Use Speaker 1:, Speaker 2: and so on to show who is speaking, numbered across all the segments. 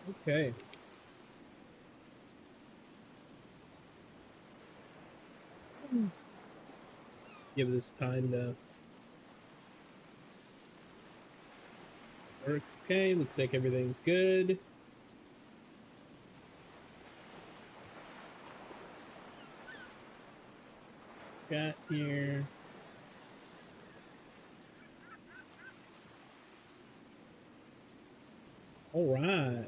Speaker 1: Okay. Give this time to work. Okay, looks like everything's good. Got here. All right.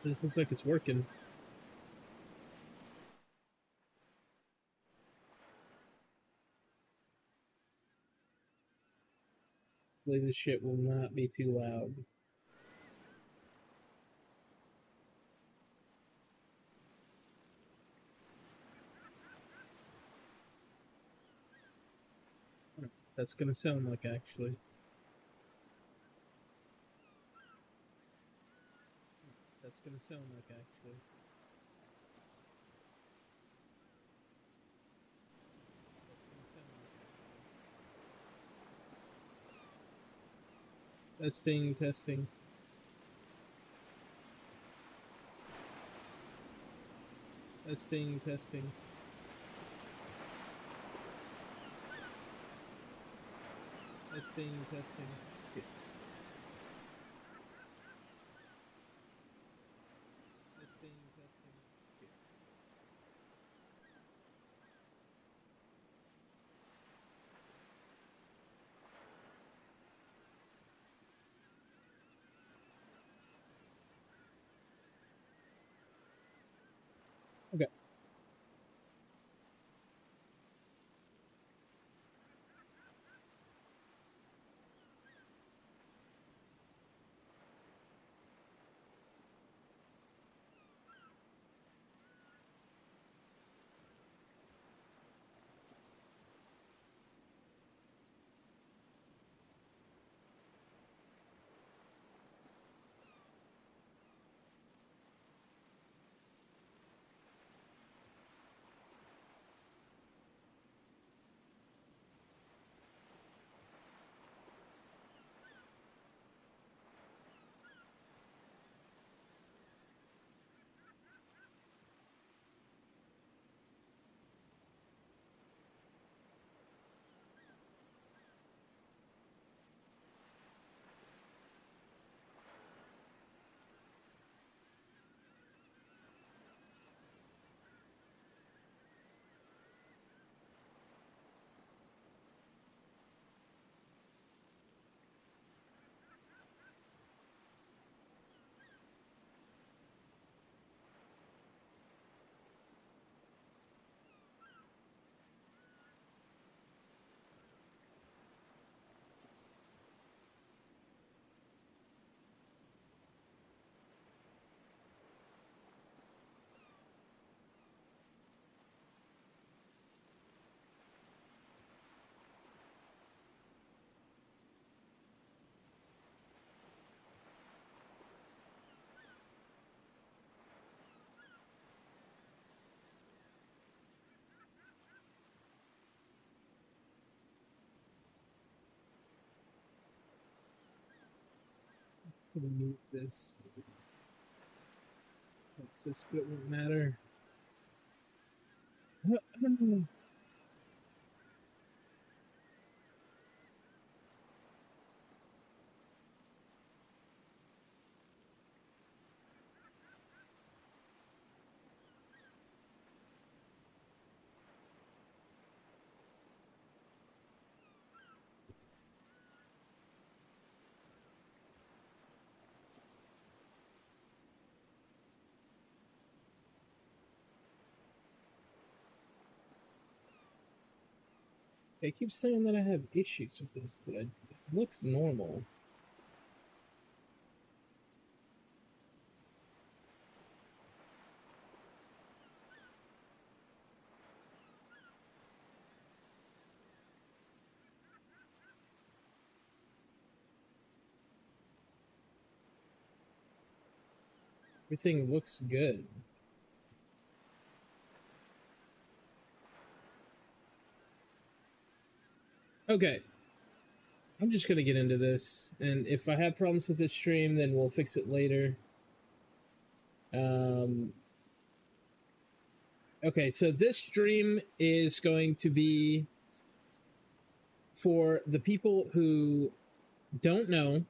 Speaker 1: This looks like it's working. Hopefully this shit will not be too loud. That's gonna sound like actually. That's gonna sound like actually. Testing, testing. Testing, testing. Testing, testing. Yeah. Testing, testing. Yeah. Okay. Move this. Access bit won't matter. It keeps saying that I have issues with this, but it looks normal. Everything looks good. Okay. I'm just gonna get into this, and if I have problems with this stream, then we'll fix it later. Um, okay, so this stream is going to be for the people who don't know.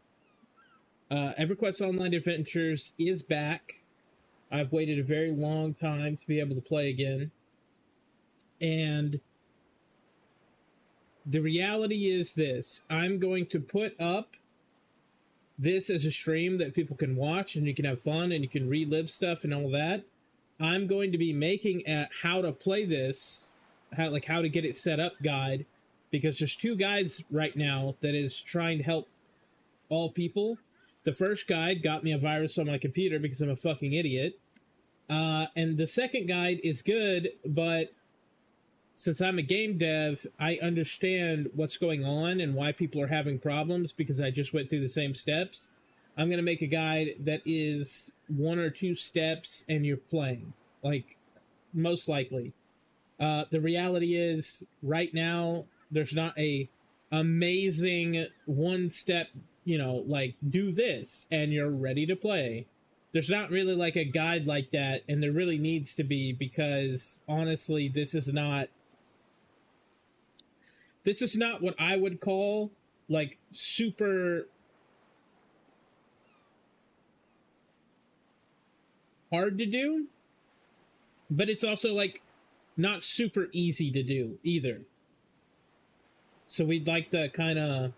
Speaker 1: Everquest Online Adventures is back. I've waited a very long time to be able to play again. And the reality is this. I'm going to put up this as a stream that people can watch and you can have fun and you can relive stuff and all that. I'm going to be making a how to play this, how to get it set up guide, because there's two guides right now that is trying to help all people. The first guide got me a virus on my computer because I'm a fucking idiot. And the second guide is good, but since I'm a game dev, I understand what's going on and why people are having problems because I just went through the same steps. I'm going to make a guide that is 1 or 2 steps and you're playing, like, most likely. The reality is, right now, there's not a amazing 1-step, like, do this and you're ready to play. There's not really like a guide like that, and there really needs to be, because honestly, this is not what I would call like super hard to do, but it's also like not super easy to do either. So we'd like to kind of,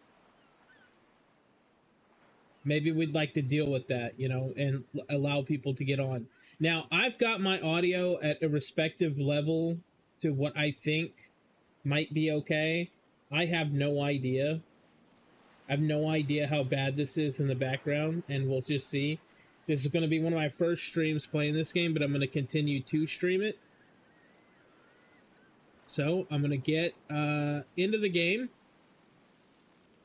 Speaker 1: maybe we'd like to deal with that, and allow people to get on. Now, I've got my audio at a respective level to what I think might be okay. I have no idea. I have no idea how bad this is in the background, and we'll just see. This is going to be one of my first streams playing this game, but I'm going to continue to stream it. So I'm going to get into the game.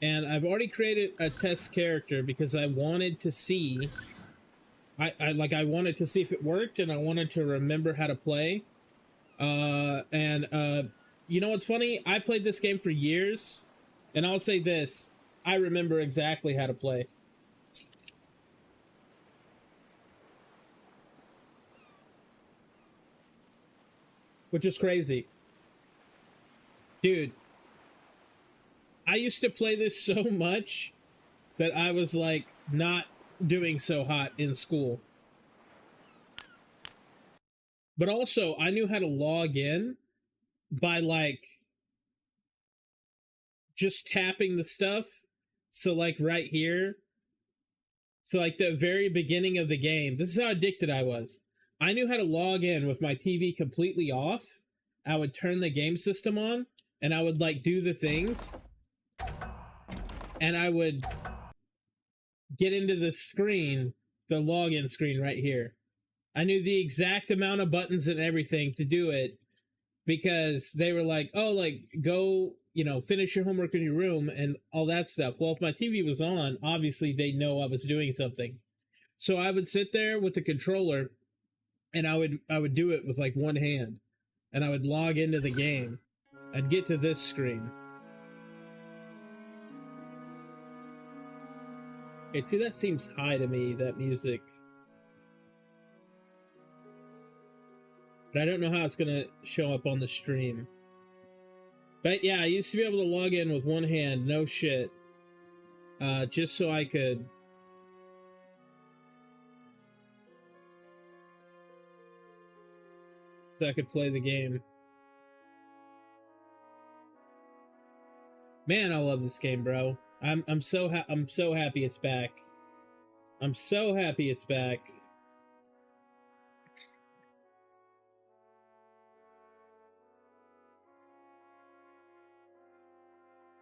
Speaker 1: And I've already created a test character because I wanted to see... I wanted to see if it worked, and I wanted to remember how to play. You know what's funny? I played this game for years, and I'll say this. I remember exactly how to play. Which is crazy. Dude, I used to play this so much that I was, like, not doing so hot in school. But also, I knew how to log in by, like, just tapping the stuff. So, like, right here. So, like, the very beginning of the game. This is how addicted I was. I knew how to log in with my TV completely off. I would turn the game system on, and I would, like, do the things. And I would get into the screen, the login screen right here. I knew the exact amount of buttons and everything to do it, because they were like, oh, like, go, finish your homework in your room and all that stuff. Well, if my TV was on, obviously they'd know I was doing something. So I would sit there with the controller, and I would do it with, like, one hand, and I would log into the game. I'd get to this screen. Okay, see, that seems high to me, that music. But I don't know how it's gonna show up on the stream. But yeah, I used to be able to log in with one hand, no shit. Just so I could... play the game. Man, I love this game, bro. I'm so happy it's back. I'm so happy it's back.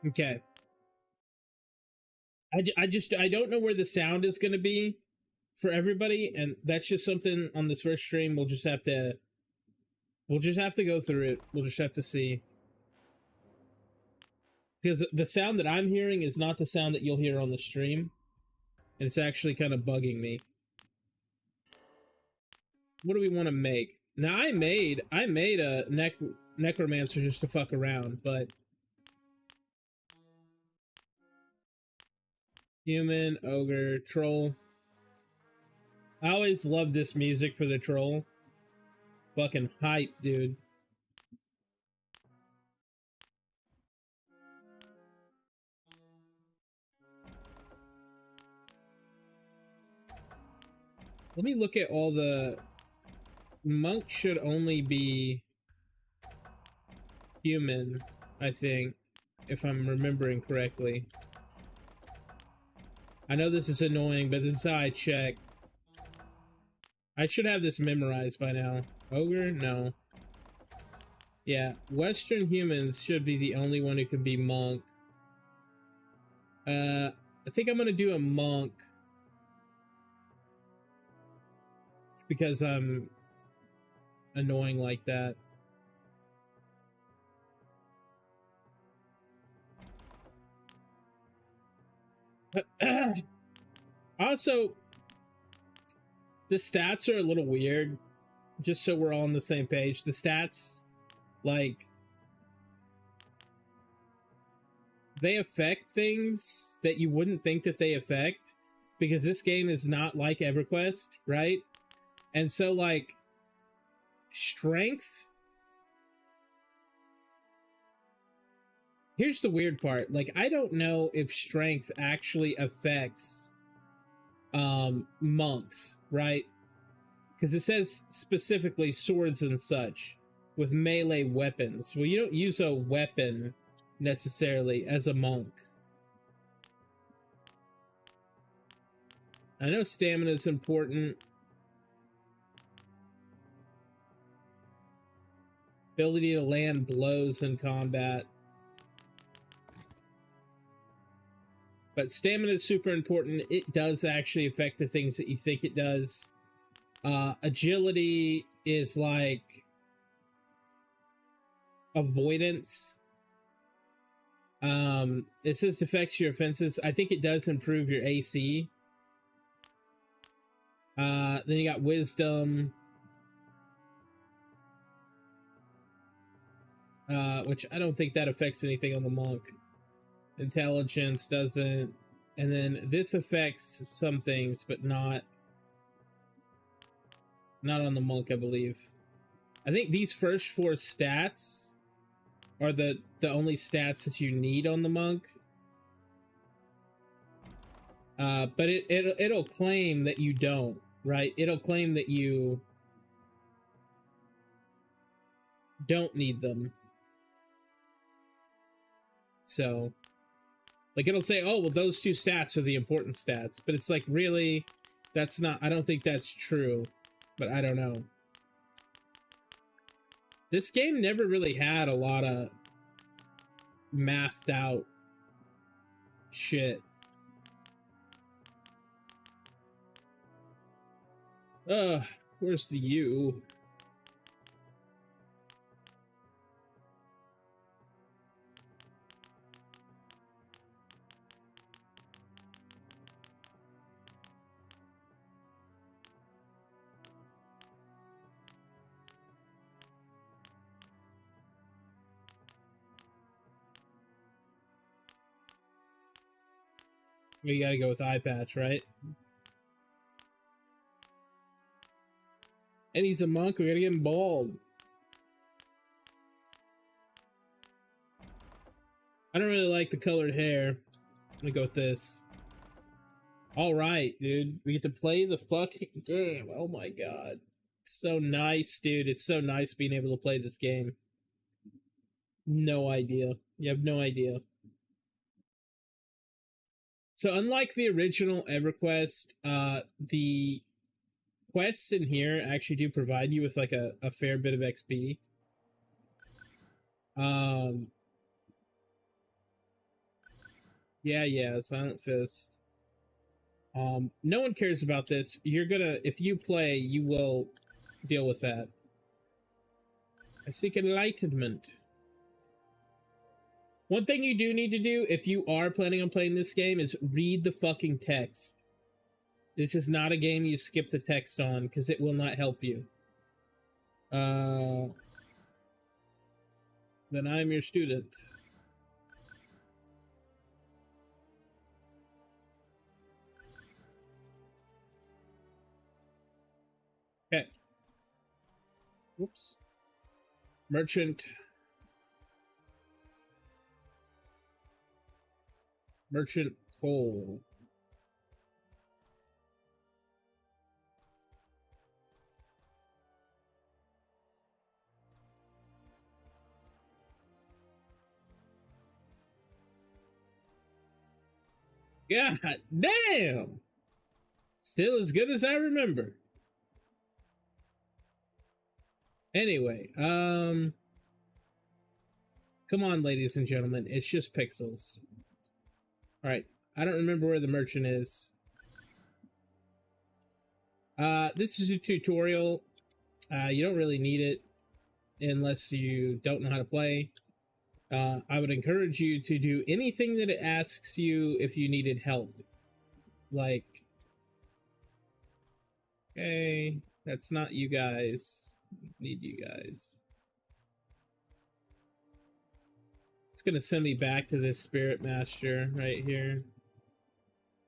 Speaker 1: Okay. I don't know where the sound is going to be for everybody, and that's just something on this first stream we'll just have to go through it. We'll just have to see. Because the sound that I'm hearing is not the sound that you'll hear on the stream. And it's actually kind of bugging me. What do we want to make? Now, I made a necromancer just to fuck around, but... Human, ogre, troll. I always love this music for the troll. Fucking hype, dude. Let me look at all the... Monk should only be human, I think, if I'm remembering correctly. I know this is annoying, but this is how I check. I should have this memorized by now. Ogre? No. Yeah, Western humans should be the only one who can be monk. I think I'm gonna do a monk. Because I'm annoying like that. Also, the stats are a little weird. Just so we're all on the same page. The stats, like, they affect things that you wouldn't think that they affect. Because this game is not like EverQuest, right? And so, like, strength... Here's the weird part. Like, I don't know if strength actually affects monks, right? Because it says specifically swords and such with melee weapons. Well, you don't use a weapon necessarily as a monk. I know stamina is important. Ability to land blows in combat. But stamina is super important. It does actually affect the things that you think it does. Agility is like avoidance. It says affects your offenses. I think it does improve your AC. Then you got wisdom. Which I don't think that affects anything on the monk. Intelligence doesn't. And then this affects some things, but not on the monk, I believe. I think these first 4 stats are the only stats that you need on the monk. But it'll claim that you don't, right? It'll claim that you don't need them. So, like, it'll say, oh, well, those 2 stats are the important stats. But it's like, really? That's not... I don't think that's true. But I don't know. This game never really had a lot of mathed out shit. Where's the U? You gotta go with eye patch, right? And he's a monk, we gotta get him bald. I don't really like the colored hair. I'm gonna go with this. Alright, dude. We get to play the fucking game. Oh my god. So nice, dude. It's so nice being able to play this game. No idea. You have no idea. So unlike the original EverQuest, the quests in here actually do provide you with like a fair bit of XP. Yeah, Silent Fist. No one cares about this. You're gonna, if you play, you will deal with that. I seek enlightenment. One thing you do need to do if you are planning on playing this game is read the fucking text. This is not a game you skip the text on because it will not help you. Then I'm your student. Whoops. Merchant. Merchant coal. God damn! Still as good as I remember. Anyway, come on, ladies and gentlemen, it's just pixels. Alright, I don't remember where the merchant is. This is a tutorial. You don't really need it unless you don't know how to play. I would encourage you to do anything that it asks you if you needed help. Like, okay, that's not you guys. Need you guys. It's gonna send me back to this spirit master right here.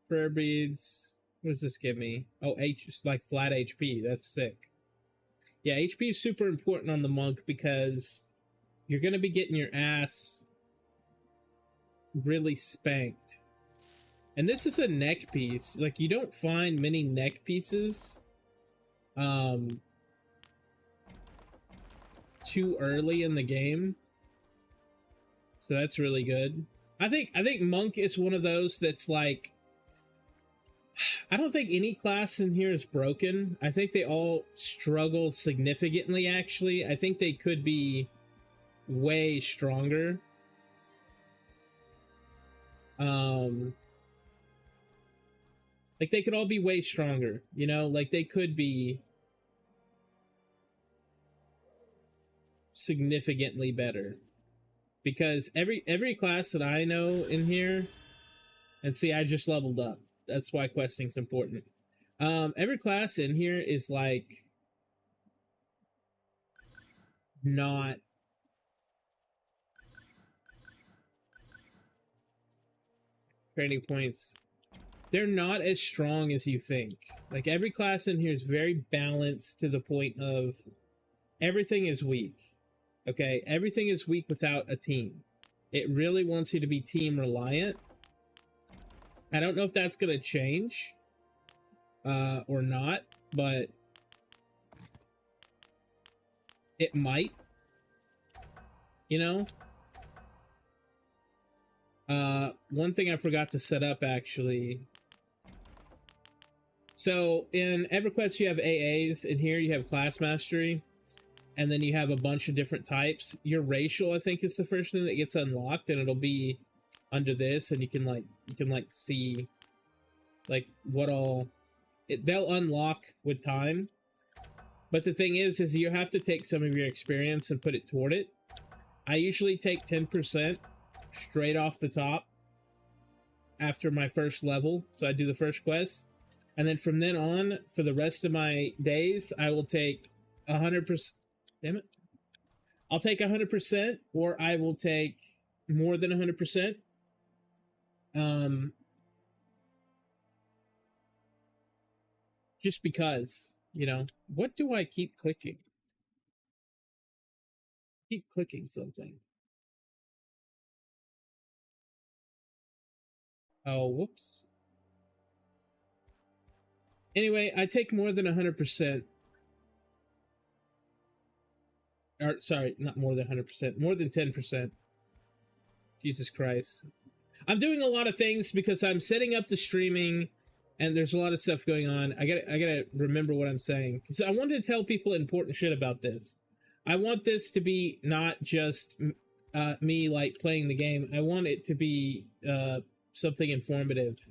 Speaker 1: Prayer beads. What does this give me? Oh, like flat HP. That's sick. Yeah, HP is super important on the monk because you're gonna be getting your ass really spanked. And this is a neck piece. Like, you don't find many neck pieces too early in the game. So that's really good. I think monk is one of those that's like, I don't think any class in here is broken. I think they all struggle significantly, actually. I think they could be way stronger. Like, they could all be way stronger, you know? Like, they could be significantly better. Because every class that I know in here, and see, I just leveled up. That's why questing's important. Every class in here is like not training points. They're not as strong as you think. Like, every class in here is very balanced to the point of everything is weak. Okay, everything is weak without a team. It really wants you to be team reliant. I don't know if that's going to change or not, but it might, you know? One thing I forgot to set up, actually. So in Everquest, you have AAs. In here, you have class mastery. And then you have a bunch of different types. Your racial, I think, is the first thing that gets unlocked, and it'll be under this, and you can see like what all they'll unlock with time. But the thing is you have to take some of your experience and put it toward it. I usually take 10% straight off the top after my first level, so I do the first quest, and then from then on, for the rest of my days, I will take 100%. Damn it. I'll take 100%, or I will take more than 100%. Just because, you know. What do I keep clicking? Keep clicking something. Oh, whoops. Anyway, I take more than 100%. Or, sorry, not more than 100%. More than 10%. Jesus Christ. I'm doing a lot of things because I'm setting up the streaming, and there's a lot of stuff going on. I gotta remember what I'm saying, because I wanted to tell people important shit about this. I want this to be not just me like playing the game. I want it to be something informative,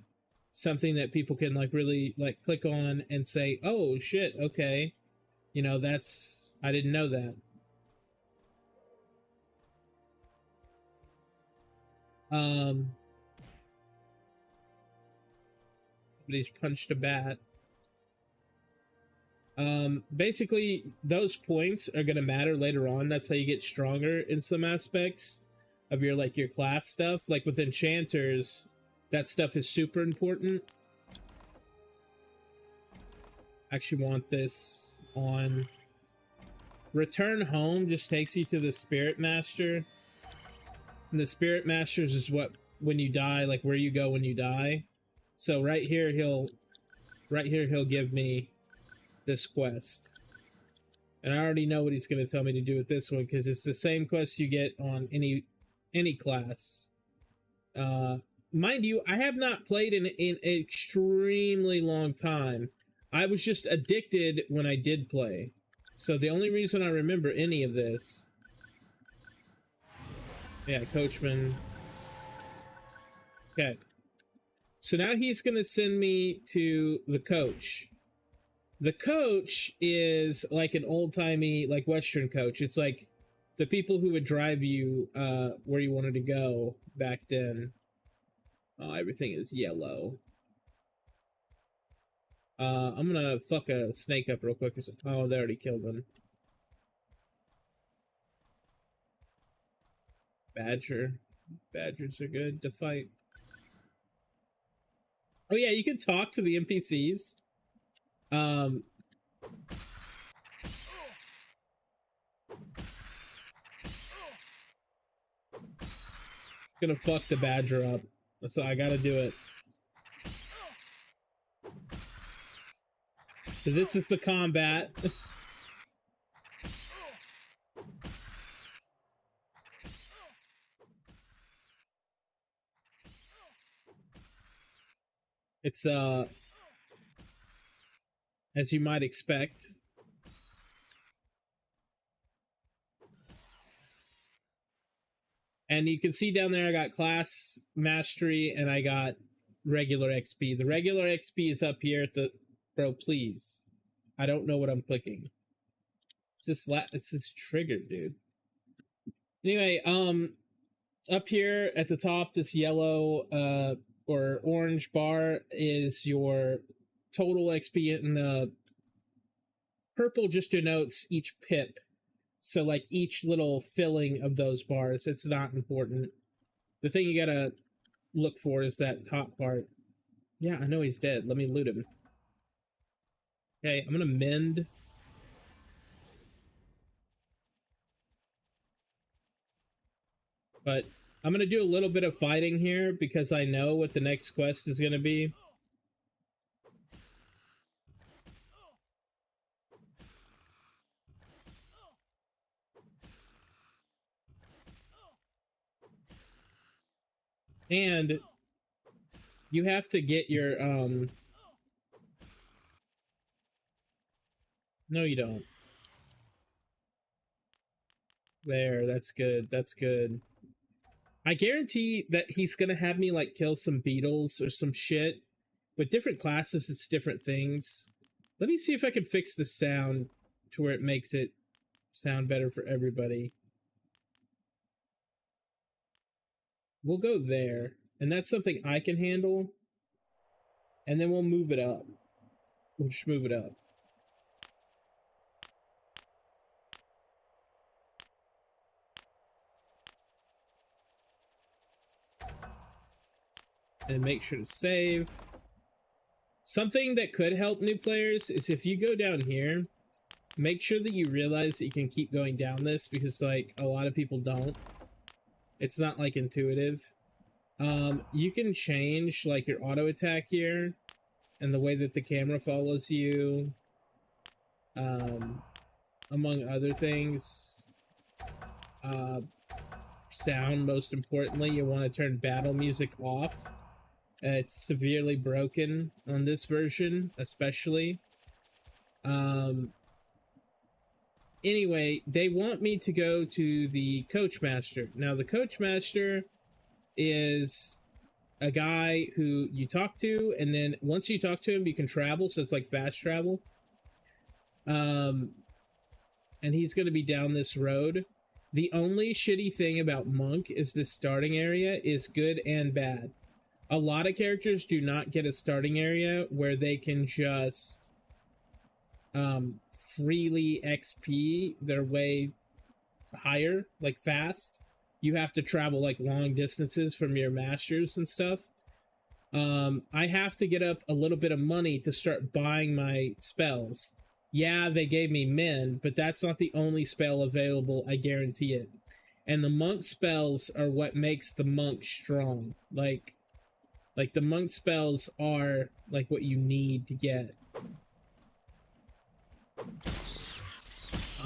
Speaker 1: something that people can like really like click on and say, "Oh shit, okay, you know, that's, I didn't know that." Somebody's punched a bat. Basically, those points are going to matter later on. That's how you get stronger in some aspects of your, like, your class stuff. Like with enchanters, that stuff is super important. I actually want this on. Return home just takes you to the Spirit Master. And the Spirit Masters is what, when you die, like where you go when you die. So right here he'll give me this quest. And I already know what he's going to tell me to do with this one, because it's the same quest you get on any class. Mind you, I have not played in an extremely long time. I was just addicted when I did play. So the only reason I remember any of this... Yeah, Coachman. Okay. So now he's going to send me to the coach. The coach is like an old-timey, like Western coach. It's like the people who would drive you where you wanted to go back then. Oh, everything is yellow. I'm gonna fuck a snake up real quick. Oh, they already killed him. Badger. Badgers are good to fight. Oh yeah, you can talk to the NPCs. Gonna fuck the badger up. That's I gotta do it. So this is the combat. It's as you might expect. And you can see down there I got class mastery and I got regular XP. The regular XP is up here at the... Bro, please. I don't know what I'm clicking. It's this trigger, dude. Anyway, up here at the top, this yellow or orange bar is your total XP, and the purple just denotes each pip. So like each little filling of those bars, it's not important. The thing you gotta look for is that top part. Yeah, I know he's dead. Let me loot him. Okay, I'm gonna mend. But I'm gonna do a little bit of fighting here because I know what the next quest is gonna be. And you have to get your no you don't. There, that's good. That's good. I guarantee that he's gonna have me like kill some beetles or some shit. With different classes, it's different things. Let me see if I can fix the sound to where it makes it sound better for everybody. We'll go there, and that's something I can handle. And then we'll move it up. We'll just move it up. And make sure to save. Something that could help new players is if you go down here, make sure that you realize that you can keep going down this, because like a lot of people don't. It's not like intuitive. You can change like your auto attack here and the way that the camera follows you, among other things. Sound, most importantly, you want to turn battle music off. It's severely broken on this version, especially. Anyway, they want me to go to the Coach Master. Now, the Coach Master is a guy who you talk to, and then once you talk to him, you can travel, so it's like fast travel. And he's going to be down this road. The only shitty thing about Monk is this starting area is good and bad. A lot of characters do not get a starting area where they can just freely XP their way higher, like fast. You have to travel like long distances from your masters and stuff. I have to get up a little bit of money to start buying my spells. Yeah, they gave me mend, but that's not the only spell available, I guarantee it. And the monk spells are what makes the monk strong. Like the monk spells are like what you need to get.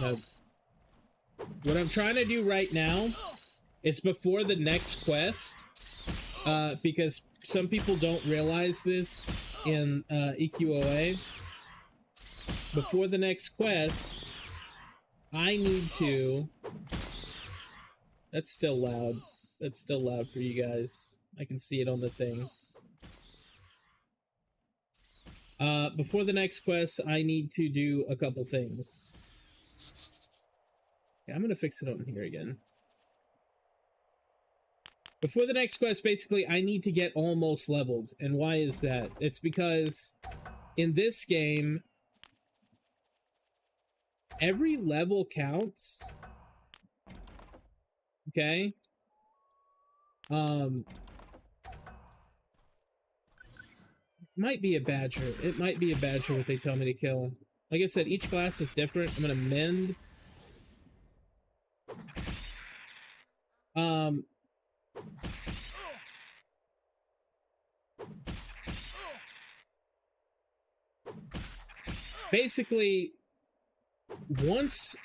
Speaker 1: No. What I'm trying to do right now is before the next quest, because some people don't realize this in EQOA. Before the next quest, I need to... That's still loud. That's still loud for you guys. I can see it on the thing. Before the next quest, I need to do a couple things. Okay, I'm gonna fix it on here again. Before the next quest, basically, I need to get almost leveled. And why is that? It's because in this game, every level counts. Okay? Might be a badger. It might be a badger what they tell me to kill. Like I said, each class is different. I'm gonna mend. Basically, once...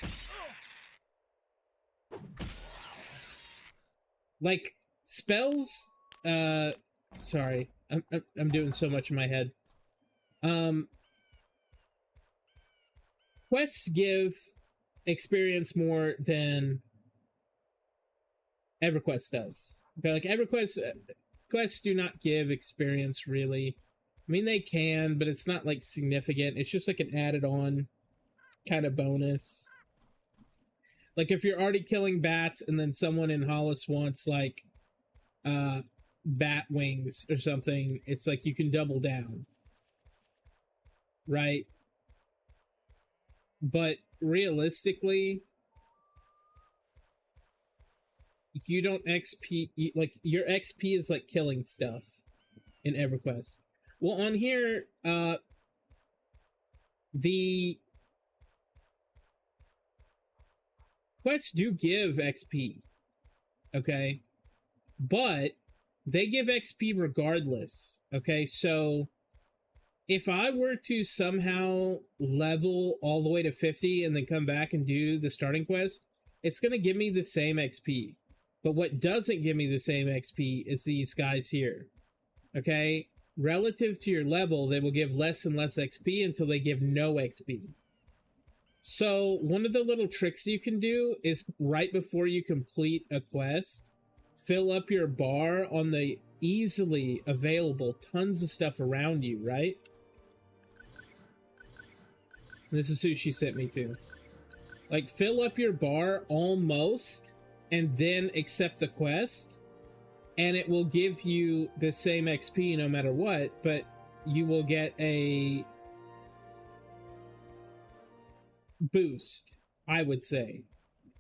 Speaker 1: Like, spells... Sorry. I'm doing so much in my head. Quests give experience more than Everquest does. Okay, like Everquest... quests do not give experience, really. I mean, they can, but it's not, like, significant. It's just, like, an added-on kind of bonus. Like, if you're already killing bats and then someone in Hollis wants, like, bat wings or something, it's like you can double down. Right? But realistically, you don't XP... Like, your XP is, like, killing stuff in EverQuest. Well, on here, the quests do give XP, okay? But they give XP regardless, okay? So if I were to somehow level all the way to 50 and then come back and do the starting quest, it's going to give me the same XP. But what doesn't give me the same XP is these guys here, okay? Relative to your level, they will give less and less XP until they give no XP. So one of the little tricks you can do is right before you complete a quest, fill up your bar on the easily available tons of stuff around you, right? This is who she sent me to. Like, fill up your bar almost, and then accept the quest, and it will give you the same XP no matter what, but you will get a boost, I would say.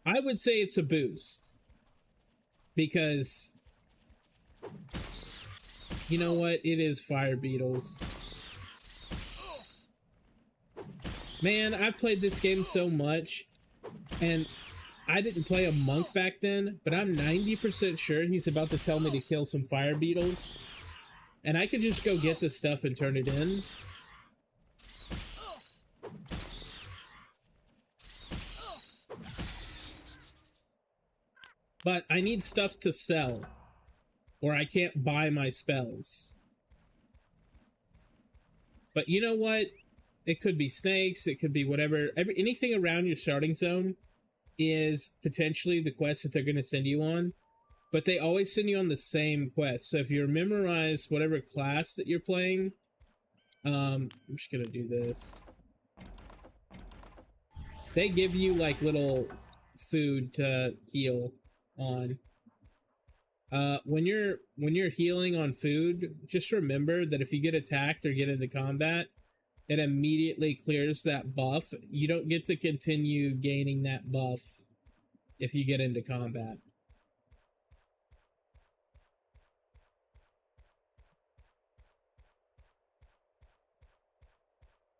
Speaker 1: I would say it's a boost. Because, you know what? It is fire beetles. Man, I've played this game so much, and I didn't play a monk back then, but I'm 90% sure he's about to tell me to kill some fire beetles, and I could just go get the stuff and turn it in. But I need stuff to sell, or I can't buy my spells. But you know what? It could be snakes, it could be whatever. Anything around your starting zone is potentially the quest that they're going to send you on. But they always send you on the same quest. So if you memorize whatever class that you're playing... I'm just going to do this. They give you, like, little food to heal on. When you're healing on food, just remember that if you get attacked or get into combat, it immediately clears that buff. You don't get to continue gaining that buff if you get into combat.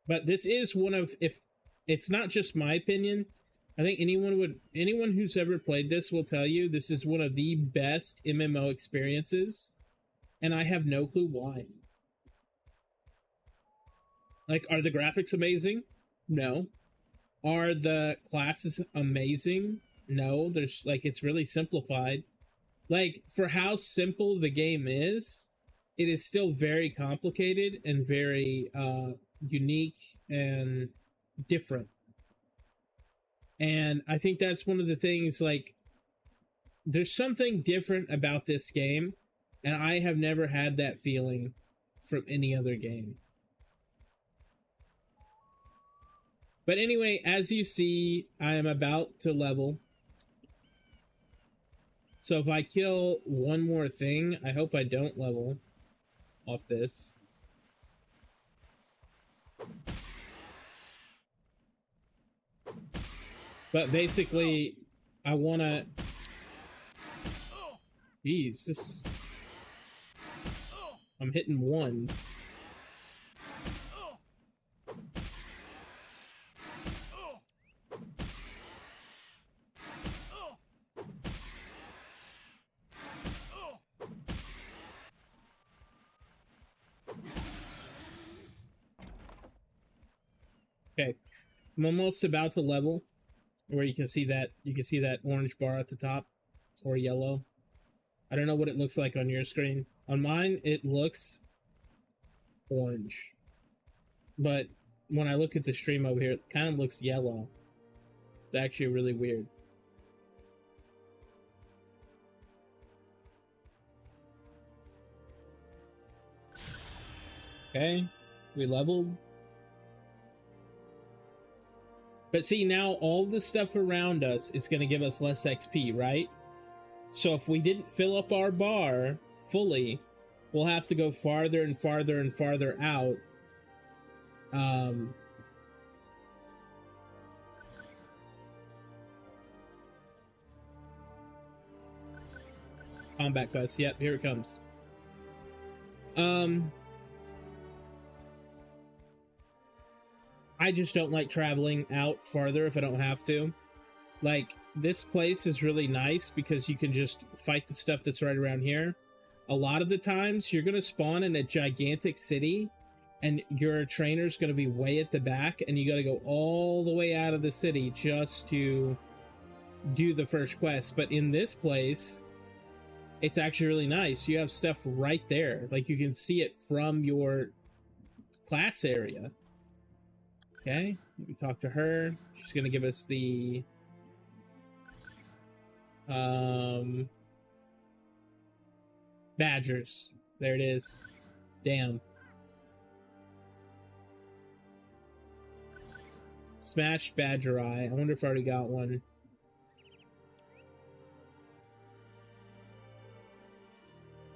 Speaker 1: But this is one of, if it's not just my opinion. I think anyone who's ever played this will tell you this is one of the best MMO experiences, and I have no clue why. Like, are the graphics amazing? No. Are the classes amazing? No. There's like, it's really simplified. Like, for how simple the game is, it is still very complicated and very unique and different. And I think that's one of the things, like, there's something different about this game, and I have never had that feeling from any other game. But anyway, as you see, I am about to level. So if I kill one more thing, I hope I don't level off this. But basically, I want to... Jeez, this... I'm hitting ones. Okay, I'm almost about to level, where you can see that orange bar at the top, or yellow. I don't know what it looks like on your screen. On mine, it looks orange, but when I look at the stream over here, it kind of looks yellow. It's actually really weird. Okay, we leveled. But see, now all the stuff around us is going to give us less XP, right? So if we didn't fill up our bar fully, we'll have to go farther and farther and farther out. Combat quest. Yep, here it comes. I just don't like traveling out farther if I don't have to. Like, this place is really nice because you can just fight the stuff that's right around here. A lot of the times, you're going to spawn in a gigantic city, and your trainer's going to be way at the back, and you got to go all the way out of the city just to do the first quest. But in this place, it's actually really nice. You have stuff right there. Like, you can see it from your class area. Okay, we talk to her. She's gonna give us the badgers. There it is. Damn. Smashed badger eye. I wonder if I already got one.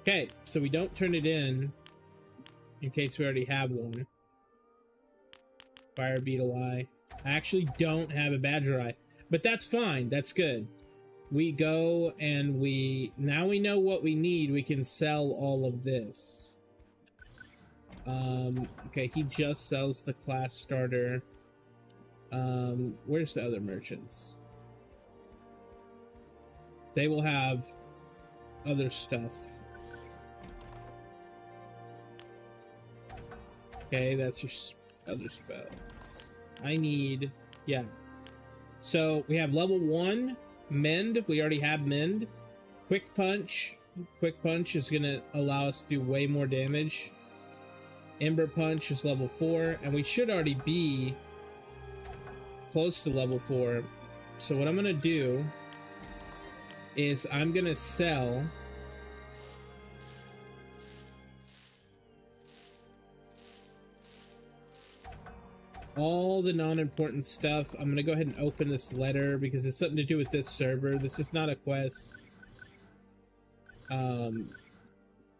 Speaker 1: Okay, so we don't turn it in case we already have one. Fire beetle eye. I actually don't have a badger eye, but that's fine. That's good. We go and now we know what we need. We can sell all of this. Okay, he just sells the class starter. Where's the other merchants? They will have other stuff. Okay, that's your other spells. I need, yeah. So we have level 1, mend. We already have mend. Quick punch. Quick punch is gonna allow us to do way more damage. Ember punch is level 4, and we should already be close to level 4. So what I'm gonna do is I'm gonna sell all the non-important stuff. I'm gonna go ahead and open this letter because it's something to do with this server. This is not a quest.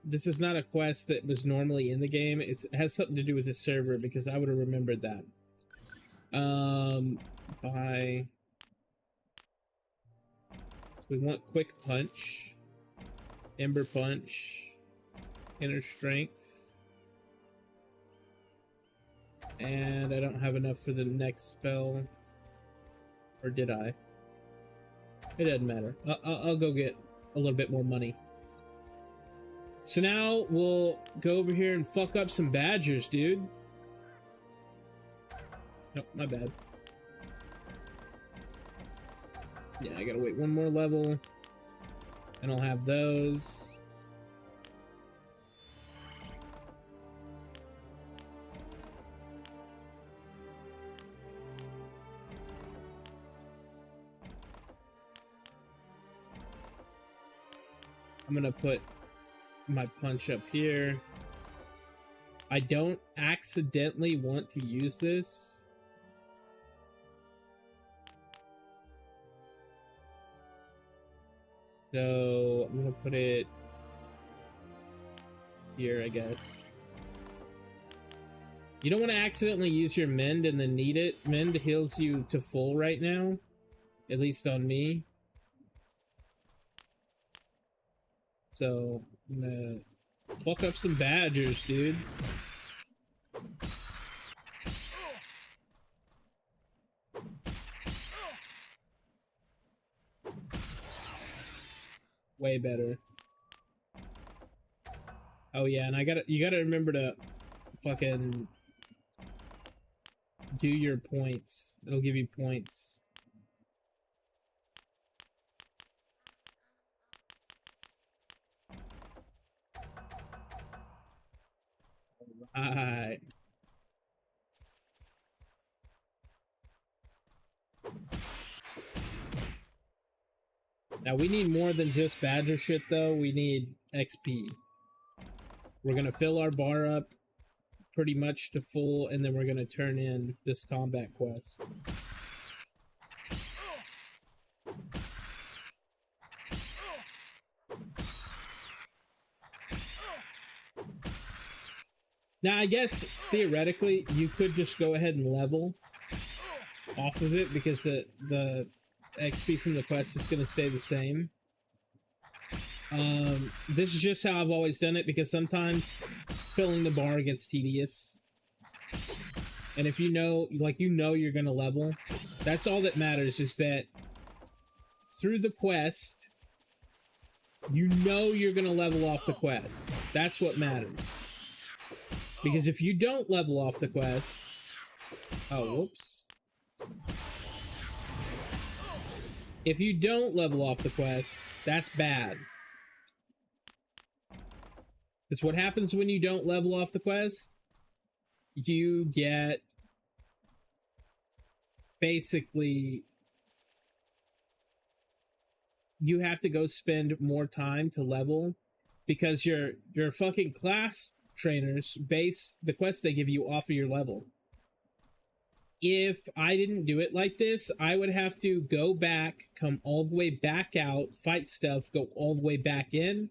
Speaker 1: This is not a quest that was normally in the game. It has something to do with this server because I would have remembered that. Buy. So we want quick punch, ember punch, inner strength. And I don't have enough for the next spell. Or did I? It doesn't matter. I'll go get a little bit more money. So now we'll go over here and fuck up some badgers, dude. Nope, my bad. Yeah, I gotta wait one more level. And I'll have those. I'm gonna put my punch up here. I don't accidentally want to use this. So I'm gonna put it here, I guess. You don't want to accidentally use your mend and then need it. Mend heals you to full right now, at least on me. So I'm gonna fuck up some badgers, dude. Way better. Oh yeah, and you gotta remember to fucking do your points. It'll give you points. Alright. Now we need more than just badger shit though. We need XP. We're gonna fill our bar up pretty much to full, and then we're gonna turn in this combat quest. Now I guess theoretically you could just go ahead and level off of it because the XP from the quest is going to stay the same. This is just how I've always done it because sometimes filling the bar gets tedious. And if you know, like you're going to level, that's all that matters, is that through the quest, you know you're going to level off the quest. That's what matters. Because if you don't level off the quest... Oh, whoops. If you don't level off the quest, that's bad. Because what happens when you don't level off the quest? You get... basically... you have to go spend more time to level because your fucking class trainers base the quests they give you off of your level. If I didn't do it like this, I would have to go back, come all the way back out, fight stuff, go all the way back in,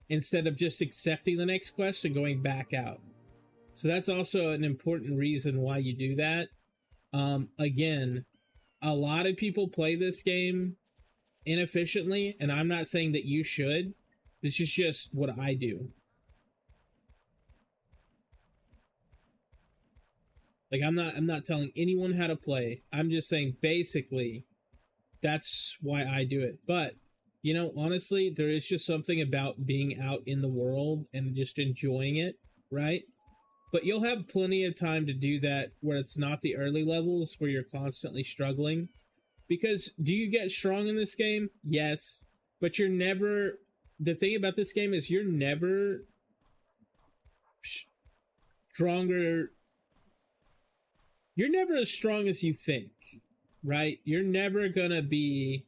Speaker 1: instead of just accepting the next quest and going back out. So that's also an important reason why you do that. Again, a lot of people play this game inefficiently, and I'm not saying that you should. This is just what I do. Like, I'm not telling anyone how to play. I'm just saying basically that's why I do it. But, you know, honestly, there is just something about being out in the world and just enjoying it, right? But you'll have plenty of time to do that where it's not the early levels where you're constantly struggling. Because do you get strong in this game? Yes. But you're never... the thing about this game is you're never stronger... you're never as strong as you think, right? You're never gonna be...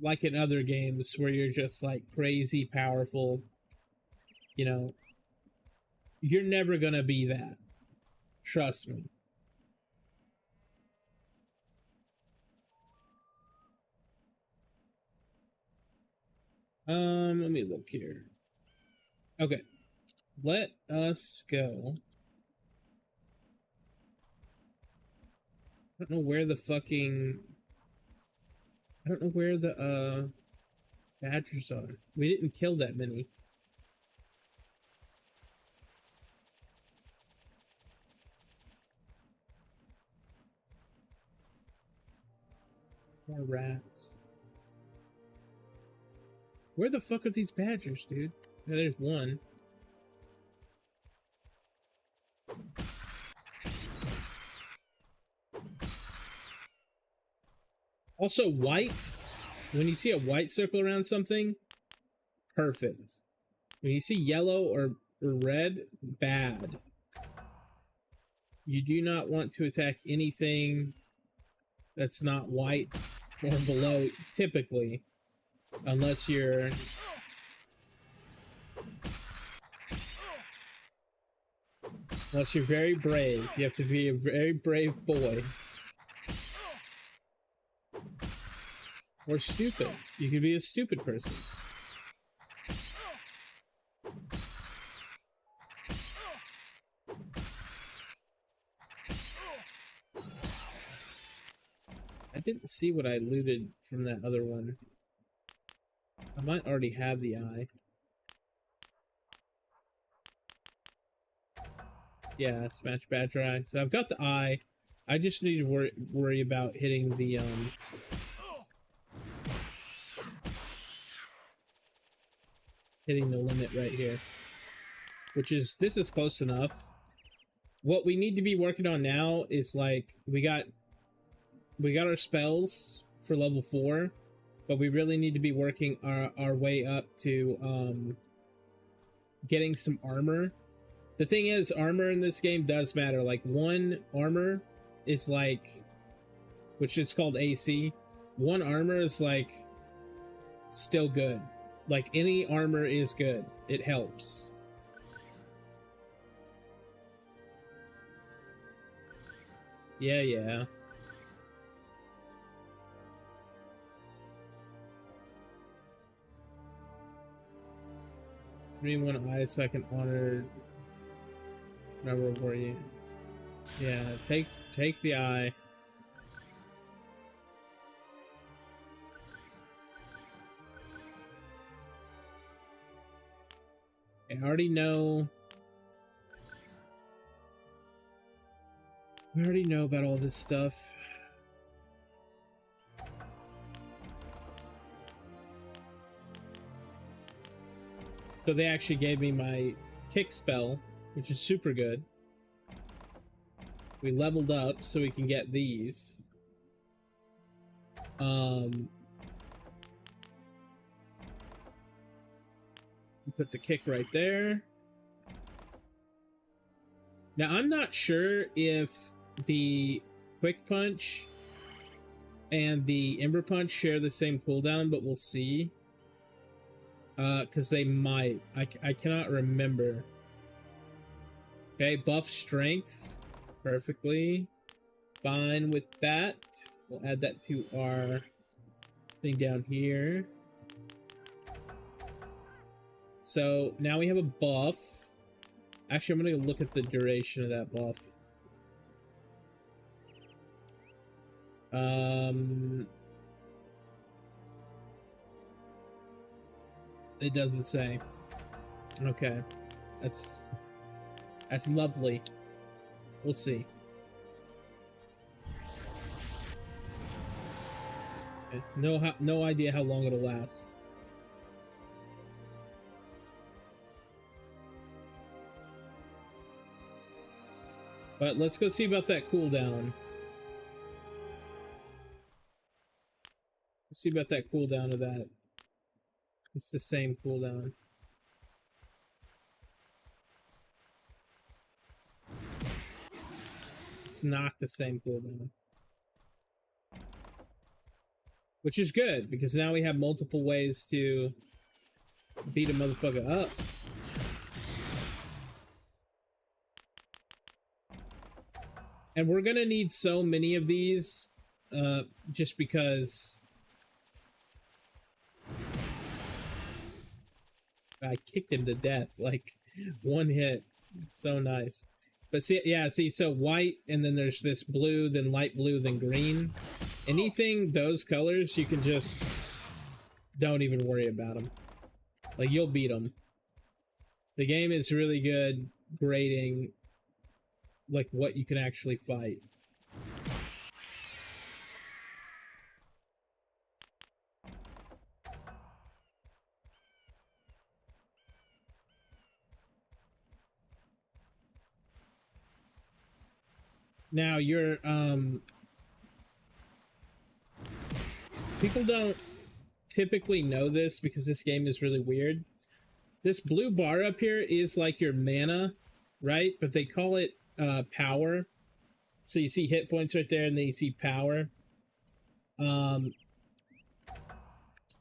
Speaker 1: like in other games where you're just like crazy powerful. You know, you're never gonna be that. Trust me. Let me look here. Okay. Let us go. I don't know where the fucking... I don't know where the, badgers are. We didn't kill that many. More rats. Where the fuck are these badgers, dude? Yeah, there's one. Also, white. When you see a white circle around something, perfect. When you see yellow or red, bad. You do not want to attack anything that's not white or below, typically. Unless you're... Unless you're very brave. You have to be a very brave boy. Or stupid. You could be a stupid person. I didn't see what I looted from that other one. I might already have the eye. Yeah, smash badger eye. So I've got the eye. I just need to worry about hitting the hitting the limit right here. Which is, this is close enough. What we need to be working on now is like, we got our spells for level 4, but we really need to be working our way up to getting some armor. The thing is, armor in this game does matter. Like, 1 armor is like, which is called AC. 1 armor is like still good. Like, any armor is good. It helps. Yeah. Give me 1 eye so I can honor. Remember where you... Yeah, take the eye. I already know... We already know about all this stuff. So they actually gave me my kick spell, which is super good. We leveled up so we can get these. Put the kick right there. Now, I'm not sure if the quick punch and the ember punch share the same cooldown, but we'll see. Because they might. I cannot remember. Okay, buff strength. Perfectly. Fine with that. We'll add that to our thing down here. So, now we have a buff. Actually, I'm gonna look at the duration of that buff. It doesn't say. Okay. That's lovely. We'll see. Okay. No idea how long it'll last. But let's go see about that cooldown. Let's see about that cooldown of that. It's the same cooldown. It's not the same cooldown. Which is good, because now we have multiple ways to beat a motherfucker up. And we're gonna need so many of these, just because... I kicked him to death, like, 1 hit. So nice. But see, yeah, see, so white, and then there's this blue, then light blue, then green. Anything those colors, you can just... don't even worry about them. Like, you'll beat them. The game is really good grading, like, what you can actually fight. Now you're people don't typically know this because this game is really weird. This blue bar up here is like your mana, right? But they call it power. So you see hit points right there, and then you see power.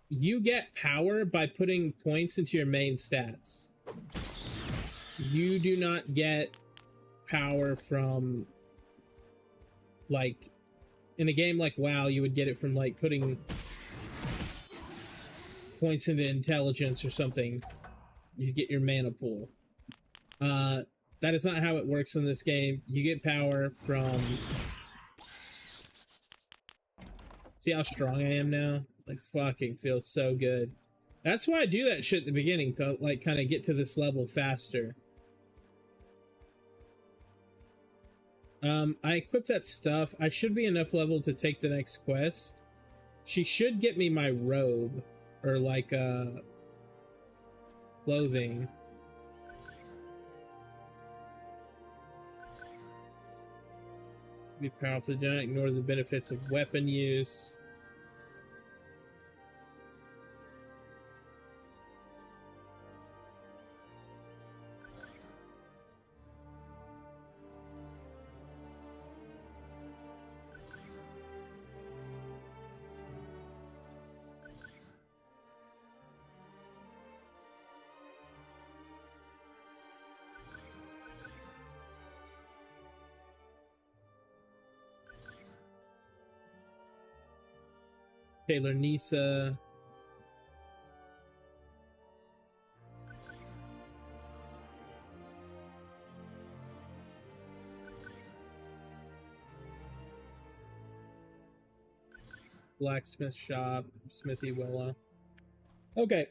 Speaker 1: You get power by putting points into your main stats. You do not get power from, like, in a game like WoW, you would get it from, like, putting points into intelligence or something. You get your mana pool. That is not how it works in this game. You get power from... See how strong I am now? Like, fucking feels so good. That's why I do that shit at the beginning, to, like, kind of get to this level faster. I equipped that stuff. I should be enough level to take the next quest. She should get me my robe, or, like, clothing. Be powerful, do not ignore the benefits of weapon use. Taylor Nisa. Blacksmith shop, Smithy Willa. Okay.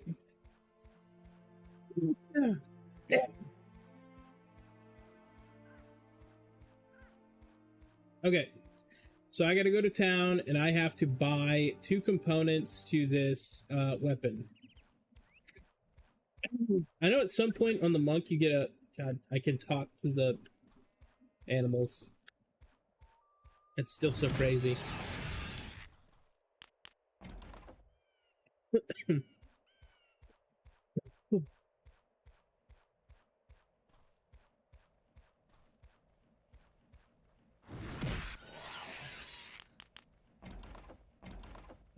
Speaker 1: Okay. So I gotta go to town and I have to buy 2 components to this weapon. I know at some point on the monk you get a... God, I can talk to the animals. It's still so crazy.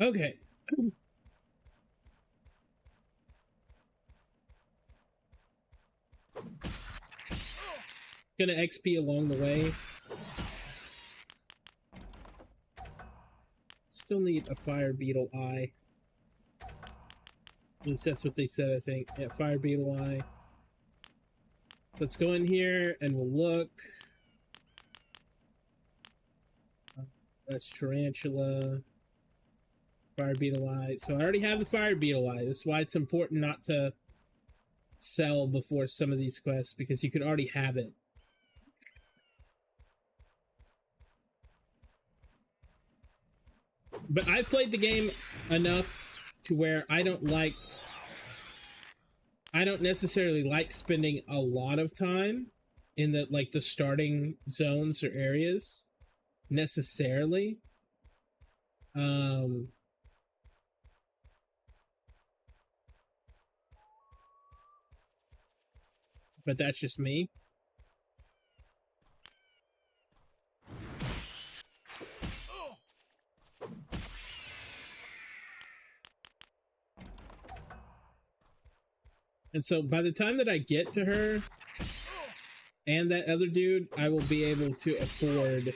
Speaker 1: Okay. Gonna XP along the way. Still need a fire beetle eye. At least that's what they said, I think. Yeah, fire beetle eye. Let's go in here and we'll look. That's tarantula. Fire beetle eye. So I already have the fire beetle eye. That's why it's important not to sell before some of these quests, because you could already have it. But I've played the game enough to where I don't necessarily like spending a lot of time in the, like, the starting zones or areas necessarily. But that's just me. And so by the time that I get to her and that other dude, I will be able to afford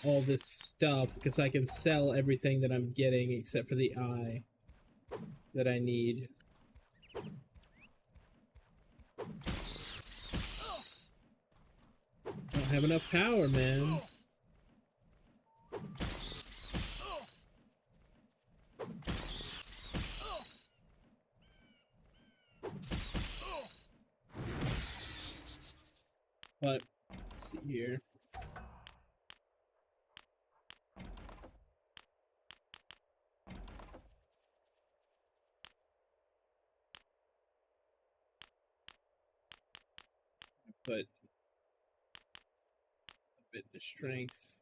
Speaker 1: all this stuff, because I can sell everything that I'm getting except for the eye that I need. I don't have enough power, man. But let's see here. But Fitness strength.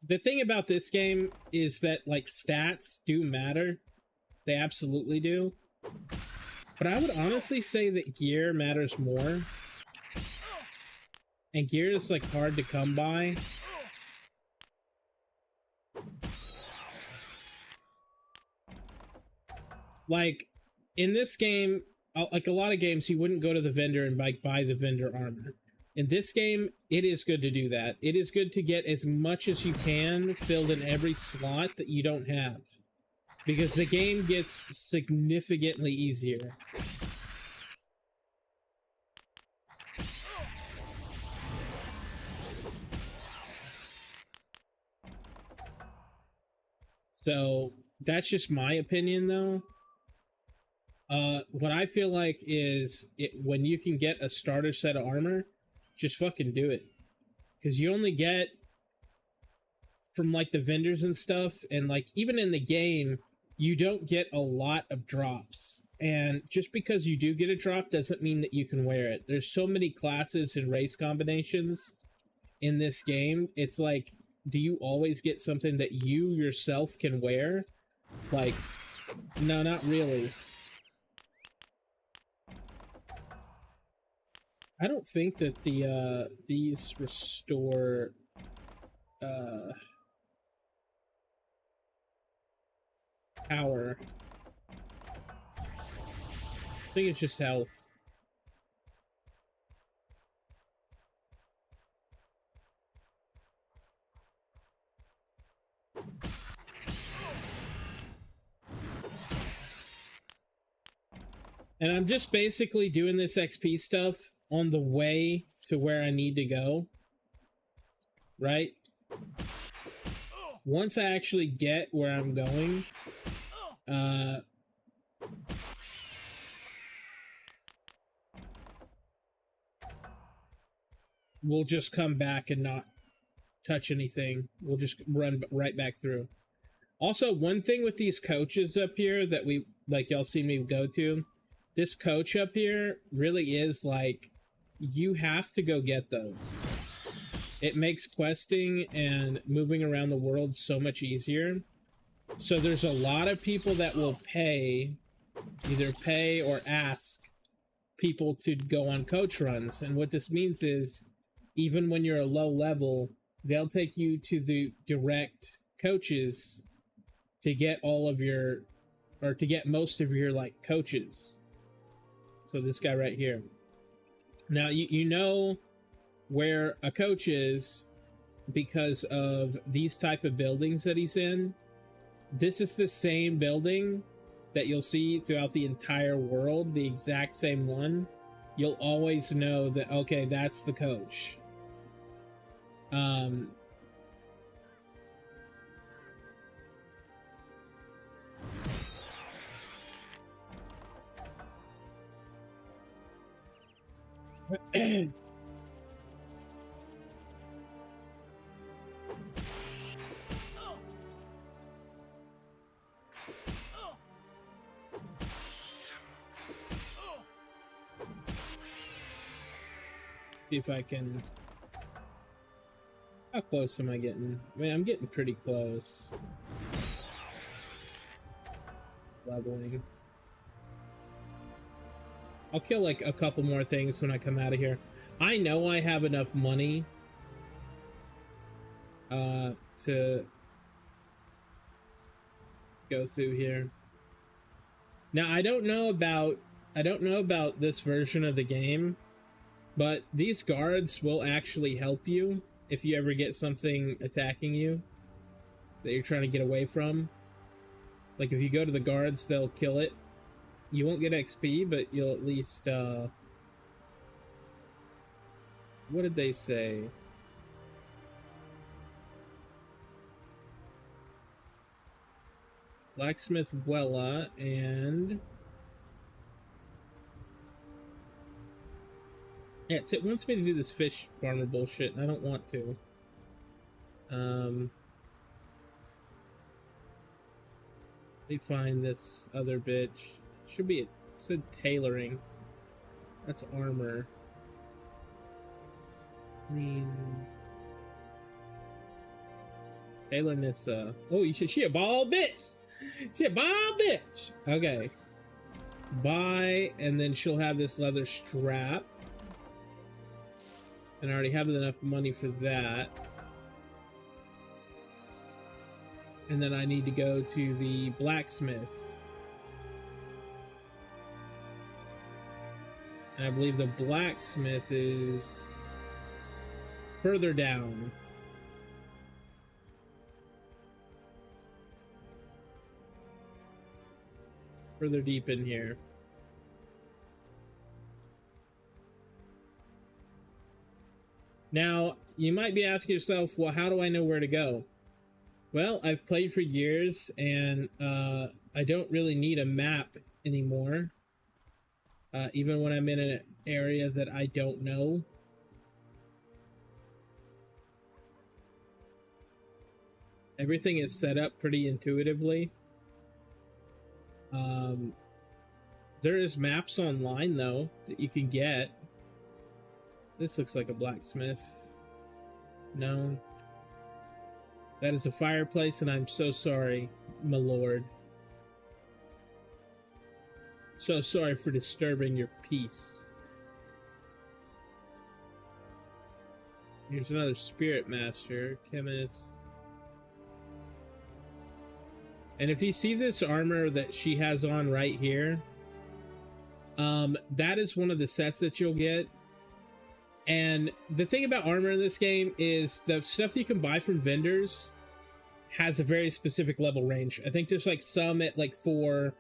Speaker 1: The thing about this game is that, like, stats do matter. They absolutely do. But I would honestly say that gear matters more. And gear is, like, hard to come by. Like, in this game, like a lot of games, you wouldn't go to the vendor and buy the vendor armor. In this game, it is good to do that. It is good to get as much as you can filled in every slot that you don't have. Because the game gets significantly easier. So, that's just my opinion, though. What I feel like is when you can get a starter set of armor, just fucking do it. Because you only get from, like, the vendors and stuff, and, like, even in the game, you don't get a lot of drops. And just because you do get a drop doesn't mean that you can wear it. There's so many classes and race combinations in this game. It's like, do you always get something that you yourself can wear? Like, no, not really. I don't think that these restore power. I think it's just health. And I'm just basically doing this XP stuff on the way to where I need to go. Right? Once I actually get where I'm going, we'll just come back and not touch anything. We'll just run right back through. Also, one thing with these coaches up here that we, like, y'all see me go to, this coach up here really is, like, you have to go get those. It makes questing and moving around the world so much easier. So there's a lot of people that will either pay or ask people to go on coach runs. And what this means is, even when you're a low level, they'll take you to the direct coaches to get all of your, or to get most of your, like, coaches. So this guy right here. Now, you know where a coach is because of these type of buildings that he's in. This is the same building that you'll see throughout the entire world, the exact same one. You'll always know that, okay, that's the coach. See if I can... How close am I getting? I mean, I'm getting pretty close. Leveling. I'll kill, like, a couple more things when I come out of here. I know I have enough money to go through here. Now, I don't know about this version of the game, but these guards will actually help you if you ever get something attacking you that you're trying to get away from. Like, if you go to the guards, they'll kill it. You won't get XP, but you'll at least, what did they say? Blacksmith Wella and... Yeah, it wants me to do this fish farmer bullshit, and I don't want to. Let me find this other bitch. Should be, it said tailoring. That's armor. I mean, Kaylin is oh, she a ball bitch. She a ball bitch. Okay. Buy, and then she'll have this leather strap. And I already have enough money for that. And then I need to go to the blacksmith. And I believe the blacksmith is further down. Further deep in here. Now, you might be asking yourself, well, how do I know where to go? Well, I've played for years, and I don't really need a map anymore. Even when I'm in an area that I don't know. Everything is set up pretty intuitively. There is maps online, though, that you can get. This looks like a blacksmith. No. That is a fireplace, and I'm so sorry, my lord. So sorry for disturbing your peace. Here's another spirit master, chemist. And if you see this armor that she has on right here, that is one of the sets that you'll get. And the thing about armor in this game is the stuff you can buy from vendors has a very specific level range. I think there's like some at like 4,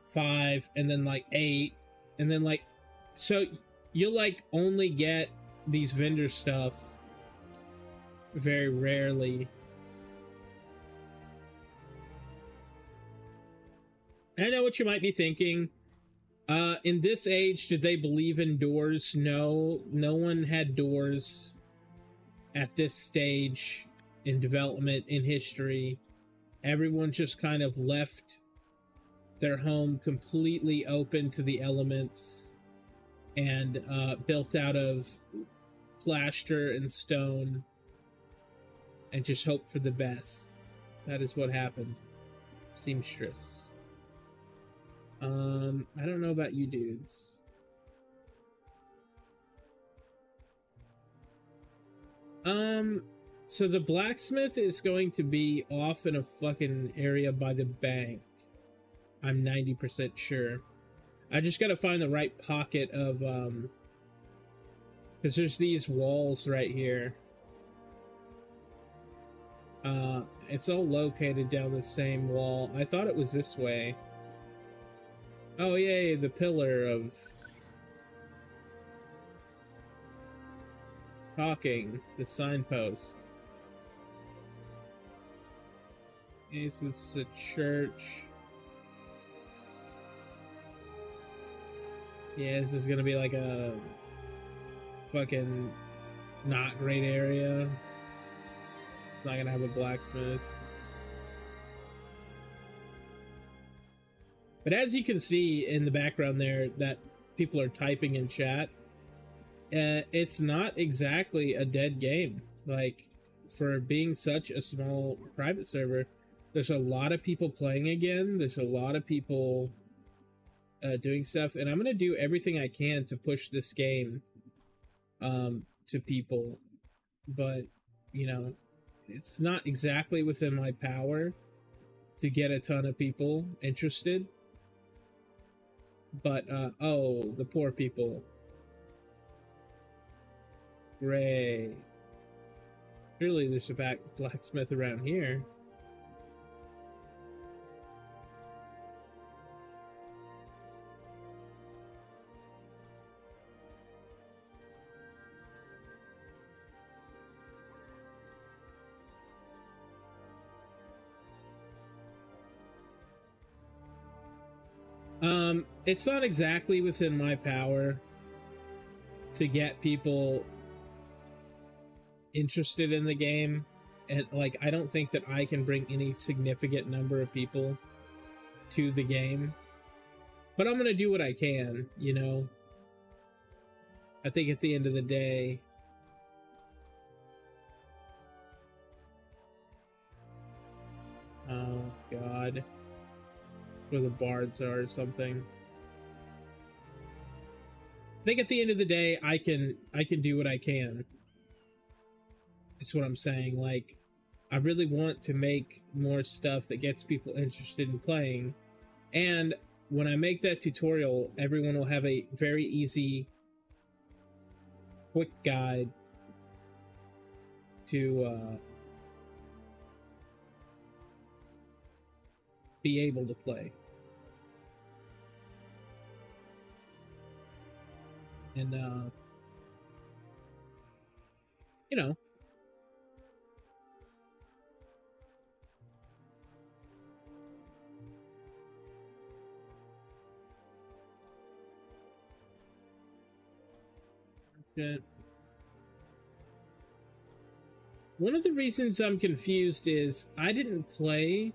Speaker 1: 5, and then like 8, and then like, so you'll like only get these vendor stuff very rarely. I know what you might be thinking. In this age, did they believe in doors? No, no one had doors at this stage in development in history. Everyone just kind of left their home completely open to the elements and built out of plaster and stone and just hoped for the best. That is what happened. Seamstress. I don't know about you dudes. So the blacksmith is going to be off in a fucking area by the bank. I'm 90% sure. I just gotta find the right pocket of, because there's these walls right here. It's all located down the same wall. I thought it was this way. Oh, yay, the pillar of talking, the signpost. Okay, so this is a church. Yeah, this is gonna be like a fucking not great area. Not gonna have a blacksmith. But as you can see in the background there that people are typing in chat, it's not exactly a dead game. Like, for being such a small private server, there's a lot of people playing again. There's a lot of people doing stuff. And I'm going to do everything I can to push this game to people. But, you know, it's not exactly within my power to get a ton of people interested. But, oh, the poor people. Great. Surely there's a blacksmith around here. It's not exactly within my power to get people interested in the game, and like I don't think that I can bring any significant number of people to the game, but I'm gonna do what I can, you know. I think at the end of the day, oh god, where the bards are or something. I think at the end of the day, I can do what I can. That's what I'm saying. Like, I really want to make more stuff that gets people interested in playing. And when I make that tutorial, everyone will have a very easy, quick guide to be able to play. And, you know, one of the reasons I'm confused is I didn't play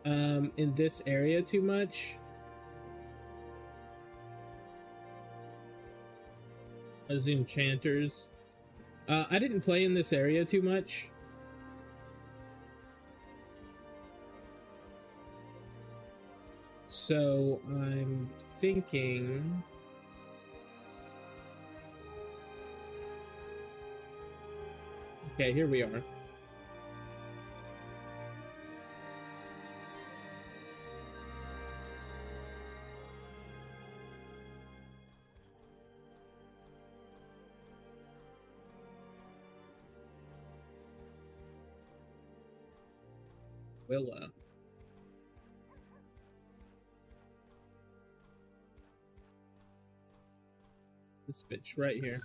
Speaker 1: in this area too much. As enchanters. I didn't play in this area too much. So I'm thinking... Okay, here we are. Willa. This bitch right here.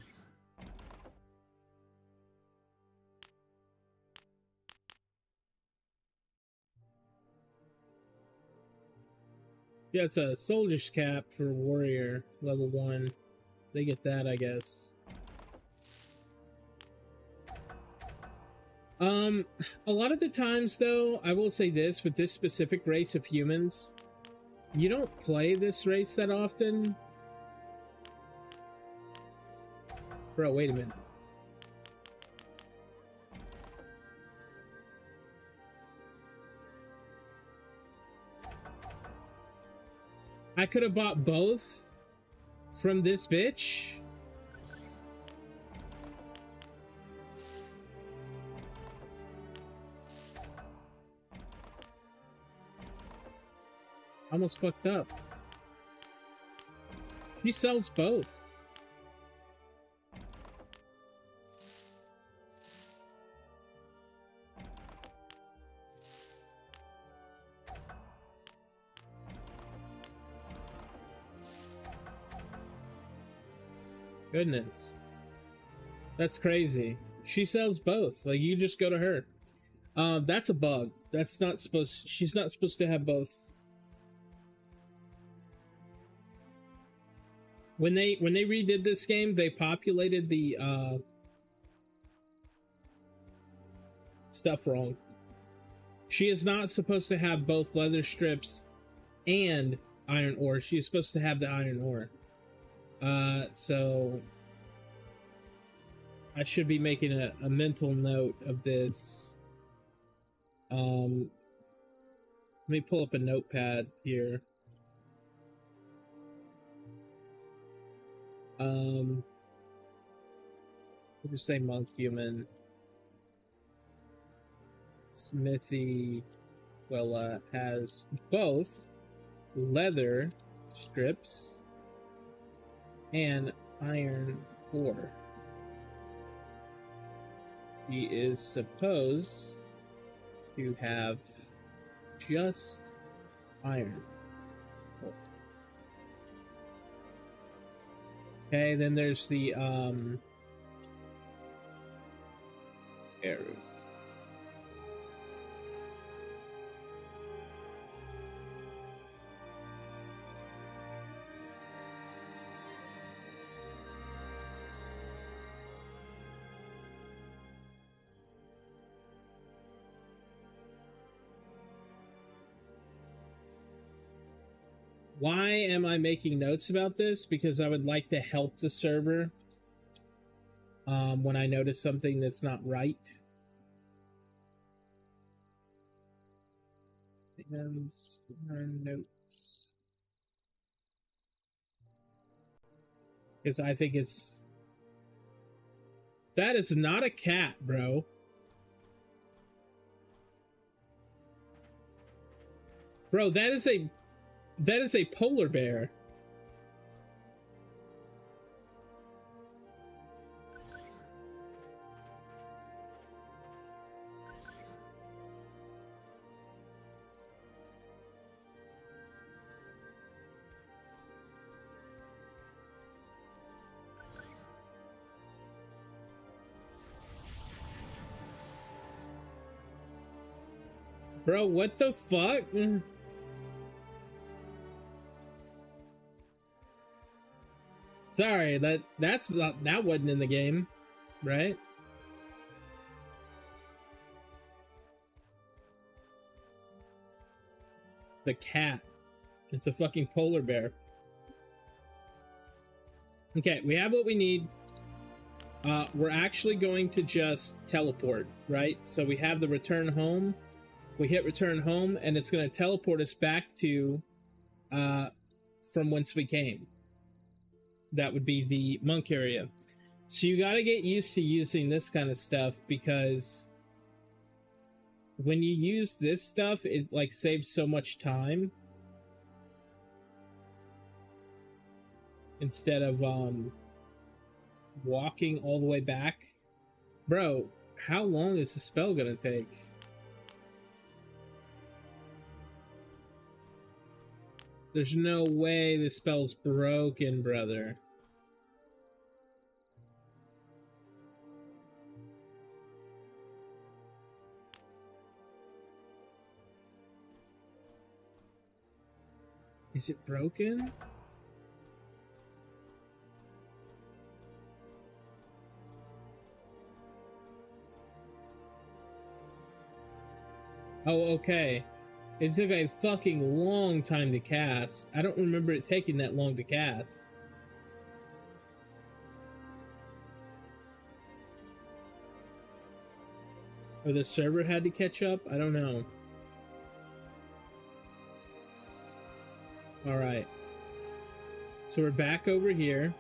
Speaker 1: Yeah, it's a soldier's cap for warrior level 1. They get that, I guess. A lot of the times, though, I will say this, with this specific race of humans, you don't play this race that often. Bro, wait a minute. I could have bought both from this bitch. Almost fucked up. She sells both. Goodness. That's crazy. She sells both. Like, you just go to her. That's a bug. That's not supposed... She's not supposed to have both. When they redid this game, they populated the stuff wrong. She is not supposed to have both leather strips and iron ore. She is supposed to have the iron ore. So I should be making a mental note of this. Let me pull up a notepad here. We'll just say monk human. Smithy, well, has both leather strips and iron ore. He is supposed to have just iron ore. Okay, then there's the arrow. Why am I making notes about this? Because I would like to help the server when I notice something that's not right. Notes. Because I think it's... That is not a cat, bro. Bro, that is a polar bear. Bro, what the fuck? Sorry, that wasn't in the game, right? The cat. It's a fucking polar bear. Okay, we have what we need. We're actually going to just teleport, right? So we have the return home. We hit return home, and it's going to teleport us back to from whence we came. That would be the monk area. So you got to get used to using this kind of stuff, because when you use this stuff, it like saves so much time instead of walking all the way back. Bro, how long is the spell gonna take? There's no way the spell's broken, brother. Is it broken? Oh, okay. It took a fucking long time to cast. I don't remember it taking that long to cast. Or the server had to catch up? I don't know. Alright. So we're back over here.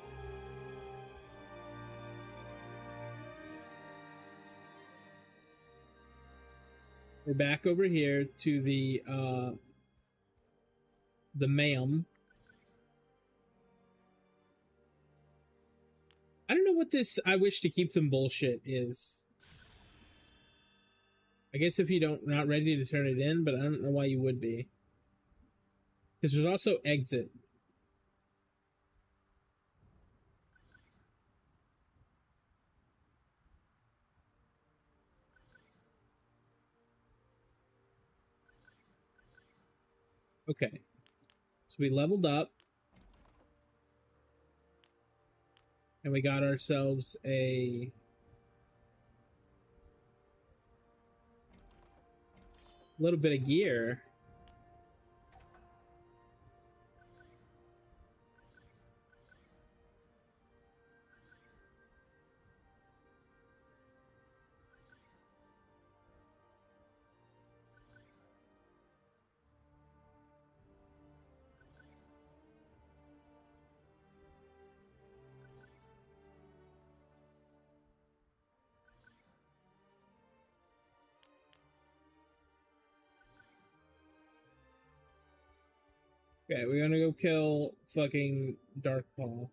Speaker 1: We're back over here to the ma'am. I don't know what this I wish to keep them bullshit is. I guess if you not ready to turn it in, but I don't know why you would be. Because there's also exit. Okay. So we leveled up. And we got ourselves a little bit of gear. Okay, we're gonna go kill fucking Darkpaw.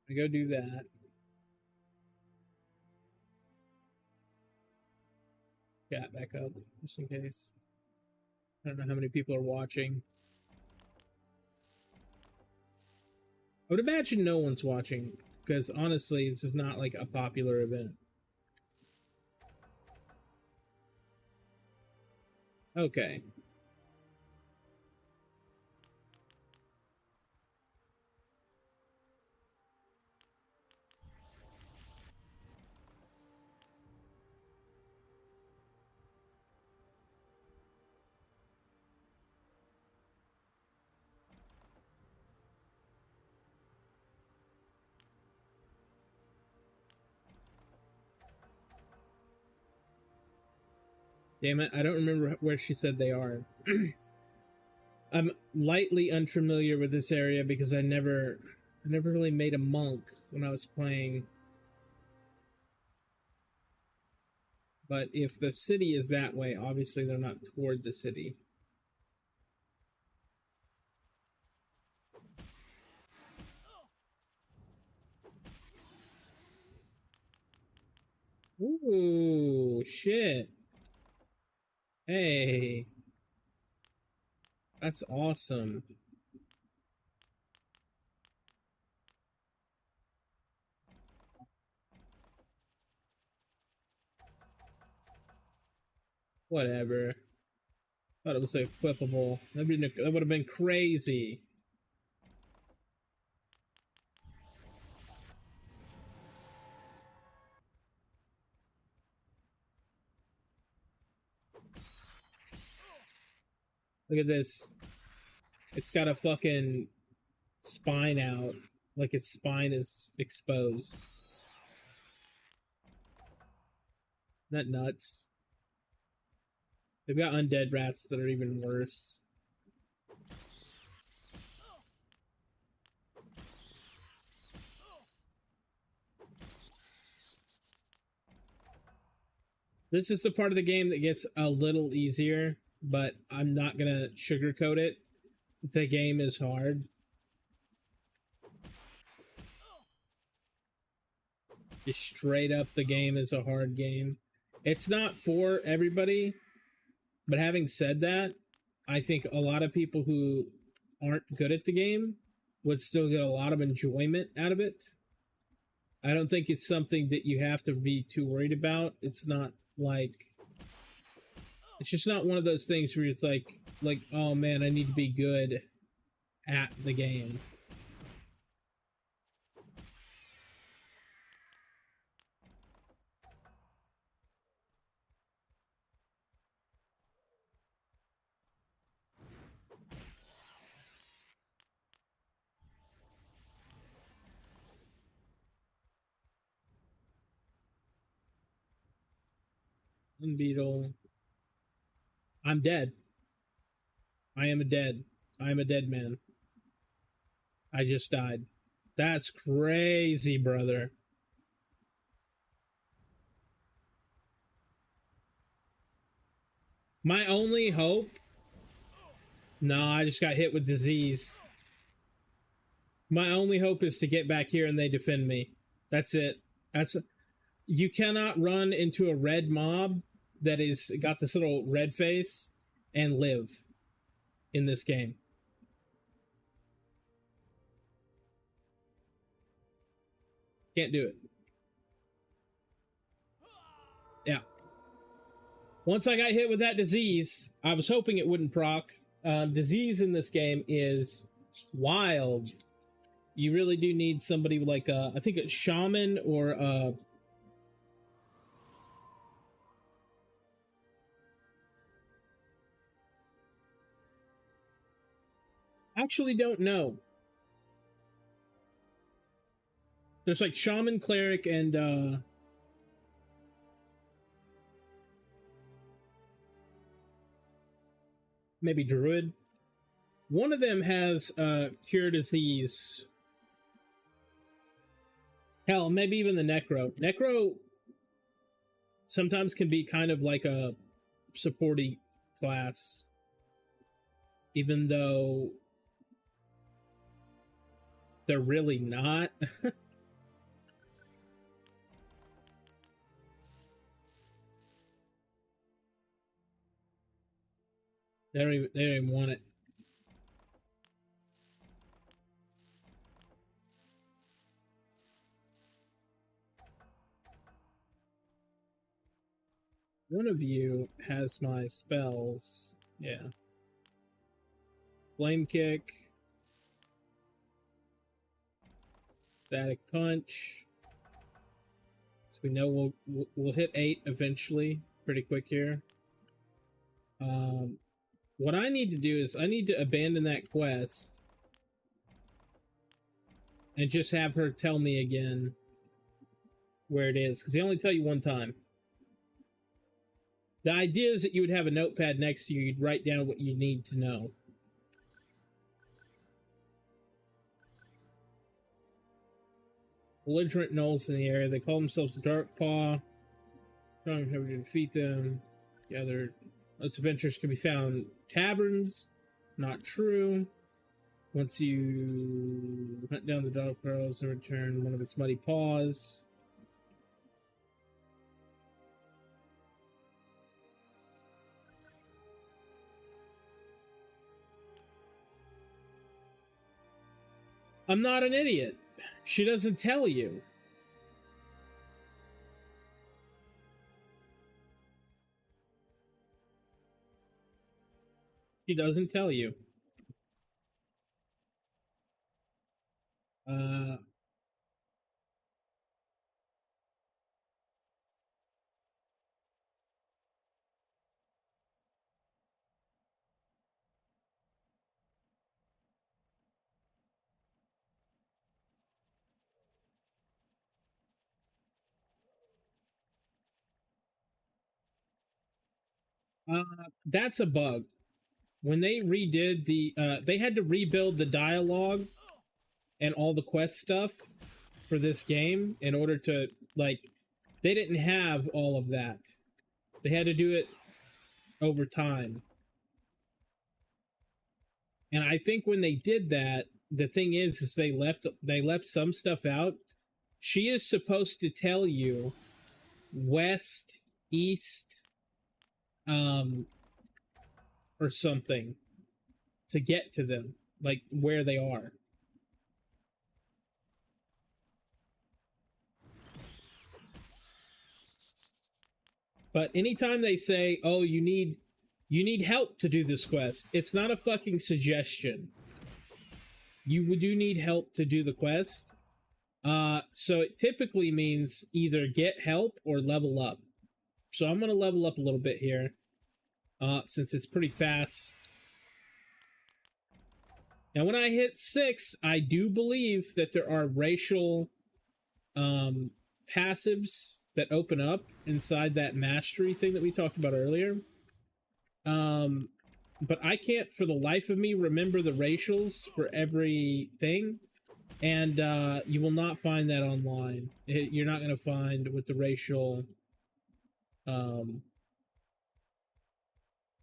Speaker 1: I go do that. Yeah, back up, just in case. I don't know how many people are watching. I would imagine no one's watching, because honestly, this is not like a popular event. Okay. Damn it, I don't remember where she said they are. I'm lightly unfamiliar with this area because I never really made a monk when I was playing. But if the city is that way, obviously they're not toward the city. Ooh, shit. Hey. That's awesome. Whatever. Thought it was equipable. That would have been crazy. Look at this. It's got a fucking spine out. Like its spine is exposed. Isn't that nuts? They've got undead rats that are even worse. This is the part of the game that gets a little easier, but I'm not gonna sugarcoat it. The game is hard. Just straight up, the game is a hard game. It's not for everybody, but having said that, I think a lot of people who aren't good at the game would still get a lot of enjoyment out of it. I don't think it's something that you have to be too worried about. It's not like it's just not one of those things where it's like oh man, I need to be good at the game. Beetle. I'm dead. I am a dead. I am a dead man. I just died. That's crazy, brother. My only hope. No, I just got hit with disease. My only hope is to get back here and they defend me. That's it. You cannot run into a red mob that is got this little red face and live in this game. Can't do it. Yeah. Once I got hit with that disease, I was hoping it wouldn't proc. Disease in this game is wild. You really do need somebody like I think a shaman or actually don't know. There's like shaman, cleric, and maybe druid. One of them has cure disease. Hell, maybe even the necro. Necro sometimes can be kind of like a supporty class, even though they're really not. They don't even want it. One of you has my spells. Yeah. Flame kick. Static punch. So we know we'll hit 8 eventually, pretty quick here. What I need to do is I need to abandon that quest and just have her tell me again where it is, because they only tell you one time. The idea is that you would have a notepad next to you, you'd write down what you need to know. Belligerent gnolls in the area. They call themselves the Dark Paw. Strong never to defeat them. Yeah, most adventures can be found in taverns. Not true. Once you hunt down the dog pearls and return one of its muddy paws. I'm not an idiot. She doesn't tell you. She doesn't tell you. That's a bug. When they redid they had to rebuild the dialogue and all the quest stuff for this game in order to, like, they didn't have all of that. They had to do it over time. And I think when they did that, the thing is they left some stuff out. She is supposed to tell you west, east, or something to get to them, like where they are. But anytime they say, "Oh, you need help to do this quest," it's not a fucking suggestion. You do need help to do the quest. So it typically means either get help or level up. So I'm gonna level up a little bit here, since it's pretty fast. Now, when I hit 6, I do believe that there are racial passives that open up inside that mastery thing that we talked about earlier. But I can't for the life of me remember the racials for everything, and you will not find that online. You're not going to find what the racial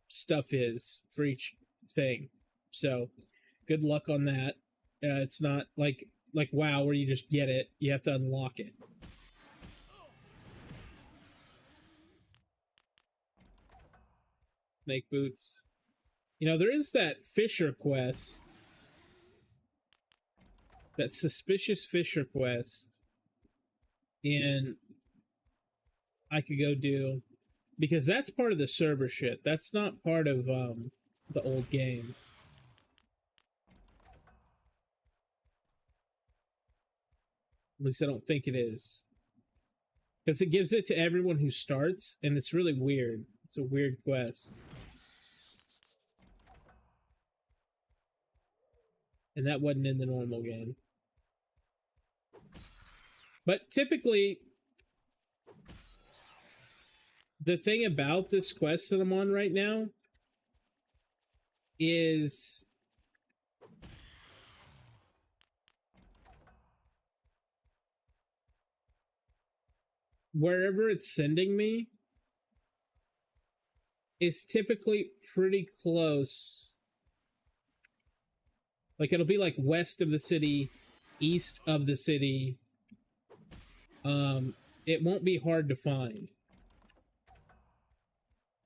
Speaker 1: stuff is for each thing. So good luck on that. It's not like WoW where you just get it. You have to unlock it. Make boots. You know, there is that Fisher quest. That suspicious Fisher quest. And I could go do, because that's part of the server shit. That's not part of the old game. At least I don't think it is. Because it gives it to everyone who starts, and it's really weird. It's a weird quest. And that wasn't in the normal game. But typically, the thing about this quest that I'm on right now is wherever it's sending me is typically pretty close. Like, it'll be like west of the city, east of the city. It won't be hard to find.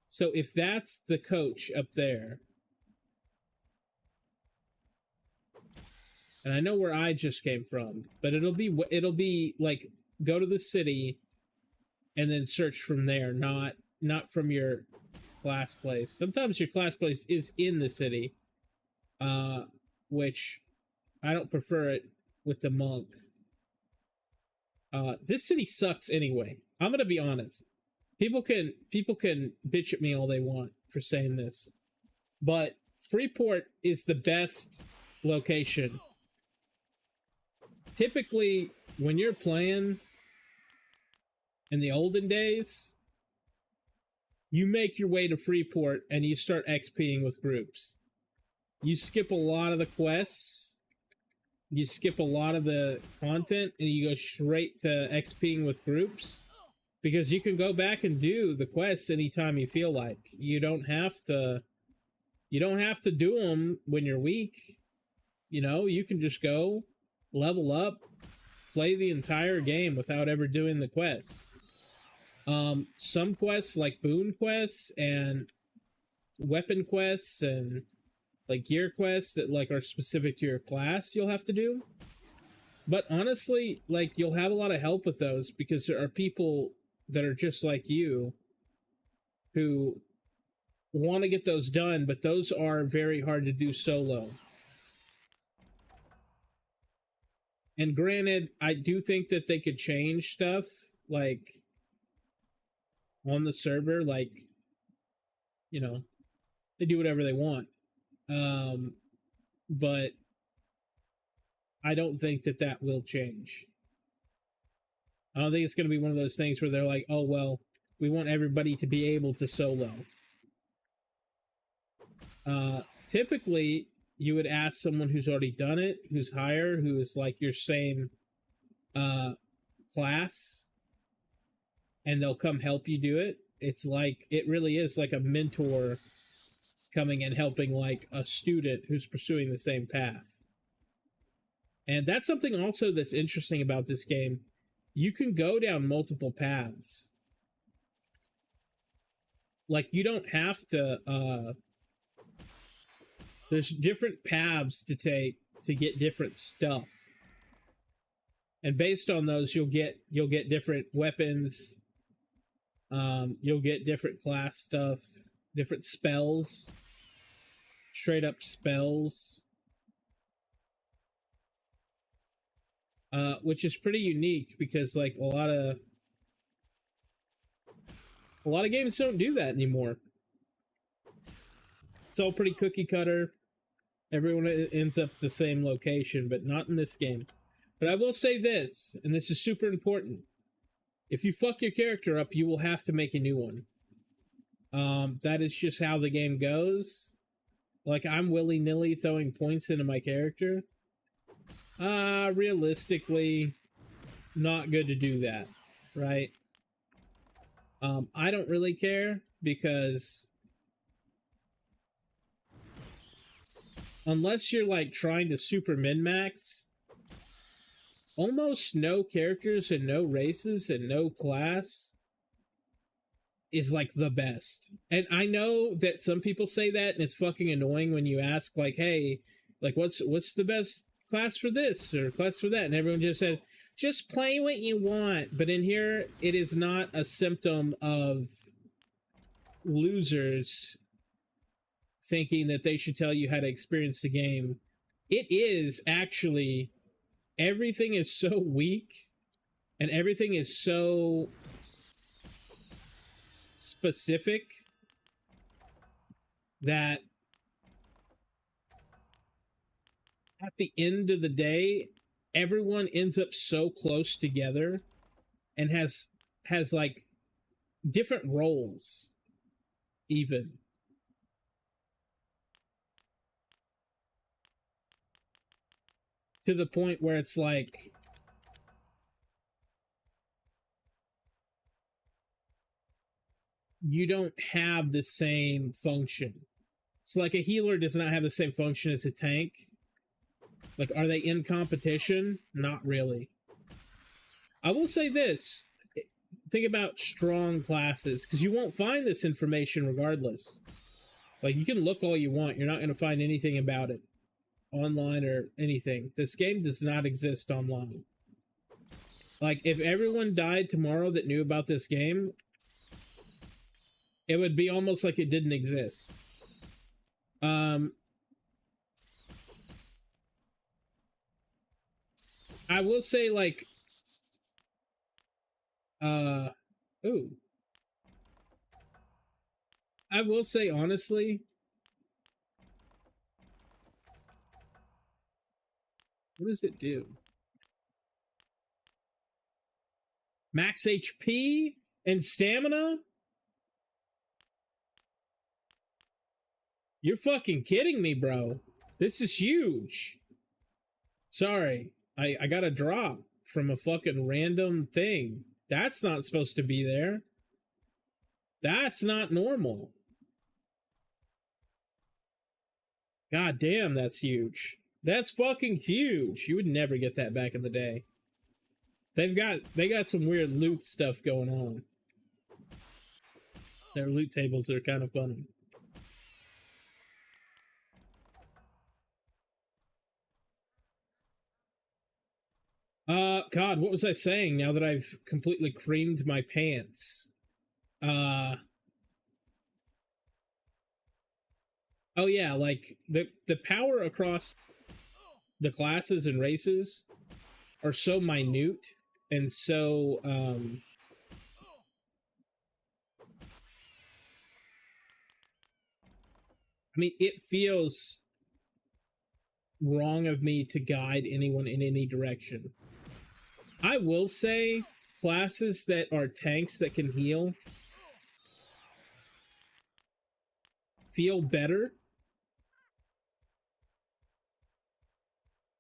Speaker 1: So if that's the coach up there, and I know where I just came from, but it'll be like, go to the city and then search from there, not not from your class place. Sometimes your class place is in the city, which I don't prefer it with the monk. This city sucks anyway. I'm gonna be honest. People can bitch at me all they want for saying this, but Freeport is the best location. Typically, when you're playing in the olden days, you make your way to Freeport and you start XPing with groups. You skip a lot of the quests, you skip a lot of the content, and you go straight to XPing with groups, because you can go back and do the quests anytime you feel like. You don't have to do them when you're weak. You know, you can just go, level up, play the entire game without ever doing the quests. Some quests, like boon quests and weapon quests and like gear quests that like are specific to your class, you'll have to do. But honestly, like, you'll have a lot of help with those, because there are people that are just like you who want to get those done, but those are very hard to do solo. And granted, I do think that they could change stuff, like, on the server, like, you know, they do whatever they want. But I don't think that that will change. I don't think it's going to be one of those things where they're like, oh, well, we want everybody to be able to solo. Typically, you would ask someone who's already done it, who's higher, who is like your same class, and they'll come help you do it. It's like, it really is like a mentor coming and helping like a student who's pursuing the same path. And that's something also that's interesting about this game. You can go down multiple paths. Like, you don't have to, there's different paths to take to get different stuff. And based on those, you'll get different weapons. You'll get different class stuff, different spells, straight up spells. Which is pretty unique, because like a lot of games don't do that anymore. It's all pretty cookie cutter. Everyone ends up at the same location, but not in this game. But I will say this, and this is super important. If you fuck your character up, you will have to make a new one. That is just how the game goes. Like, I'm willy-nilly throwing points into my character. Realistically, not good to do that, right? I don't really care, because unless you're like trying to super min-max, almost no characters and no races and no class is like the best. And I know that some people say that, and it's fucking annoying when you ask, like, hey, like, what's the best class for this or class for that? And everyone just said, just play what you want. But in here, it is not a symptom of losers thinking that they should tell you how to experience the game. It is actually, everything is so weak and everything is so specific that at the end of the day, everyone ends up so close together and has like different roles even. To the point where it's like, you don't have the same function. So like, a healer does not have the same function as a tank. Like, are they in competition? Not really. I will say this. Think about strong classes, because you won't find this information regardless. Like, you can look all you want. You're not going to find anything about it online or anything. This game does not exist online. Like, if everyone died tomorrow that knew about this game, It would be almost like it didn't exist. I will say, like, ooh. I will say, honestly, what does it do? Max HP and stamina? You're fucking kidding me, bro. This is huge. Sorry, I got a drop from a fucking random thing. That's not supposed to be there. That's not normal. God damn, that's huge. That's fucking huge. You would never get that back in the day. They got some weird loot stuff going on. Their loot tables are kind of funny. God, what was I saying now that I've completely creamed my pants? Oh yeah, like the power across the classes and races are so minute and so I mean, it feels wrong of me to guide anyone in any direction. I will say classes that are tanks that can heal feel better,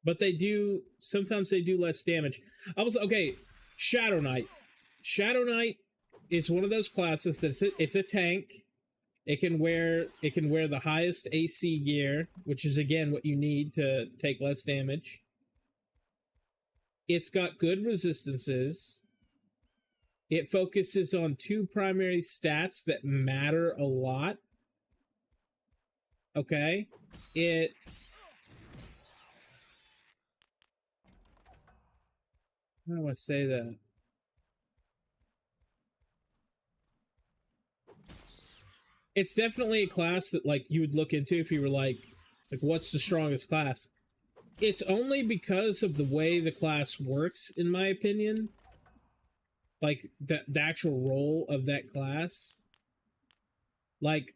Speaker 1: but sometimes they do less damage. I was okay. Shadow Knight. Shadow Knight is one of those classes it's a tank. It can wear the highest AC gear, which is again what you need to take less damage. It's got good resistances. It focuses on two primary stats that matter a lot. Okay? How do I say that? It's definitely a class that, like, you would look into if you were like what's the strongest class? It's only because of the way the class works, in my opinion. Like, the actual role of that class. Like,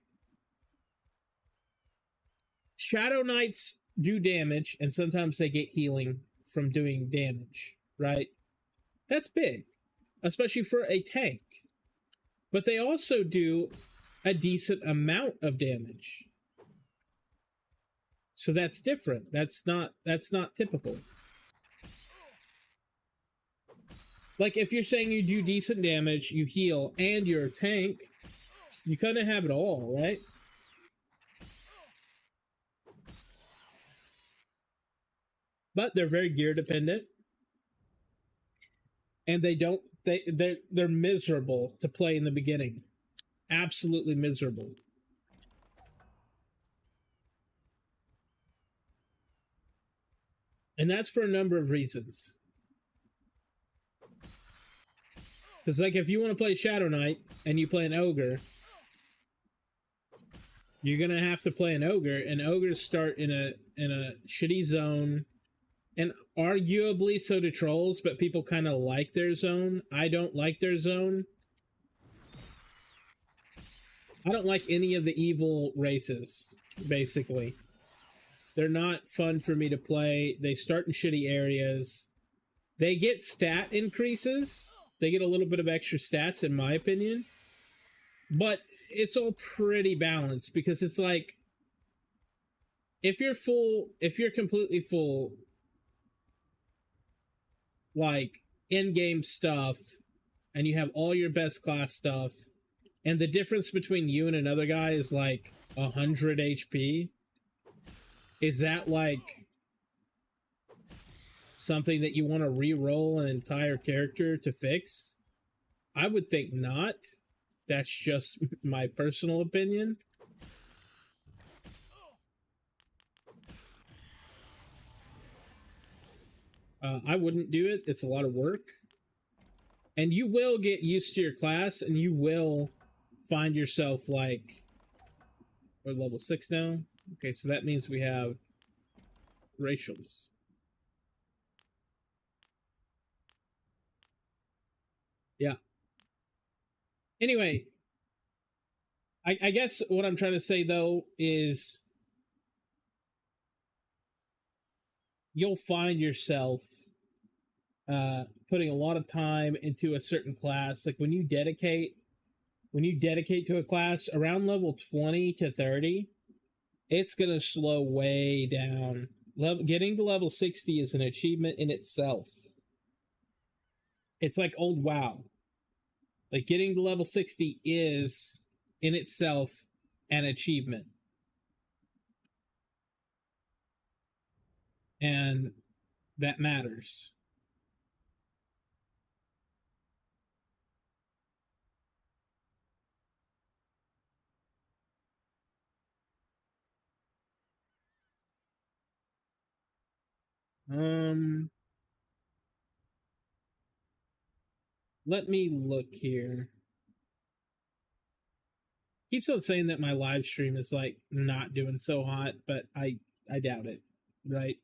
Speaker 1: Shadow Knights do damage, and sometimes they get healing from doing damage, right? That's big, especially for a tank. But they also do a decent amount of damage. So that's different. That's not typical. Like, if you're saying you do decent damage, you heal, and you're a tank, you kind of have it all, right? But they're very gear dependent. And they're miserable to play in the beginning. Absolutely miserable. And that's for a number of reasons. Because, like, if you want to play Shadow Knight and you play an ogre, you're gonna have to play an ogre, and ogres start in a shitty zone, and arguably so do trolls, but people kind of like their zone. I don't like their zone. I don't like any of the evil races, basically. They're not fun for me to play. They start in shitty areas. They get stat increases. They get a little bit of extra stats, in my opinion. But it's all pretty balanced, because it's like, if you're completely full, like, in-game stuff, and you have all your best class stuff, and the difference between you and another guy is like 100 HP, is that like something that you want to re-roll an entire character to fix? I would think not. That's just my personal opinion. I wouldn't do it. It's a lot of work. And you will get used to your class, and you will find yourself like, we're level 6 now. Okay, so that means we have racials. Yeah. Anyway, I guess what I'm trying to say though is you'll find yourself putting a lot of time into a certain class. Like when you dedicate to a class around level 20 to 30, it's gonna slow way down. Getting to level 60 is an achievement in itself. It's like old WoW. Like getting to level 60 is in itself an achievement. And that matters. Um Let me look here. Keeps on saying that my live stream is like not doing so hot, but I doubt it, right?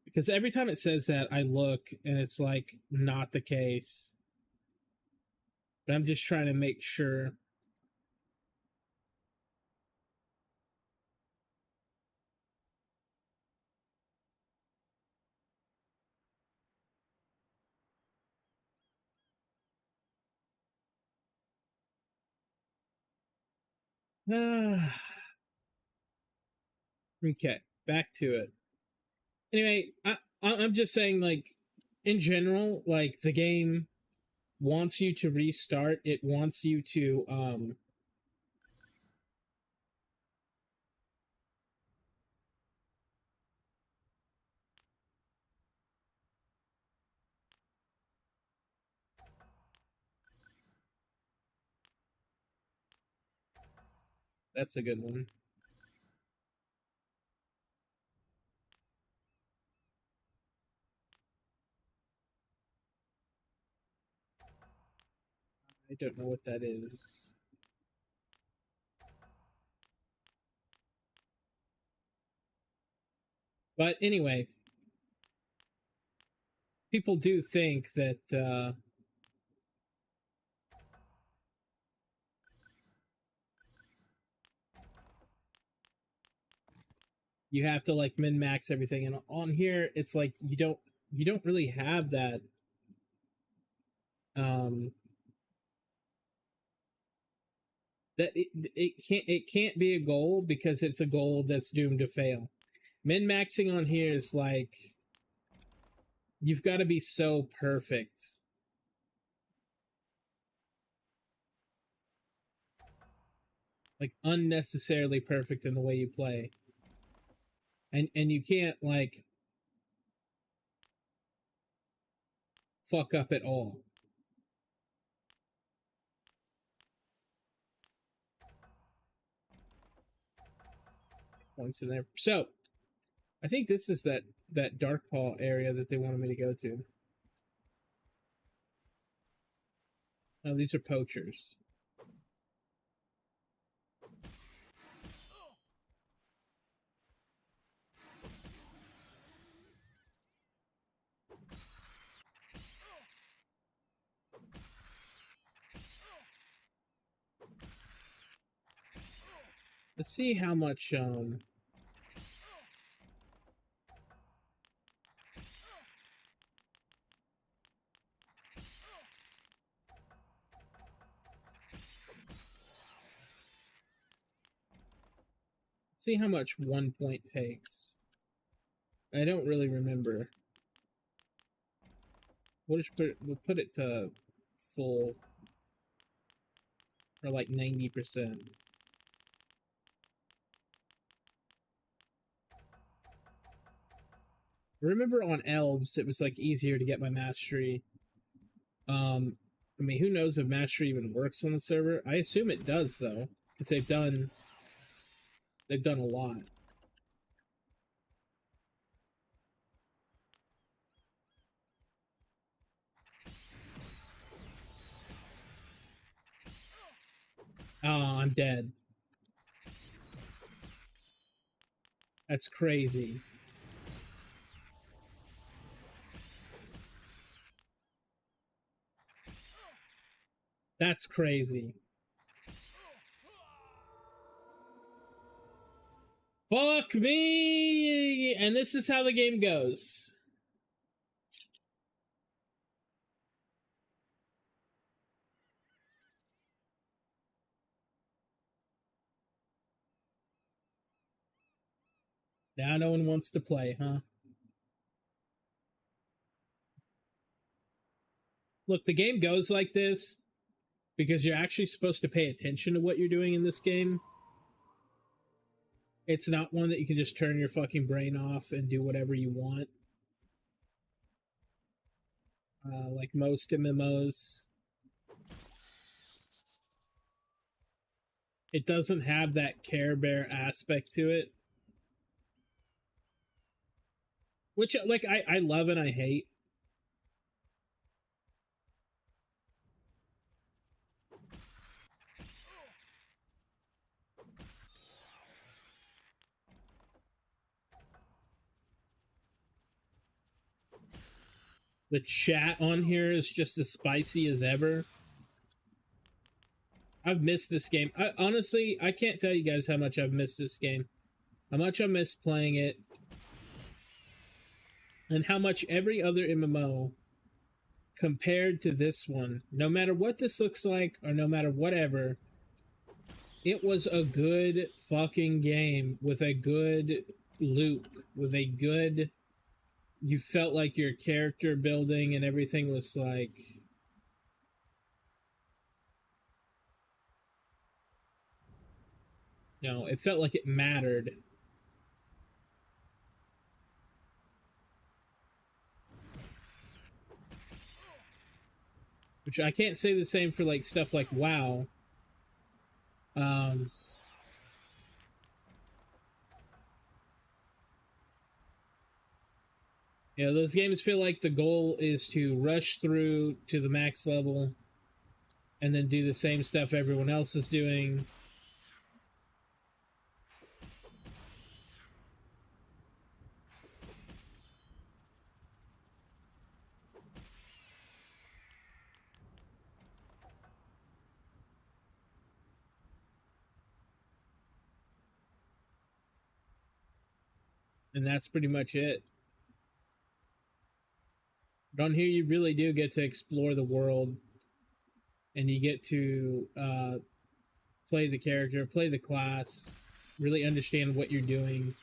Speaker 1: Because every time it says that, I look and it's like not the case. But I'm just trying to make sure. Okay, back to it. Anyway, I'm just saying, like, in general, like the game wants you to restart. It wants you to that's a good one. I don't know what that is. But anyway, people do think that you have to like min max everything, and on here it's like you don't really have that. Um, that it can't be a goal because it's a goal that's doomed to fail. Min maxing on here is like you've got to be so perfect, like unnecessarily perfect in the way you play, and you can't like fuck up at all. Points in there. So I think this is that dark paw area that they wanted me to go to. Oh, these are poachers. Let's see how much see how much 1 point takes. I don't really remember. We'll put it to full, or like 90%. Remember on elves it was like easier to get my mastery. I mean, who knows if mastery even works on the server? I assume it does though, because they've done a lot. Oh, I'm dead. That's crazy. That's crazy. Fuck me! And this is how the game goes. Now no one wants to play, huh? Look, the game goes like this because you're actually supposed to pay attention to what you're doing in this game. It's not one that you can just turn your fucking brain off and do whatever you want. Like most MMOs. It doesn't have that Care Bear aspect to it. Which, like, I love and I hate. The chat on here is just as spicy as ever. I've missed this game. Honestly, I can't tell you guys how much I've missed this game. How much I miss playing it. And how much every other MMO compared to this one, no matter what this looks like or no matter whatever, it was a good fucking game with a good loop, with a good, you felt like your character building and everything was like, you know, it felt like it mattered. Which I can't say the same for like stuff like WoW. Um, you know, those games feel like the goal is to rush through to the max level and then do the same stuff everyone else is doing. And that's pretty much it. But on here, you really do get to explore the world and you get to play the character, play the class, really understand what you're doing.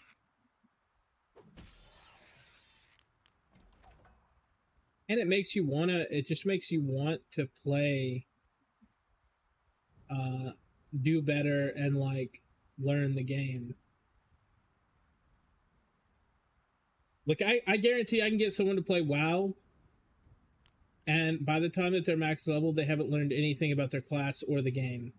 Speaker 1: And it makes you wanna, it just makes you want to play, uh, do better and like learn the game. Like, I guarantee I can get someone to play WoW, and by the time that they're max level, they haven't learned anything about their class or the game.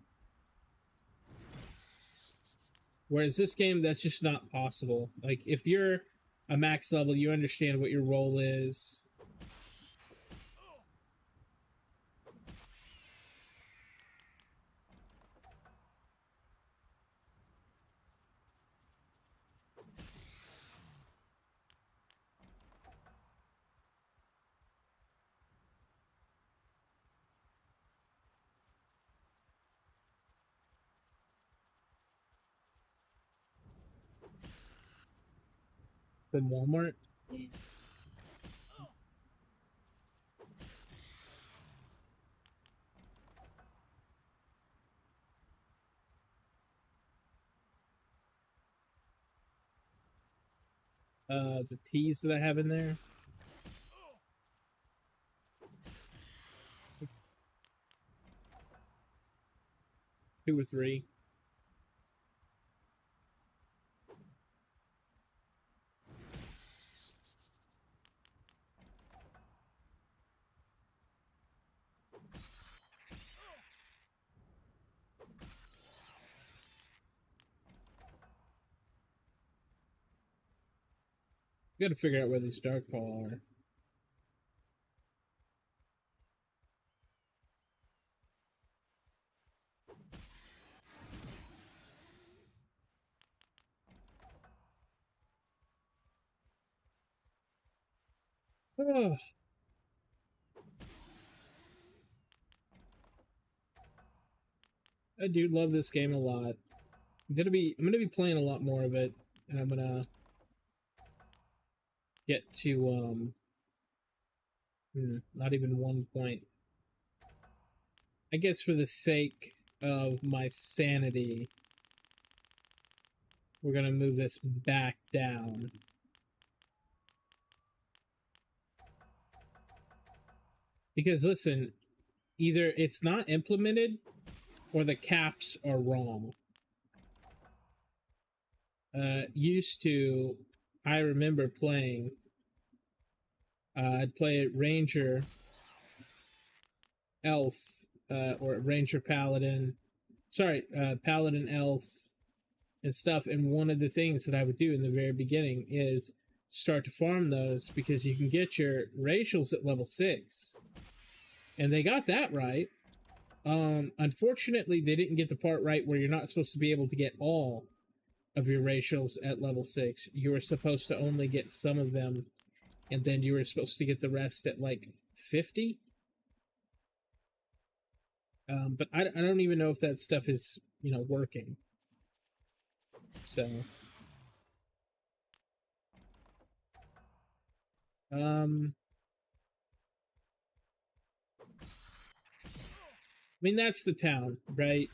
Speaker 1: Whereas this game, that's just not possible. Like, if you're a max level, you understand what your role is. From Walmart. The teas that I have in there. 2 or 3. You gotta figure out where these dark paw are. Oh, I do love this game a lot. I'm gonna be playing a lot more of it, and I'm gonna get to not even 1 point. I guess for the sake of my sanity, we're gonna move this back down. Because listen, either it's not implemented or the caps are wrong. Used to, I remember playing, I'd play Ranger, Elf, or Ranger Paladin, Paladin Elf and stuff. And one of the things that I would do in the very beginning is start to farm those because you can get your racials at level 6. And they got that right. Unfortunately, they didn't get the part right where you're not supposed to be able to get all of your racials at level 6. You were supposed to only get some of them, and then you were supposed to get the rest at like 50. But I don't even know if that stuff is, working. So, I mean, that's the town, right?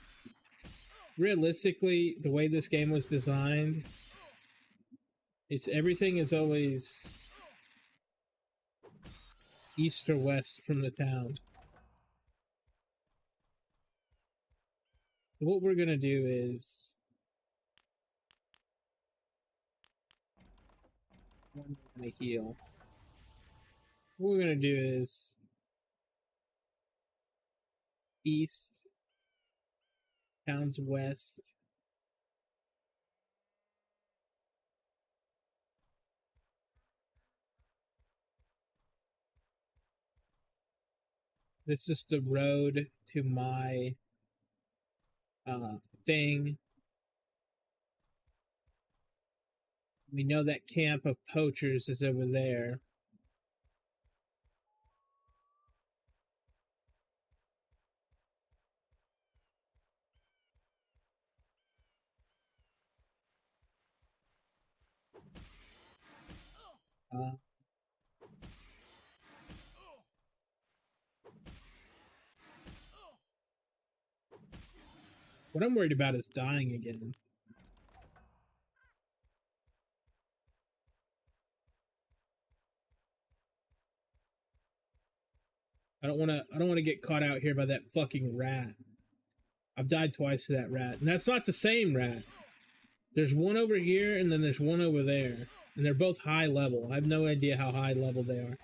Speaker 1: Realistically, the way this game was designed, everything is always east or west from the town. So what we're gonna do is I'm gonna heal. What we're gonna do is east, town's west. This is the road to my thing. We know that camp of poachers is over there. Uh, what I'm worried about is dying again. I don't want to get caught out here by that fucking rat. I've died twice to that rat, and that's not the same rat. There's one over here, and then there's one over there, and they're both high level. I have no idea how high level they are.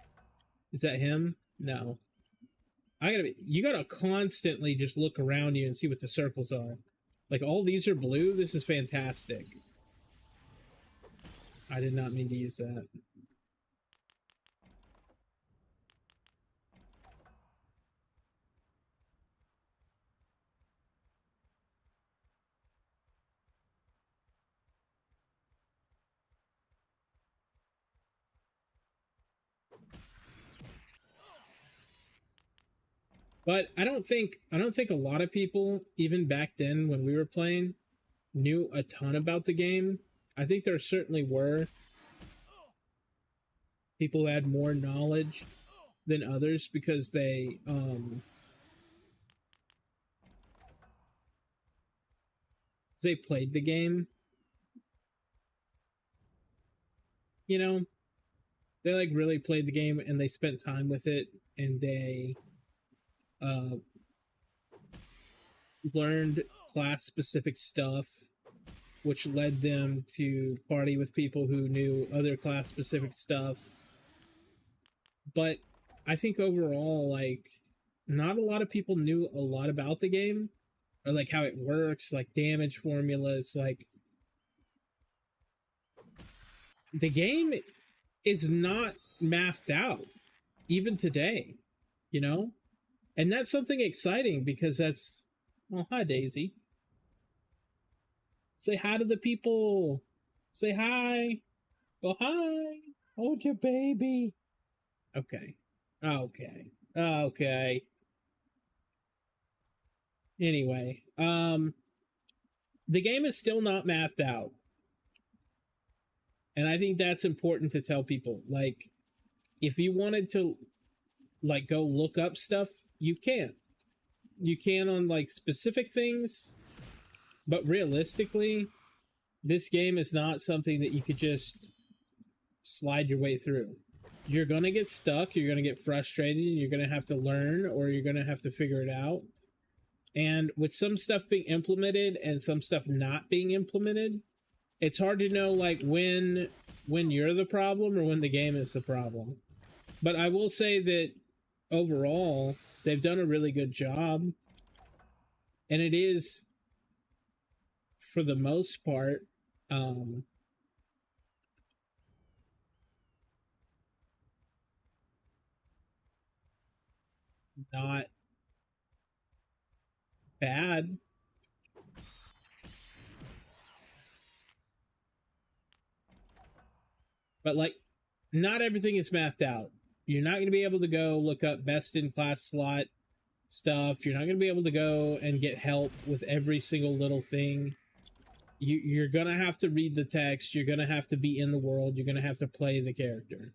Speaker 1: Is that him? No. You gotta constantly just look around you and see what the circles are. Like, all these are blue? This is fantastic. I did not mean to use that. But I don't think a lot of people, even back then when we were playing, knew a ton about the game. I think there certainly were people who had more knowledge than others because they played the game. You know, they like really played the game and they spent time with it and they uh, learned class specific stuff, which led them to party with people who knew other class specific stuff. But I think overall, like, not a lot of people knew a lot about the game or like how it works, like damage formulas. Like, the game is not mathed out even today, you know? And that's something exciting because that's, well, hi, Daisy. Say hi to the people. Say hi. Oh, hi. Hold your baby. Okay. Okay. Okay. Anyway, the game is still not mathed out. And I think that's important to tell people. Like, if you wanted to like go look up stuff, you can't. You can on like specific things, but realistically, this game is not something that you could just slide your way through. You're gonna get stuck, you're gonna get frustrated, you're gonna have to learn, or you're gonna have to figure it out. And with some stuff being implemented and some stuff not being implemented, it's hard to know like when you're the problem or when the game is the problem. But I will say that overall, they've done a really good job, and it is, for the most part, um, not bad. But like, not everything is mathed out. You're not going to be able to go look up best in class slot stuff. You're not going to be able to go and get help with every single little thing. You're going to have to read the text. You're going to have to be in the world. You're going to have to play the character.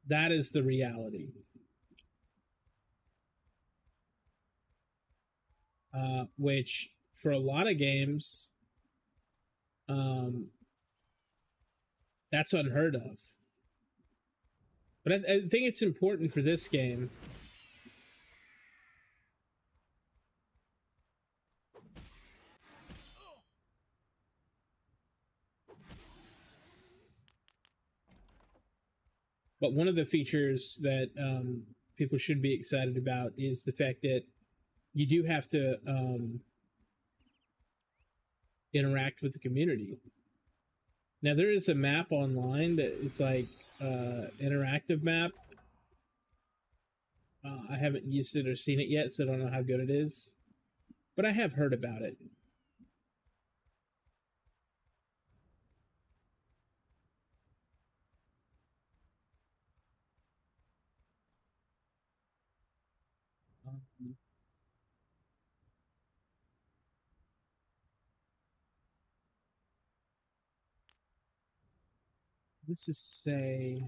Speaker 1: That is the reality. Which, for a lot of games, um, that's unheard of. But I think it's important for this game. But one of the features that people should be excited about is the fact that you do have to interact with the community. Now there is a map online that is like interactive map. I haven't used it or seen it yet, so I don't know how good it is. But I have heard about it. Um, let's just say,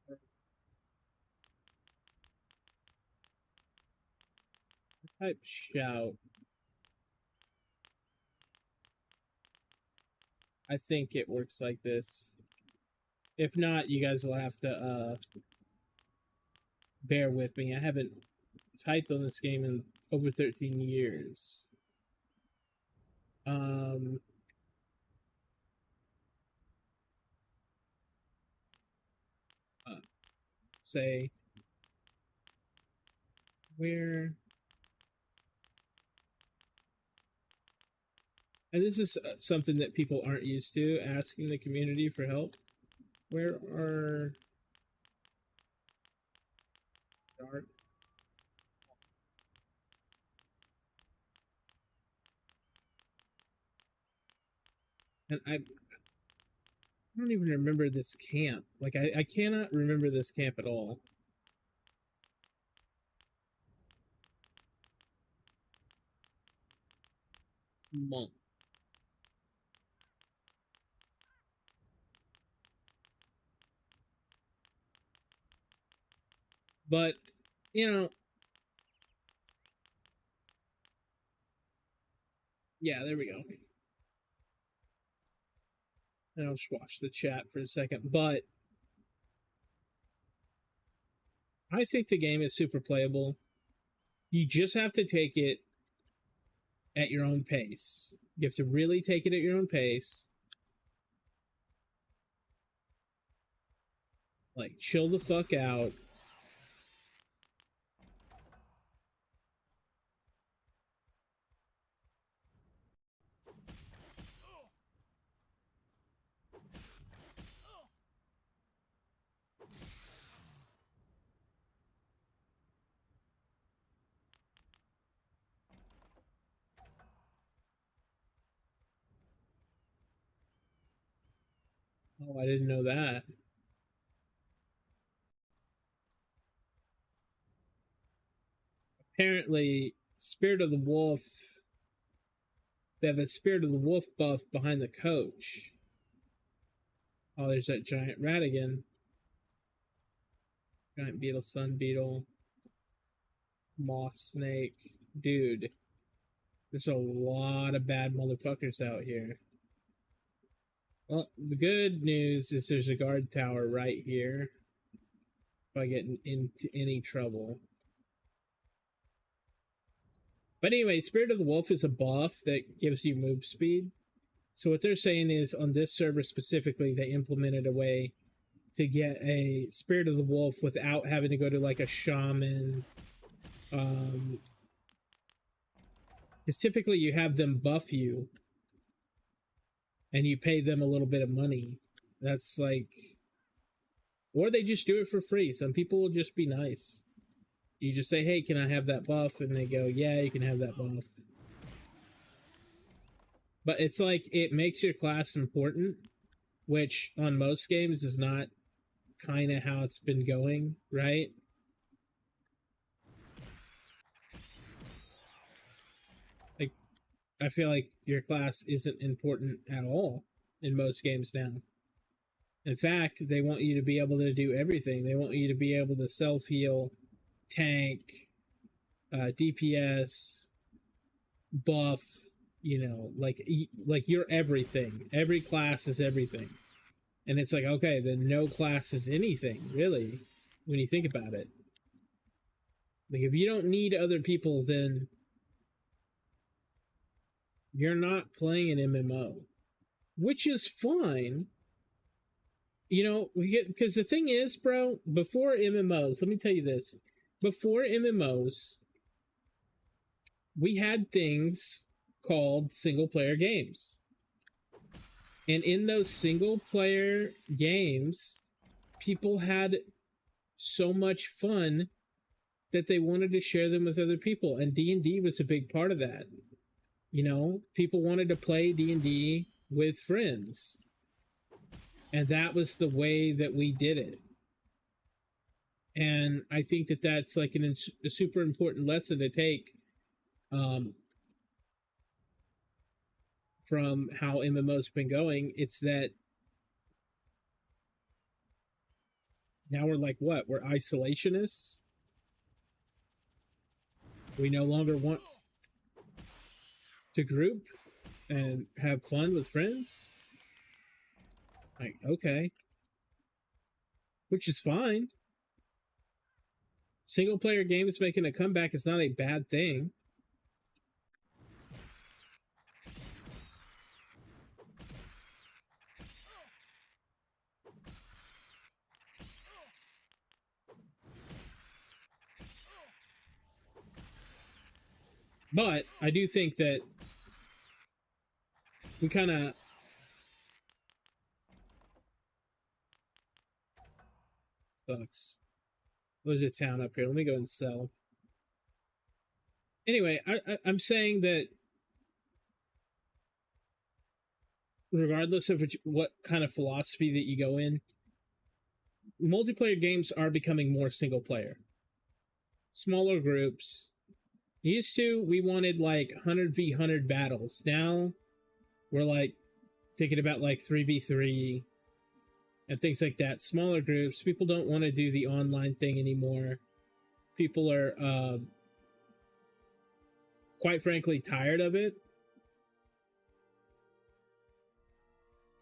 Speaker 1: what type shout. I think it works like this. If not, you guys will have to bear with me. I haven't typed on this game in over 13 years. Um, uh, say where, and this is something that people aren't used to, asking the community for help. Where are dark? And I don't even remember this camp. Like I cannot remember this camp at all. Monk. But you know, yeah, there we go. And I'll just watch the chat for a second. But I think the game is super playable. You just have to take it at your own pace. You have to really take it at your own pace. Like, chill the fuck out. Oh, I didn't know that. Apparently, Spirit of the Wolf, they have a Spirit of the Wolf buff behind the coach. Oh, there's that giant rat again. Giant beetle, sun beetle, moss snake. Dude, there's a lot of bad motherfuckers out here. Well, the good news is there's a guard tower right here. If I get into any trouble. But anyway, Spirit of the Wolf is a buff that gives you move speed. So what they're saying is on this server specifically, they implemented a way to get a Spirit of the Wolf without having to go to like a shaman. Because typically you have them buff you and you pay them a little bit of money. That's like, or they just do it for free. Some people will just be nice. You just say, hey, can I have that buff? And they go, yeah, you can have that buff. But it's like, it makes your class important, which on most games is not kind of how it's been going, right? Like, I feel like your class isn't important at all in most games now. In fact, they want you to be able to do everything. They want you to be able to self-heal, tank, DPS, buff, you know, like you're everything. Every class is everything. And it's like, okay, then no class is anything, really, when you think about it. Like, if you don't need other people, then you're not playing an MMO, which is fine. You know, we get, because the thing is, bro, before MMOs, let me tell you this. Before MMOs, we had things called single player games. And in those single player games, people had so much fun that they wanted to share them with other people, and D&D was a big part of that. You know, people wanted to play D&D with friends, and that was the way that we did it. And I think that that's like a super important lesson to take from how MMO's been going. It's that now we're like, what? We're isolationists. We no longer want to group and have fun with friends. Like, okay. Which is fine. Single player games making a comeback is not a bad thing. But I do think that we kind of sucks. There's a town up here. Let me go and sell. Anyway, I'm saying that regardless of what kind of philosophy that you go in, multiplayer games are becoming more single player. Smaller groups. Used to, we wanted like 100v100 battles. Now, we're like thinking about like 3v3 and things like that. Smaller groups. People don't want to do the online thing anymore. People are, quite frankly, tired of it.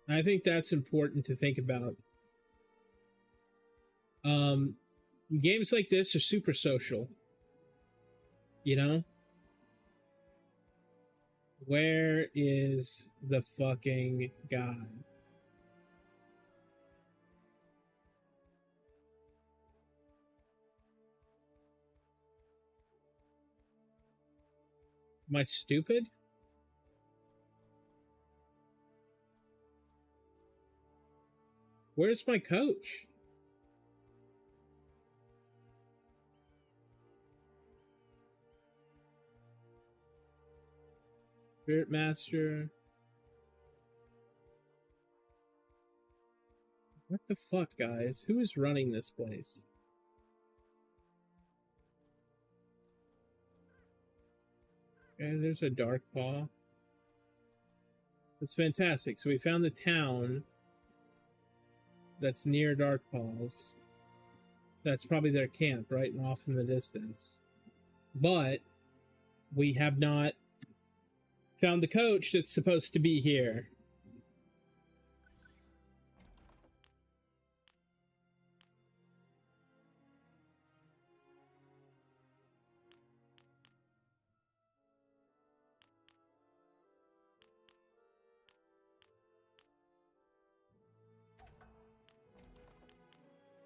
Speaker 1: I think that's important to think about. Games like this are super social. You know? Where is the fucking guy? Am I stupid? Where's my coach? Spirit Master. What the fuck, guys? Who is running this place? Okay, there's a dark paw. That's fantastic. So we found the town that's near Dark Paws. That's probably their camp, right and off in the distance. But we have not found the coach that's supposed to be here.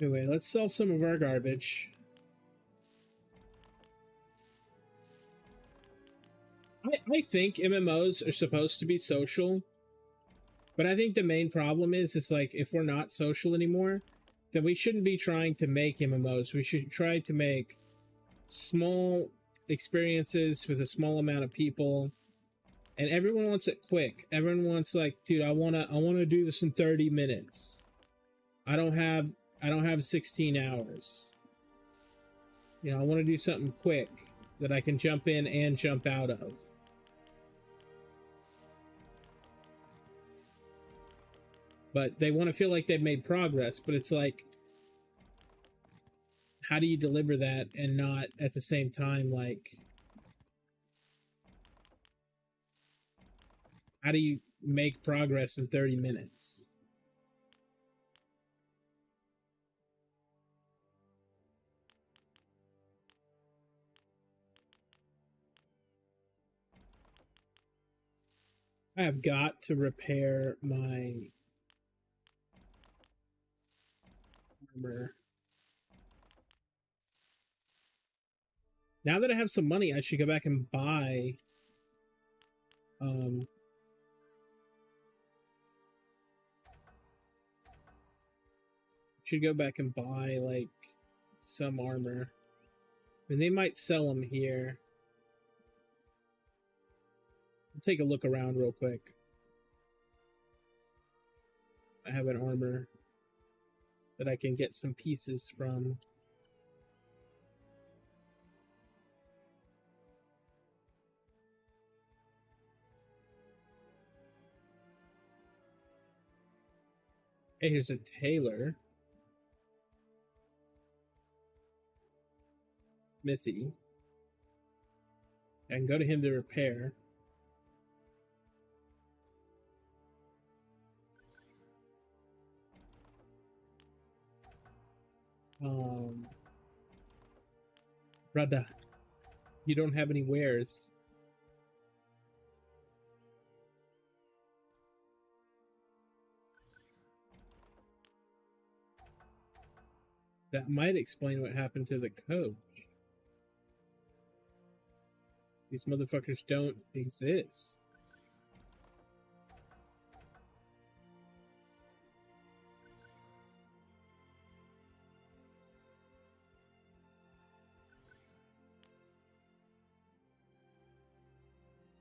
Speaker 1: Anyway, let's sell some of our garbage. I think MMOs are supposed to be social, but I think the main problem is like if we're not social anymore, then we shouldn't be trying to make MMOs. We should try to make small experiences with a small amount of people, and everyone wants it quick. Everyone wants like, dude, I wanna do this in 30 minutes. I don't have 16 hours. You know, I want to do something quick that I can jump in and jump out of. But they want to feel like they've made progress, but it's like, how do you deliver that and not at the same time, like, how do you make progress in 30 minutes? I have got to repair my armor. Now that I have some money, I should go back and buy should go back and buy like some armor. I mean, they might sell them here. I'll take a look around real quick. I have an armor that I can get some pieces from. Hey, here's a tailor. Smithy. I can go to him to repair. Brother, you don't have any wares. That might explain what happened to the coach. These motherfuckers don't exist.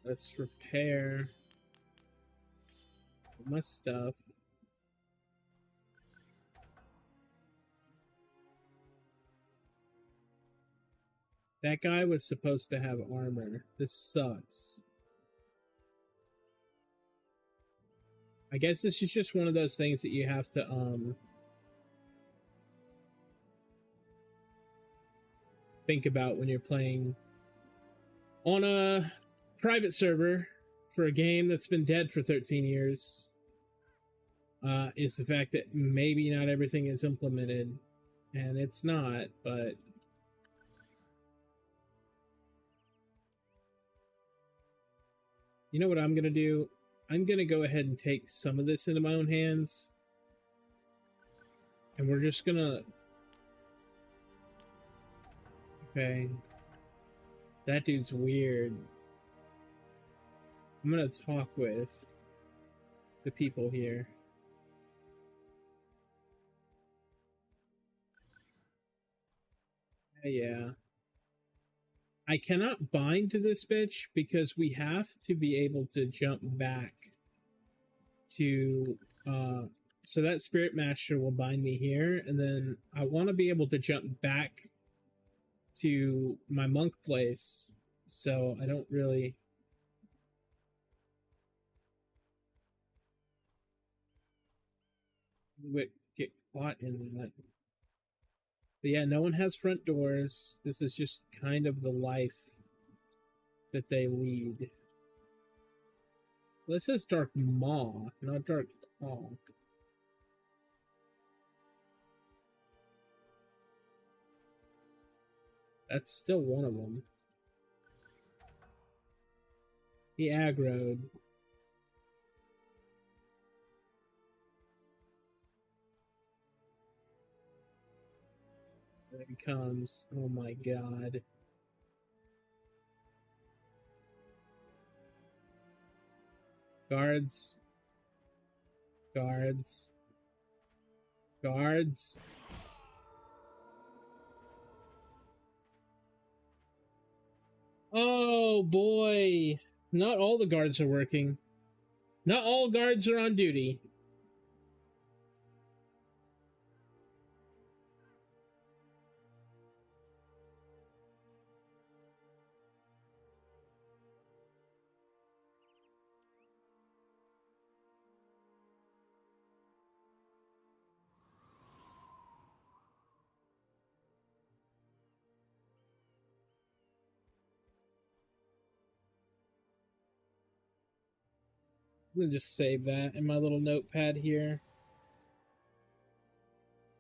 Speaker 1: Let's repair my stuff. That guy was supposed to have armor. This sucks. I guess this is just one of those things that you have to think about when you're playing on a private server for a game that's been dead for 13 years. Is the fact that maybe not everything is implemented, and it's not, but you know what I'm gonna do? I'm gonna go ahead and take some of this into my own hands, and we're just gonna... Okay. That dude's weird. I'm gonna talk with the people here. Yeah. I cannot bind to this bitch because we have to be able to jump back to So that Spirit Master will bind me here, and then I want to be able to jump back to my monk place, so I don't really get caught in that. But yeah, no one has front doors. This is just kind of the life that they lead. Well, this is Dark Maw, not Dark Paw. That's still one of them. He aggroed. There he comes. Oh my god. Guards. Guards. Guards. Oh boy. Not all the guards are working. Not all guards are on duty. I'm gonna just save that in my little notepad here.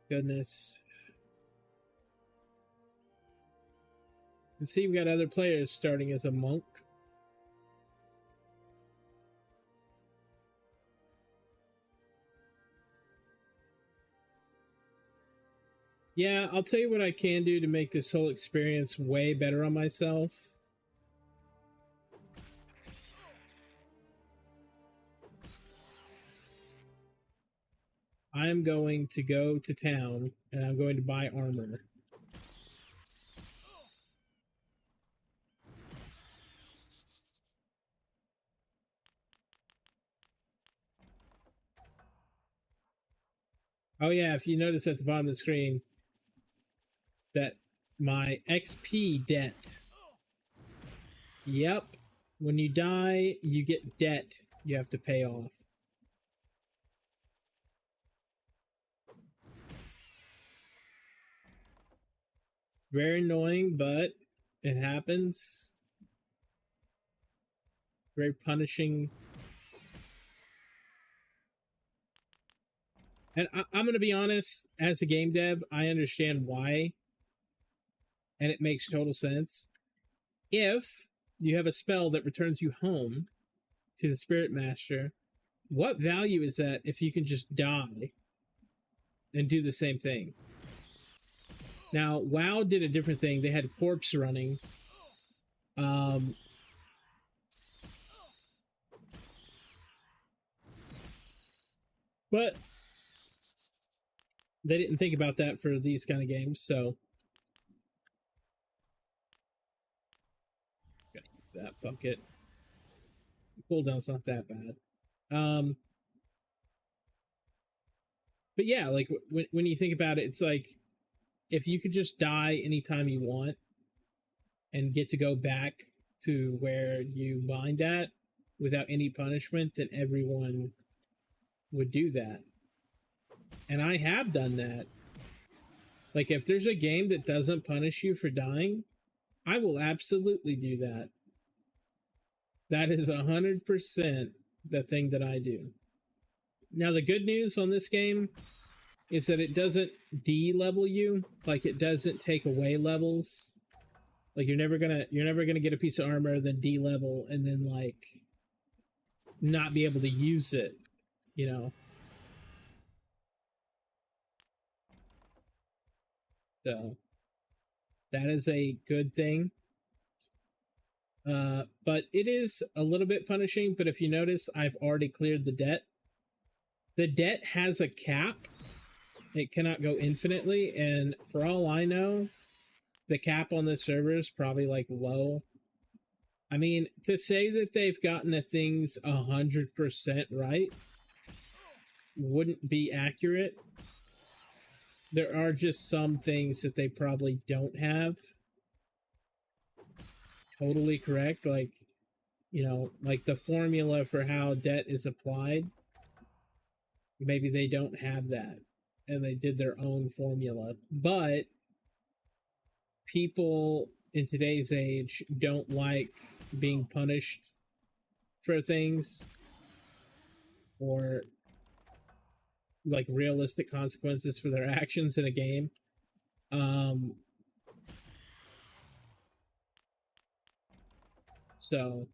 Speaker 1: Goodness. And see, we got other players starting as a monk. Yeah, I'll tell you what I can do to make this whole experience way better on myself. I'm going to go to town and I'm going to buy armor. Oh yeah, if you notice at the bottom of the screen that my XP debt. Yep. When you die, you get debt you have to pay off. Very annoying, but it happens. Very punishing. And I'm going to be honest, as a game dev, I understand why. And it makes total sense. If you have a spell that returns you home to the Spirit Master, what value is that if you can just die and do the same thing? Now, WoW did a different thing. They had corpse running. But they didn't think about that for these kind of games, so gotta use that. Fuck it. Cooldown's not that bad. But yeah, like when you think about it, it's like if you could just die anytime you want and get to go back to where you mined at without any punishment, then everyone would do that. And I have done that. Like, if there's a game that doesn't punish you for dying, I will absolutely do that. That is 100% the thing that I do. Now, the good news on this game is that it doesn't de-level you. Like, it doesn't take away levels. Like, you're never gonna get a piece of armor, then de-level, and then, like, not be able to use it, you know? So, that is a good thing. But it is a little bit punishing, but if you notice, I've already cleared the debt. The debt has a cap. It cannot go infinitely, and for all I know, the cap on the server is probably, like, low. I mean, to say that they've gotten the things 100% right wouldn't be accurate. There are just some things that they probably don't have totally correct, like, you know, like the formula for how debt is applied. Maybe they don't have that and they did their own formula. But people in today's age don't like being punished for things, or like realistic consequences for their actions in a game. So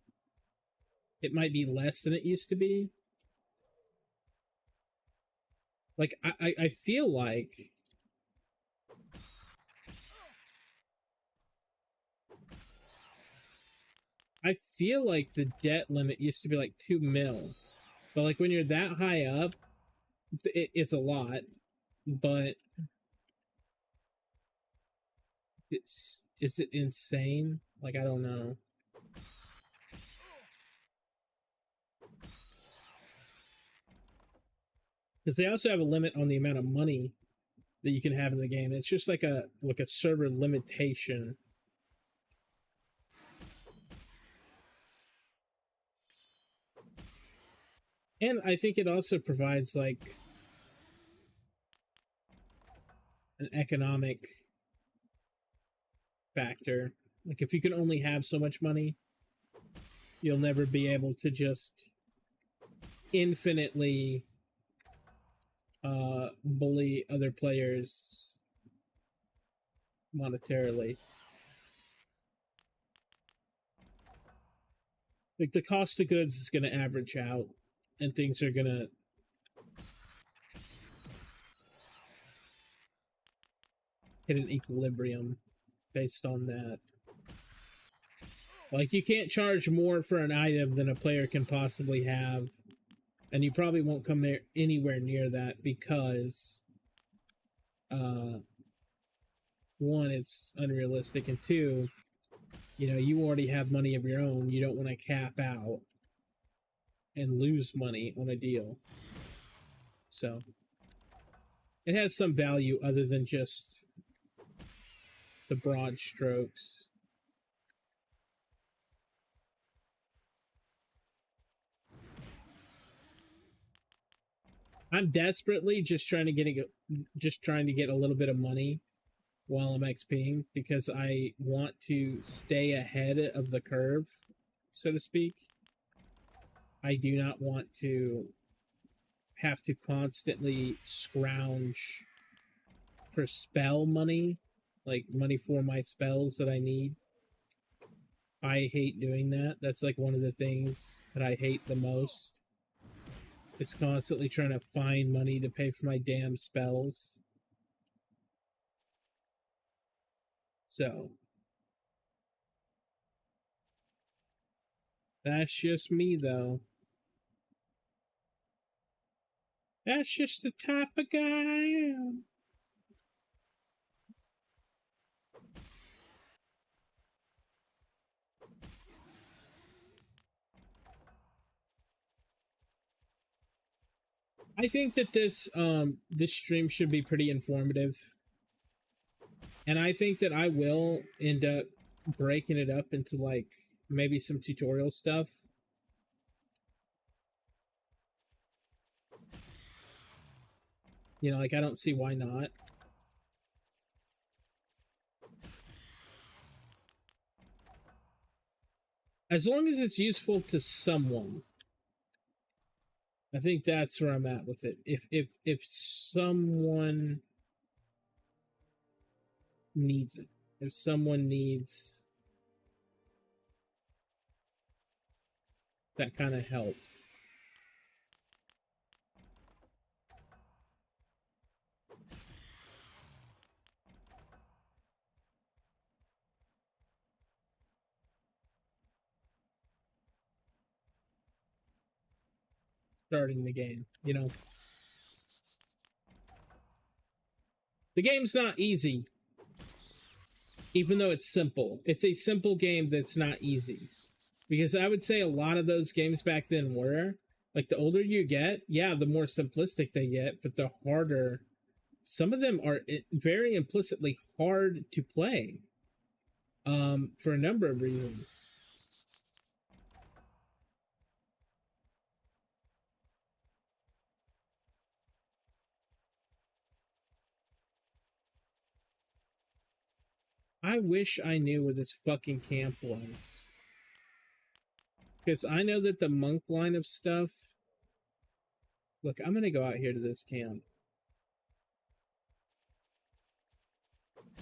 Speaker 1: it might be less than it used to be. Like I feel like the debt limit used to be like 2 mil, but like when you're that high up, it's a lot. But is it insane? Like, I don't know. Because they also have a limit on the amount of money that you can have in the game. It's just like a server limitation. And I think it also provides like an economic factor. Like, if you can only have so much money, you'll never be able to just infinitely bully other players monetarily. Like, the cost of goods is going to average out, and things are going to hit an equilibrium based on that. Like, you can't charge more for an item than a player can possibly have, and you probably won't come there anywhere near that because one, it's unrealistic, and two, you know, you already have money of your own. You don't want to cap out and lose money on a deal. So it has some value other than just the broad strokes. I'm desperately just trying to get a little bit of money while I'm XPing, because I want to stay ahead of the curve, so to speak. I do not want to have to constantly scrounge for spell money, like money for my spells that I need. I hate doing that. That's like one of the things that I hate the most. Is constantly trying to find money to pay for my damn spells. So that's just me, though. That's just the type of guy I am. I think that this stream should be pretty informative, and I think that I will end up breaking it up into like maybe some tutorial stuff. You know, like, I don't see why not. As long as it's useful to someone. I think that's where I'm at with it. If someone needs it, if someone needs that kind of help. Starting the game, you know. The game's not easy, even though it's simple. It's a simple game that's not easy. Because I would say a lot of those games back then were. Like the older you get, yeah, the more simplistic they get, but the harder. Some of them are very implicitly hard to play, for a number of reasons. I wish I knew where this fucking camp was. Because I know that the monk line of stuff... Look, I'm going to go out here to this camp. I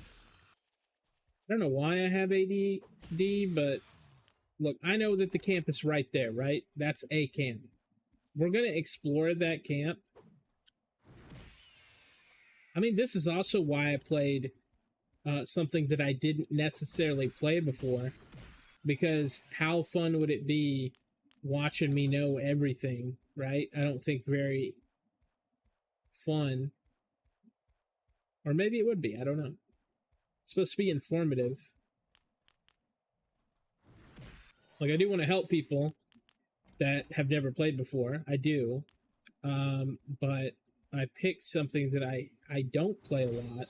Speaker 1: don't know why I have ADD, but look, I know that the camp is right there, right? That's a camp. We're going to explore that camp. I mean, this is also why I played something that I didn't necessarily play before. Because how fun would it be watching me know everything, right? I don't think very fun. Or maybe it would be, I don't know. It's supposed to be informative. Like, I do want to help people that have never played before. I do. But I picked something that I don't play a lot.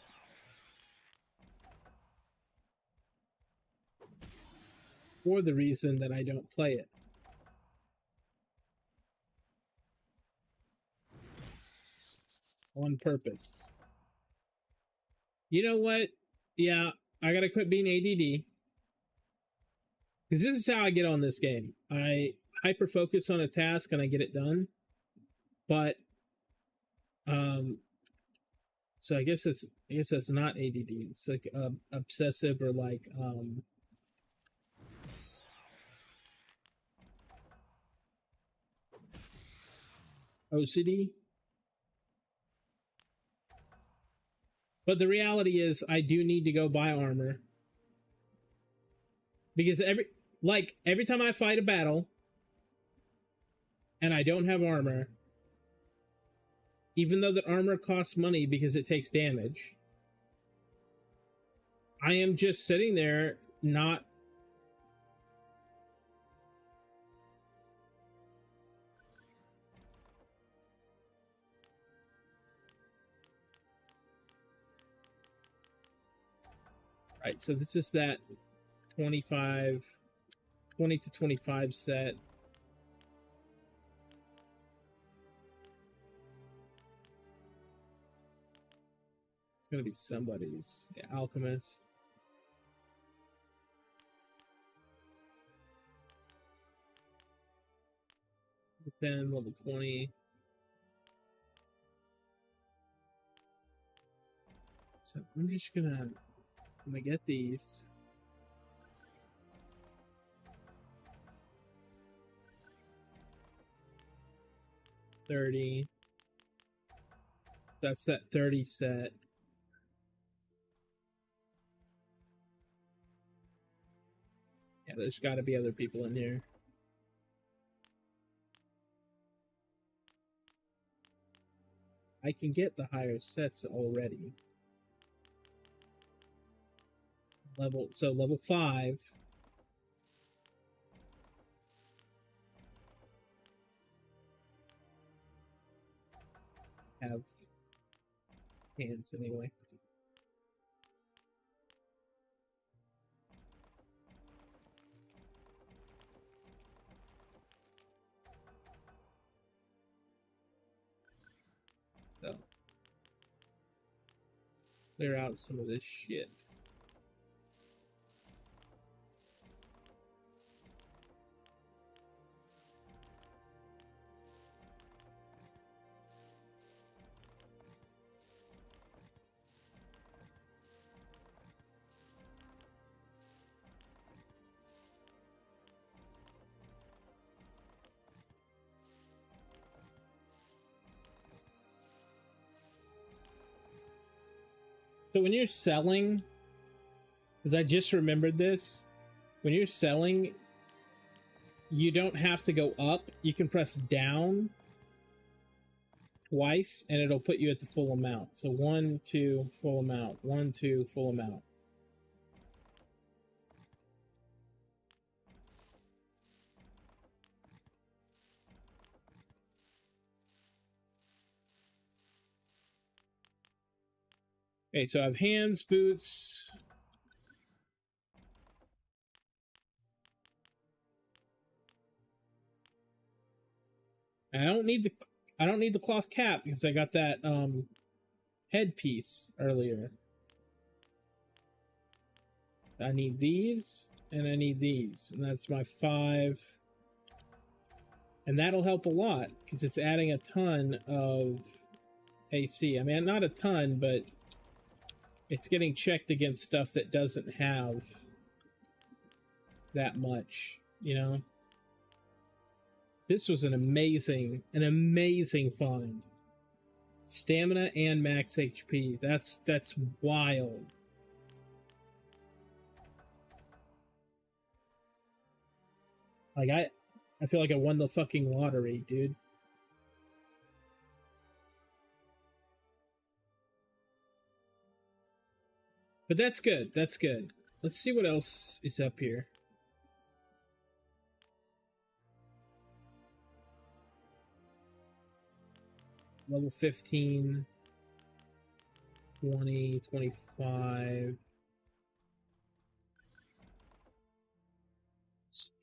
Speaker 1: For the reason that I don't play it. On purpose. You know what? Yeah, I gotta quit being ADD. Because this is how I get on this game. I hyper focus on a task and I get it done. But so I guess that's not ADD. It's like obsessive or like OCD. But the reality is I do need to go buy armor. Because every time I fight a battle and I don't have armor, even though the armor costs money because it takes damage, I am just sitting there not... Right, so this is that 20 to 25 set. It's gonna be somebody's. Yeah, Alchemist. Level 10, level 20. So I'm just gonna get these. $30. That's that 30 set. Yeah, there's got to be other people in here. I can get the higher sets already. Level 5. Have hands anyway. So clear out some of this shit. So when you're selling, because I just remembered this, when you're selling, you don't have to go up. You can press down twice and it'll put you at the full amount. So 1, 2, full amount. 1, 2, full amount. Okay, so I have hands, boots. I don't need the cloth cap because I got that headpiece earlier. I need these and I need these, and that's my 5. And that'll help a lot because it's adding a ton of AC. I mean, not a ton, but it's getting checked against stuff that doesn't have that much, you know? This was an amazing find. Stamina and max HP. That's wild. Like, I feel like I won the fucking lottery, dude. But that's good. That's good. Let's see what else is up here. Level 15, 20, 25.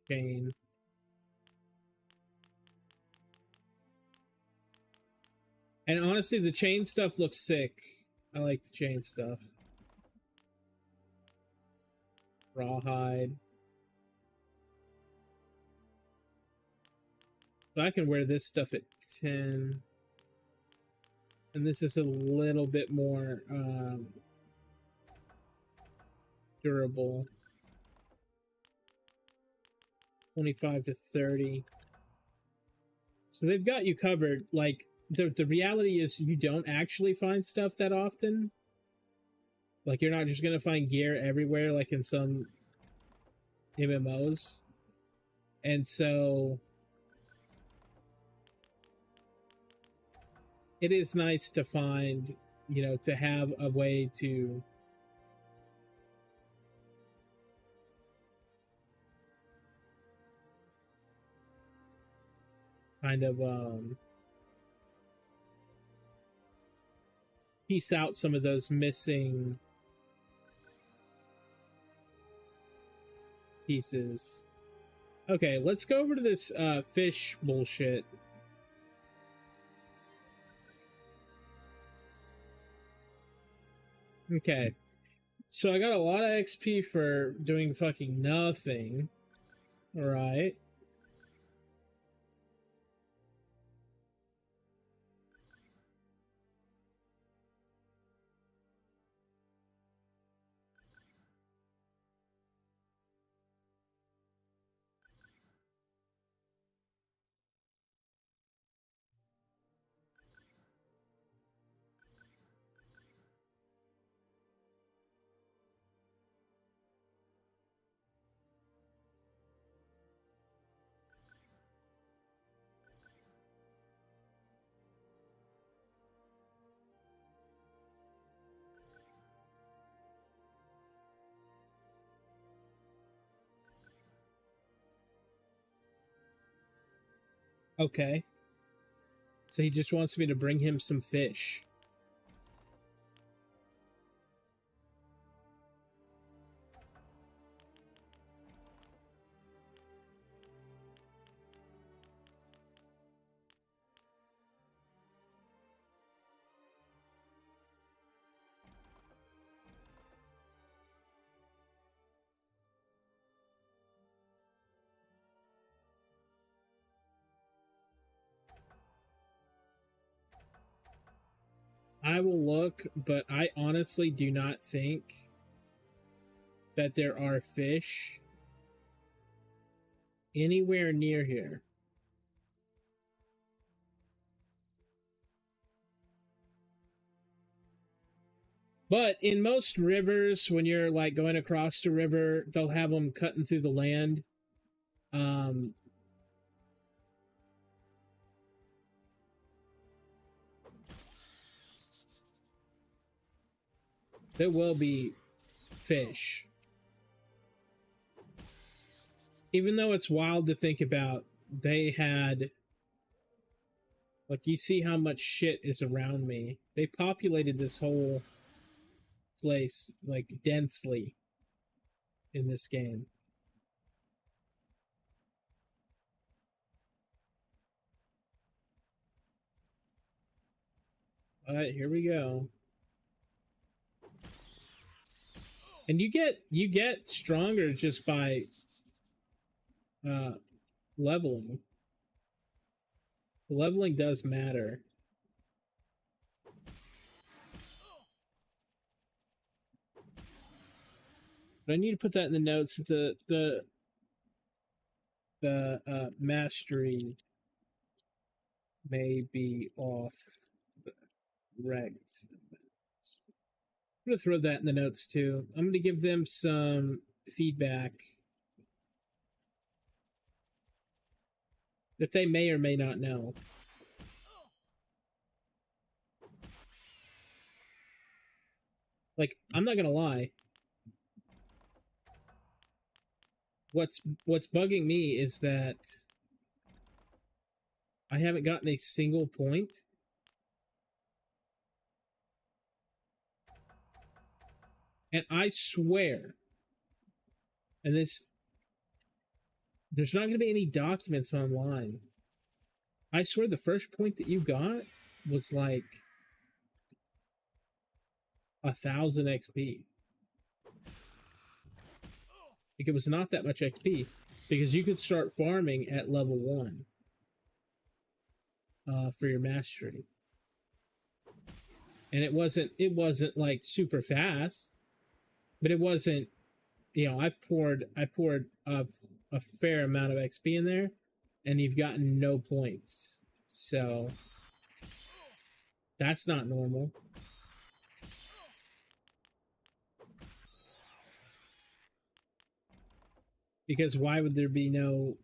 Speaker 1: Chain. And honestly, the chain stuff looks sick. I like the chain stuff. Rawhide. So I can wear this stuff at 10. And this is a little bit more durable. 25 to 30. So they've got you covered. Like, the reality is you don't actually find stuff that often. Like, you're not just going to find gear everywhere like in some MMOs. And so it is nice to find, you know, to have a way to kind of piece out some of those missing pieces. Okay, let's go over to this fish bullshit. Okay, so I got a lot of XP for doing fucking nothing. Alright. Okay. So he just wants me to bring him some fish. I will look, but I honestly do not think that there are fish anywhere near here. But in most rivers, when you're like going across the river, they'll have them cutting through the land. There will be fish. Even though it's wild to think about, they had... Like, you see how much shit is around me. They populated this whole place like densely in this game. All right, here we go. And you get stronger just by leveling. The leveling does matter. But I need to put that in the notes. The mastery may be off the rect. I'm gonna throw that in the notes too. I'm gonna give them some feedback that they may or may not know. Like, I'm not gonna lie. What's bugging me is that I haven't gotten a single point. And I swear, and there's not going to be any documents online. I swear the first point that you got was like 1,000 XP. Like, it was not that much XP because you could start farming at level 1 for your mastery. And it wasn't like super fast, but it wasn't, you know, I poured a fair amount of XP in there, and you've gotten no points. So that's not normal. Because why would there be no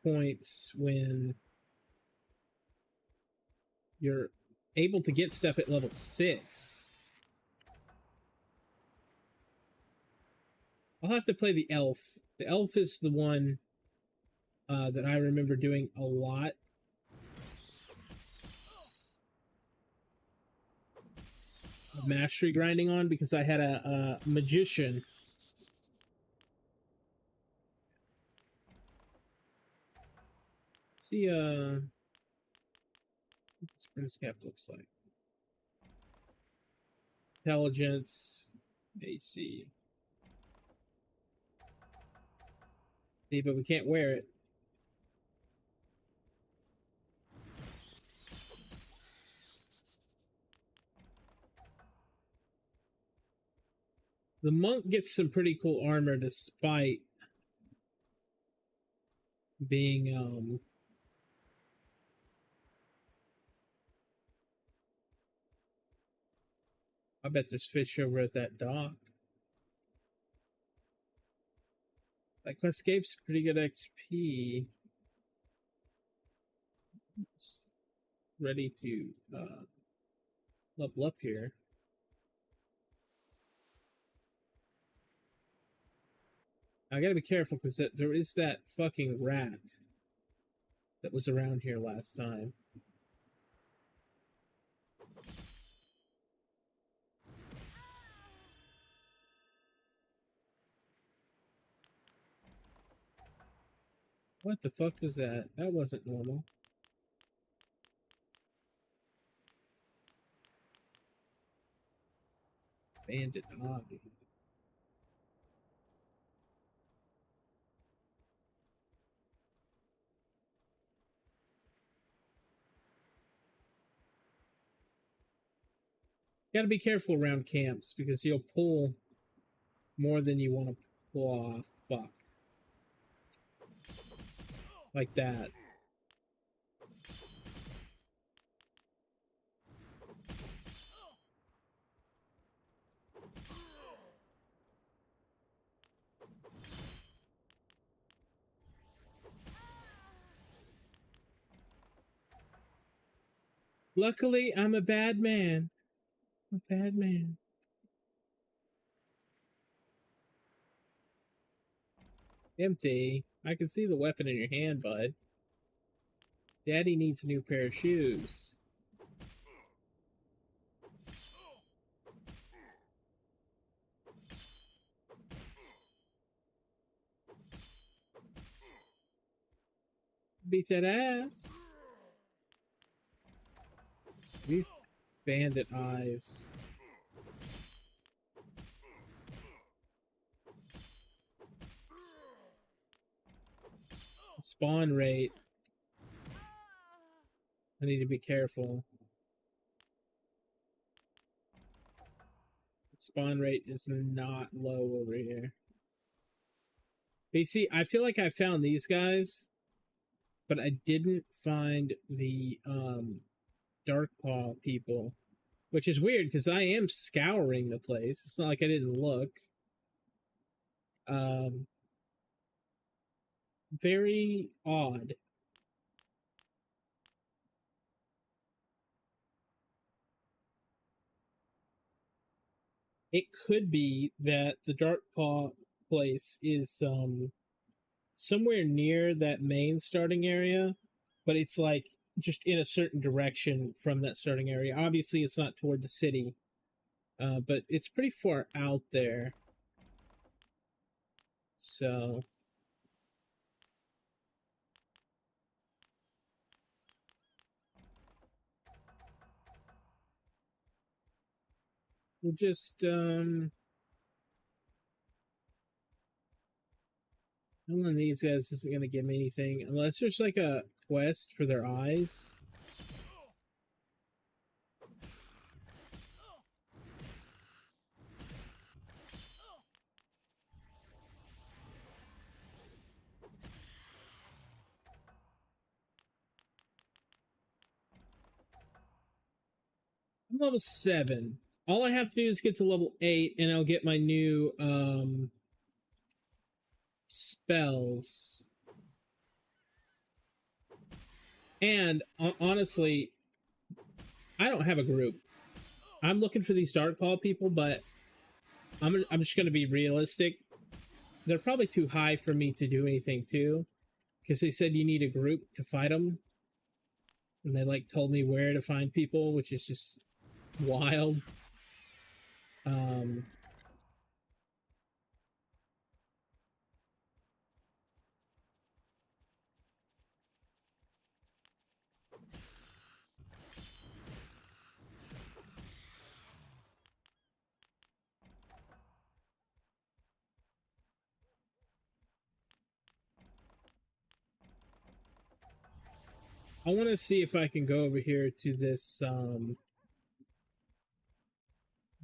Speaker 1: points when you're able to get stuff at level 6? I'll have to play the elf. The elf is the one that I remember doing a lot. Mastery grinding on, because I had a magician. Let's see what this cap looks like. Intelligence, AC. See, but we can't wear it. The monk gets some pretty cool armor despite being I bet there's fish over at that dock. That Questscape's pretty good XP. It's ready to level up here. I gotta be careful because there is that fucking rat that was around here last time. What the fuck was that? That wasn't normal. Bandit hobby. Gotta be careful around camps because you'll pull more than you want to pull off. Fuck. Like that. Luckily, I'm a bad man. I'm a bad man. Empty. I can see the weapon in your hand, bud. Daddy needs a new pair of shoes. beat that ass. These bandit eyes. Spawn rate. I need to be careful. Spawn rate is not low over here. But you see, I feel like I found these guys, but I didn't find the Dark Paw people, which is weird because I am scouring the place. It's not like I didn't look. Very odd. It could be that the Dark Paw place is somewhere near that main starting area, but it's like just in a certain direction from that starting area. Obviously, it's not toward the city, but it's pretty far out there. So we'll just none of these guys isn't gonna give me anything unless there's like a quest for their eyes. I'm level 7. All I have to do is get to level 8 and I'll get my new spells. And honestly, I don't have a group. I'm looking for these Dark Paw people, but I'm just going to be realistic. They're probably too high for me to do anything to, because they said you need a group to fight them. And they like told me where to find people, which is just wild. I want to see if I can go over here to this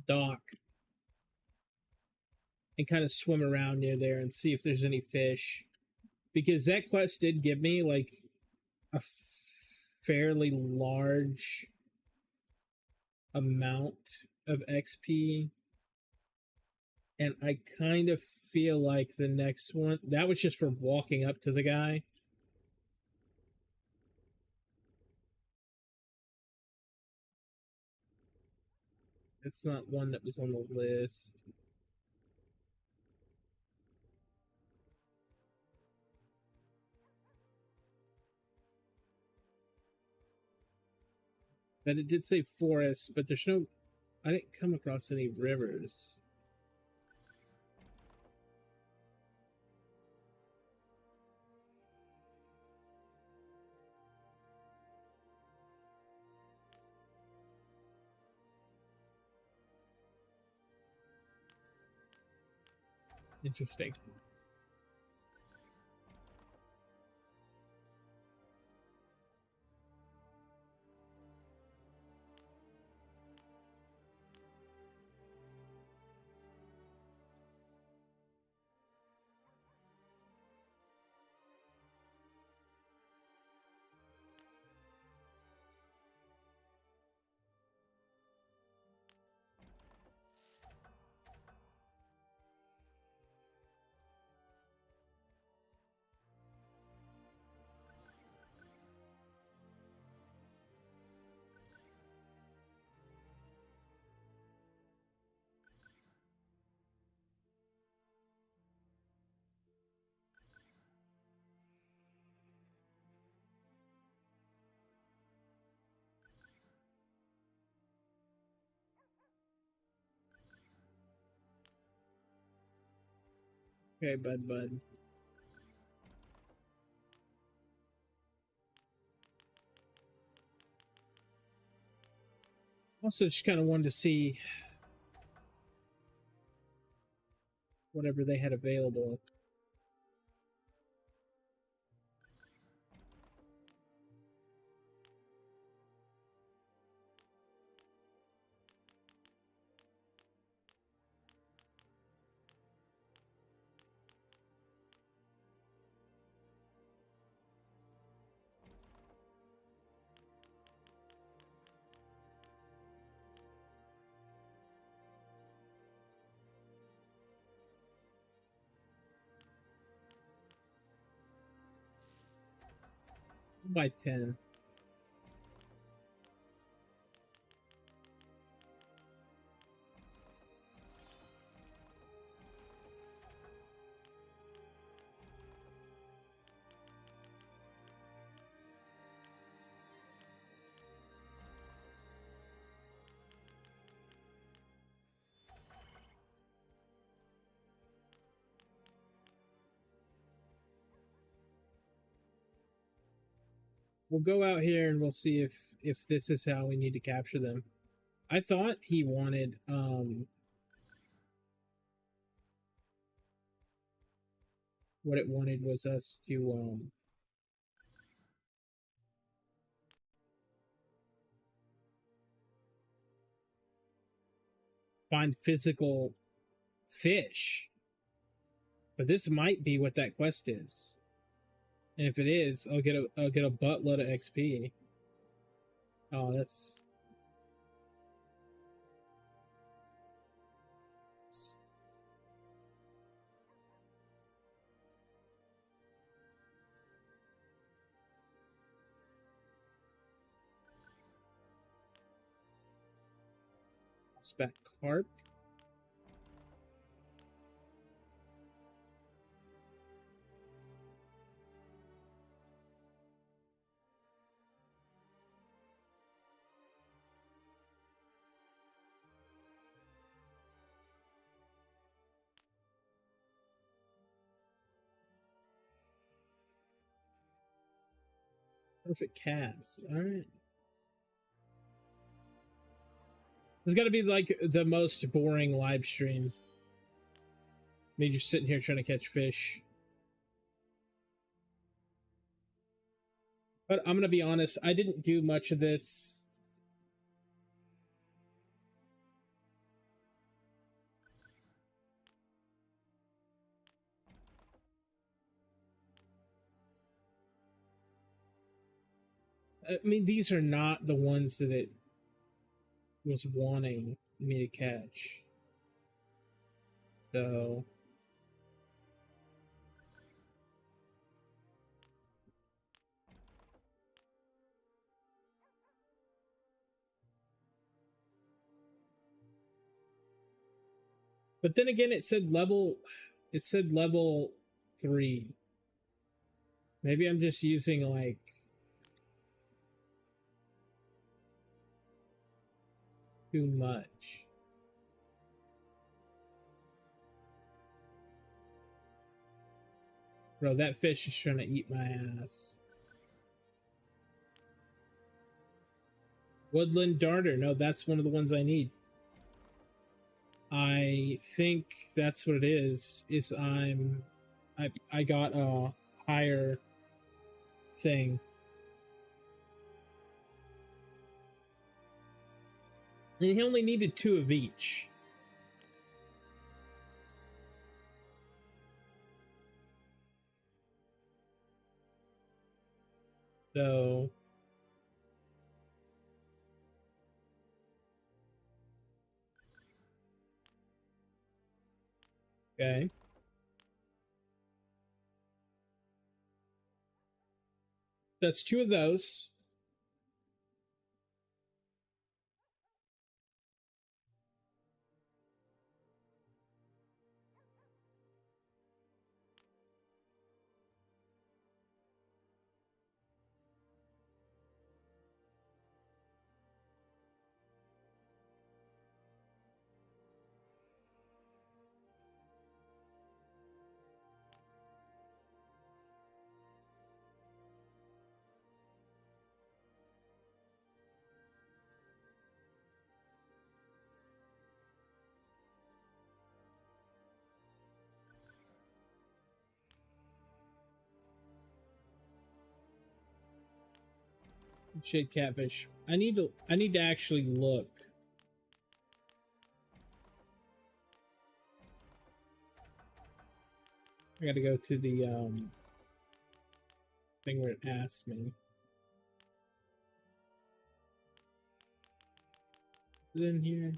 Speaker 1: dock and kind of swim around near there and see if there's any fish, because that quest did give me like a fairly large amount of XP, and I kind of feel like the next one, that was just for walking up to the guy. It's not one that was on the list. But it did say forest, but there's no, I didn't come across any rivers. Interesting. Okay, bud. Also, just kind of wanted to see whatever they had available. By 10. We'll go out here and we'll see if this is how we need to capture them. I thought he wanted what it wanted was us to find physical fish. But this might be what that quest is. And if it is, I'll get a buttload of XP. Oh, that's spec carp. Perfect cast. All right. It's got to be like the most boring live stream. Me just sitting here trying to catch fish. But I'm going to be honest, I didn't do much of this. I mean, these are not the ones that it was wanting me to catch. So but then again it said level 3. Maybe I'm just using like too much. Bro, that fish is trying to eat my ass. Woodland darter. No, that's one of the ones I need. I think that's what it is. I got a higher thing. And he only needed 2 of each. So okay. That's 2 of those. Shit, catfish. I need to actually look. I gotta go to the thing where it asks me. Is it in here?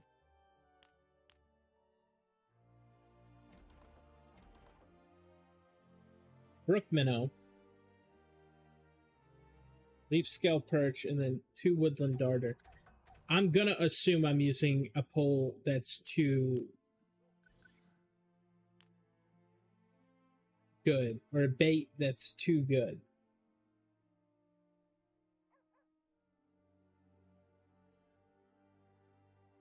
Speaker 1: Brook minnow, leaf scale perch, and then 2 woodland darter. I'm gonna assume I'm using a pole that's too good, or a bait that's too good.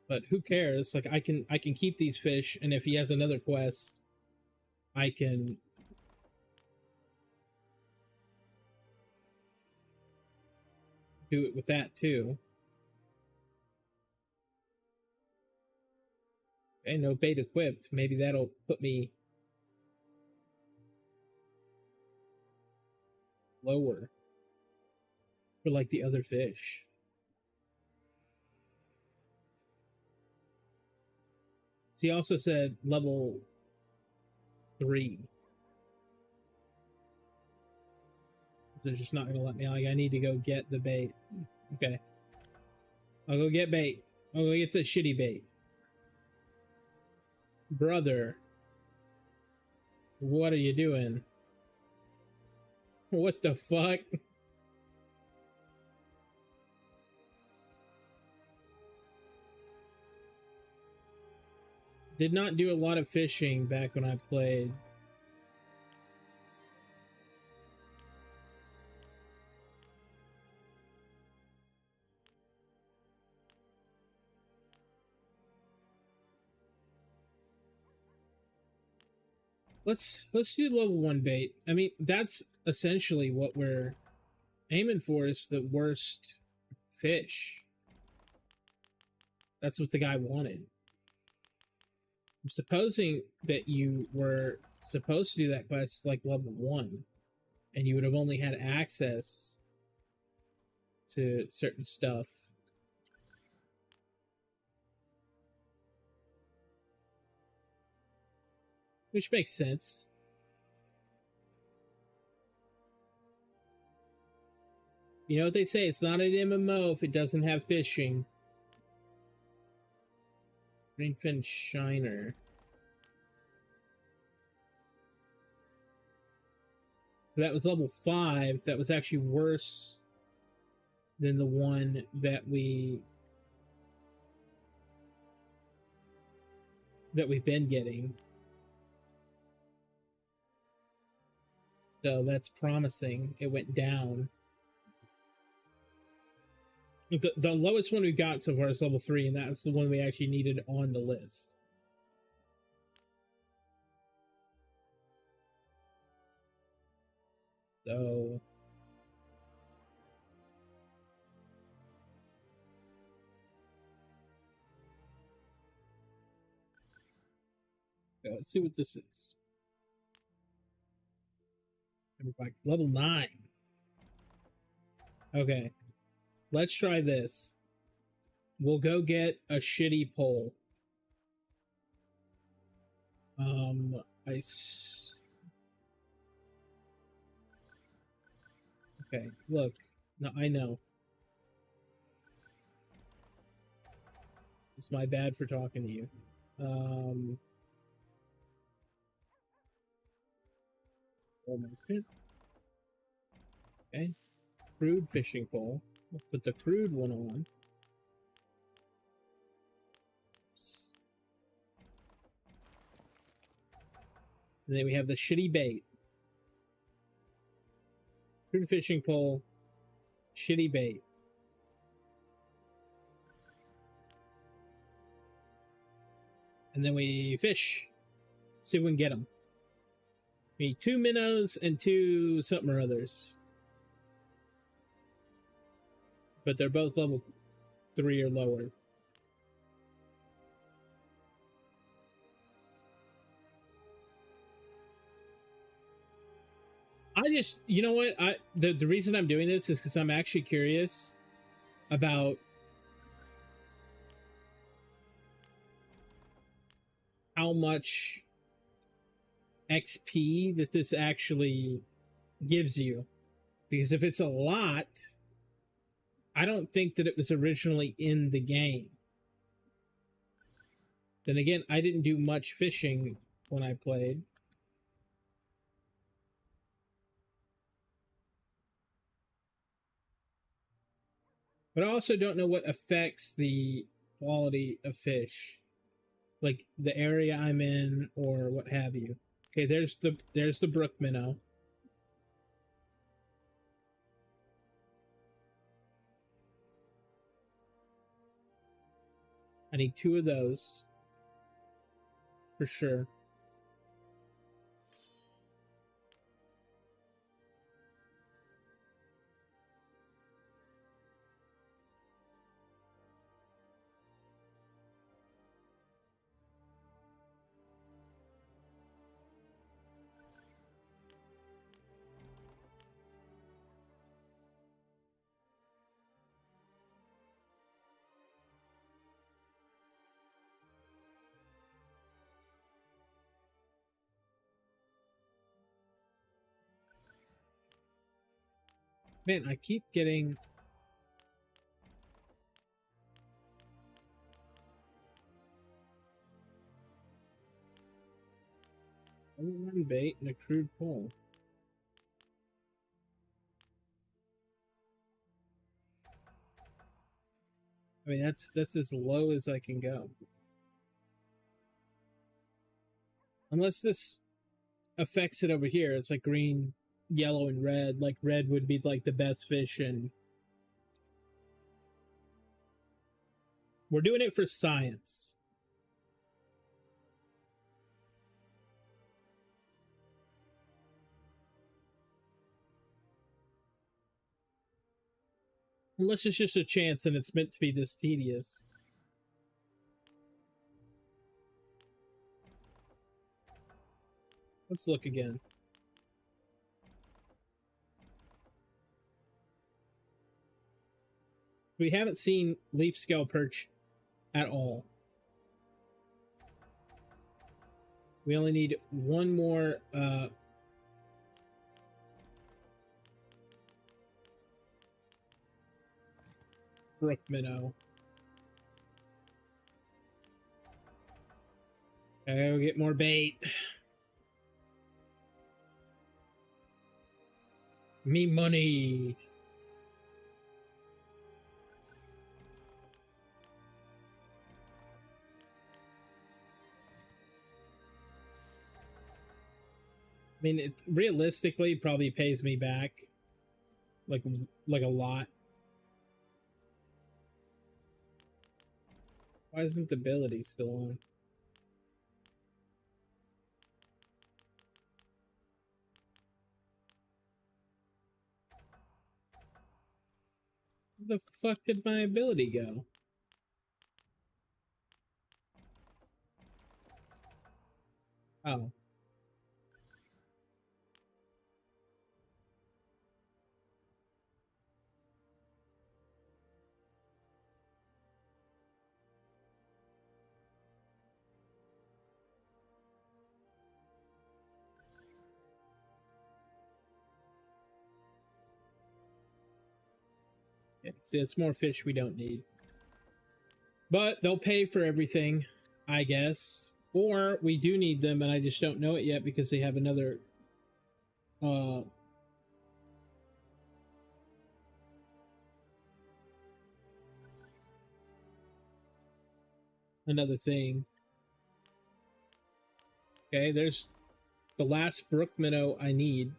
Speaker 1: But who cares? Like, I can keep these fish, and if he has another quest, I can do it with that too. Okay, no bait equipped. Maybe that'll put me lower for like the other fish. So he also said level 3. They're just not gonna let me. Like, I need to go get the bait. Okay, I'll go get bait. I'll go get the shitty bait. Brother, what are you doing? What the fuck? Did not do a lot of fishing back when I played. Let's do level 1 bait. I mean, that's essentially what we're aiming for, is the worst fish. That's what the guy wanted. I'm supposing that you were supposed to do that quest like level 1, and you would have only had access to certain stuff. Which makes sense. You know what they say, it's not an MMO if it doesn't have fishing. Greenfin Shiner. That was level 5. That was actually worse than the one that we've been getting. So that's promising. It went down. The lowest one we got so far is level 3, and that's the one we actually needed on the list. So let's see what this is. Level 9. Okay. Let's try this. We'll go get a shitty pole. Okay, look. No, I know. It's my bad for talking to you. Okay. Crude fishing pole. We'll put the crude one on. Oops. And then we have the shitty bait. Crude fishing pole. Shitty bait. And then we fish. See if we can get them. We need 2 minnows and 2 something or others. But they're both level 3 or lower. I just, you know what? The reason I'm doing this is because I'm actually curious about how much XP that this actually gives you. Because if it's a lot, I don't think that it was originally in the game. Then again, I didn't do much fishing when I played. But I also don't know what affects the quality of fish. Like the area I'm in or what have you. Okay, there's the brook minnow. I need 2 of those for sure. Man, I keep getting one bait and a crude pole. I mean, that's as low as I can go. Unless this affects it over here. It's like green, yellow, and red. Like red would be like the best fish, and we're doing it for science. Unless it's just a chance and it's meant to be this tedious. Let's look again. We haven't seen leaf scale perch at all. We only need one more brook minnow. Okay, we'll get more bait. Me money. I mean, it realistically probably pays me back like a lot. Why isn't the ability still on? Where the fuck did my ability go? Oh. It's more fish we don't need. But they'll pay for everything, I guess. Or we do need them and I just don't know it yet because they have another another thing. Okay, there's the last brook minnow I need.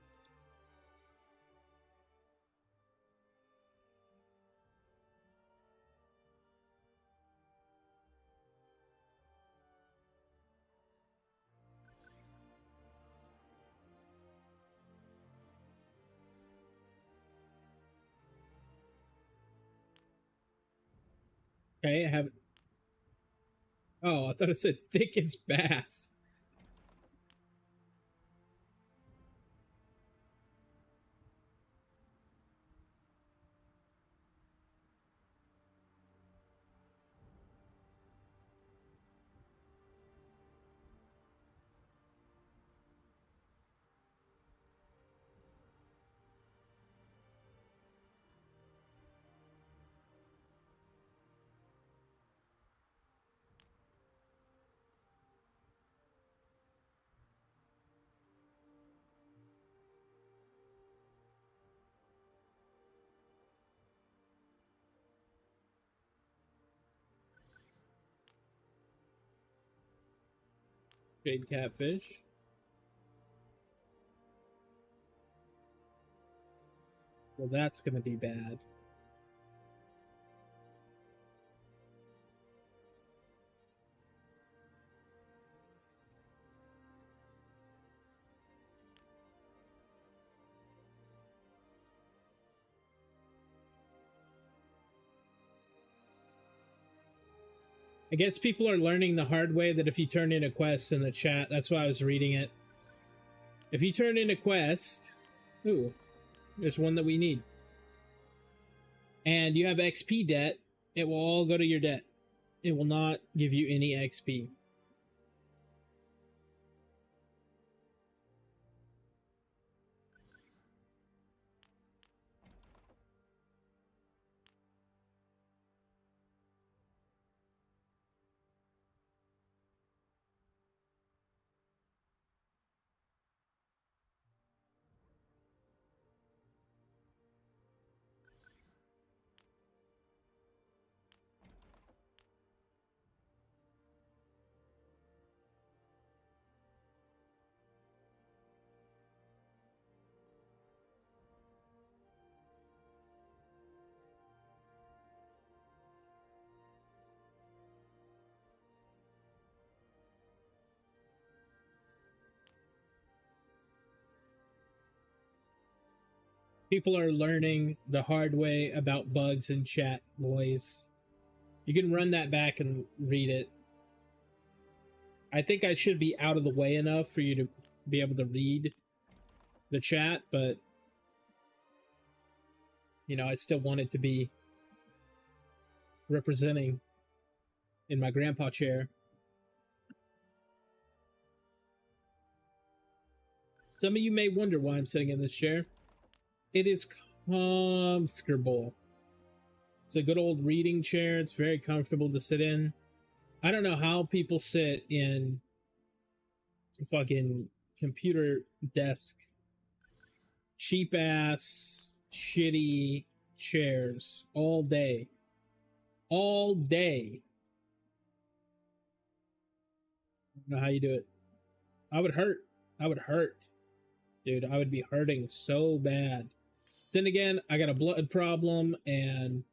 Speaker 1: Okay, I have. Oh, I thought it said thickest bass. Jade catfish. Well, that's gonna be bad. I guess people are learning the hard way that if you turn in a quest in the chat, that's why I was reading it. If you turn in a quest, ooh, there's one that we need, and you have XP debt, it will all go to your debt. It will not give you any XP. People are learning the hard way about bugs in chat, boys. You can run that back and read it. I think I should be out of the way enough for you to be able to read the chat, but you know, I still want it to be representing in my grandpa chair. Some of you may wonder why I'm sitting in this chair. It is comfortable. It's a good old reading chair. It's very comfortable to sit in. I don't know how people sit in fucking computer desk, cheap ass, shitty chairs all day. All day. I don't know how you do it. I would hurt. I would hurt. Dude, I would be hurting so bad. Then again, I got a blood problem and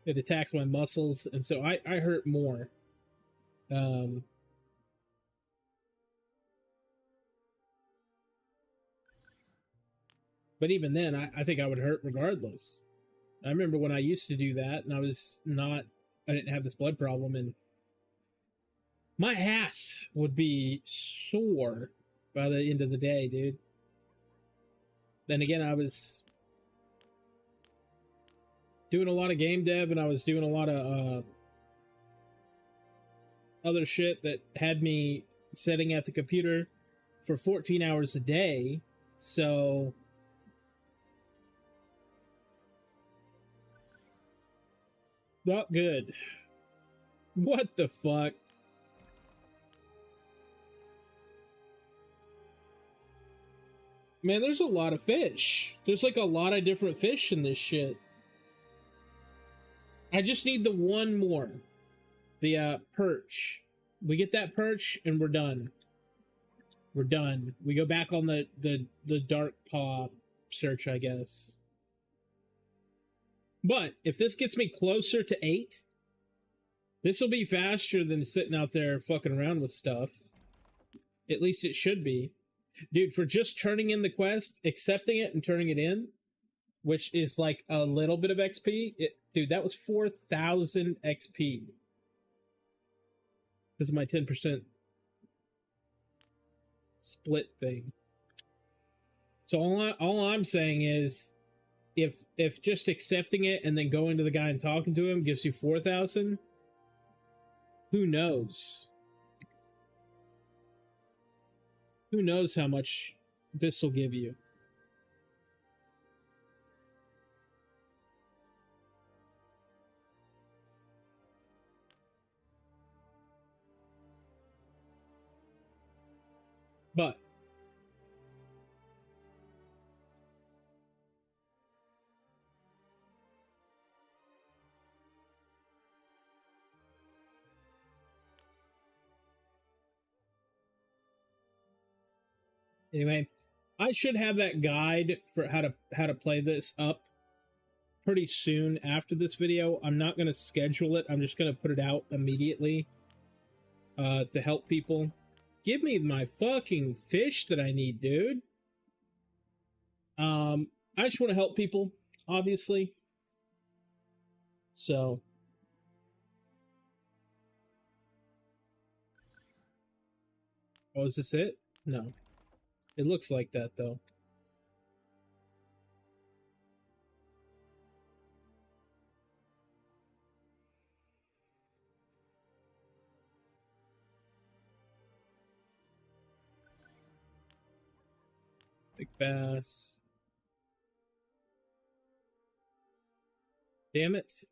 Speaker 1: it attacks my muscles, and so I hurt more. But even then, I think I would hurt regardless. I remember when I used to do that, and I didn't have this blood problem, and my ass would be sore by the end of the day, dude. Then again, I was doing a lot of game dev, and I was doing a lot of other shit that had me sitting at the computer for 14 hours a day. So not good. What the fuck? Man, there's a lot of fish. There's like a lot of different fish in this shit. I just need the one more. The perch. We get that perch and we're done. We're done. We go back on the dark paw search, I guess. But if this gets me closer to 8, this will be faster than sitting out there fucking around with stuff. At least it should be. Dude, for just turning in the quest, accepting it and turning it in, which is like a little bit of XP, dude, that was 4,000 XP. This is my 10% split thing. So all I'm saying is, if just accepting it and then going to the guy and talking to him gives you 4,000, who knows? Who knows how much this will give you? But Anyway, I should have that guide for how to play this up pretty soon after this video. I'm not going to schedule it. I'm just going to put it out immediately to help people. Give me my fucking fish that I need, dude. I just want to help people, obviously. So oh, is this it? No. It looks like that though. Big bass. Damn it.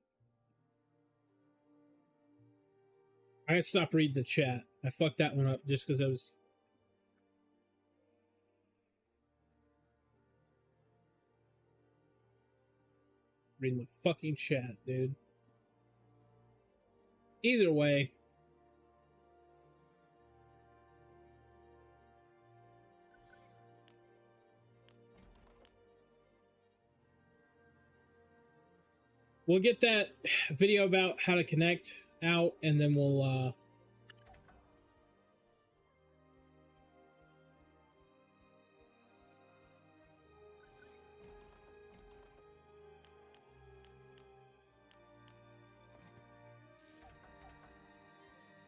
Speaker 1: I gotta stop reading the chat. I fucked that one up just because I was... reading the fucking chat, dude. Either way. We'll get that video about how to connect out, and then we'll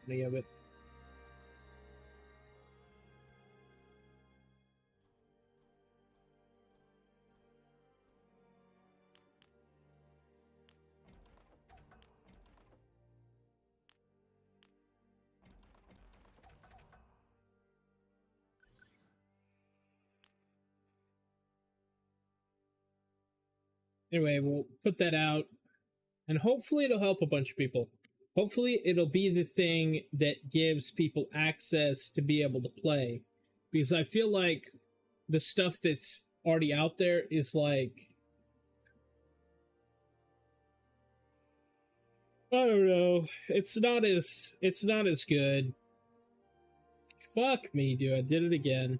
Speaker 1: any of it. Anyway, we'll put that out, and hopefully it'll help a bunch of people. Hopefully it'll be the thing that gives people access to be able to play, because I feel like the stuff that's already out there is like, I don't know, it's not as good. Fuck me, dude, I did it again.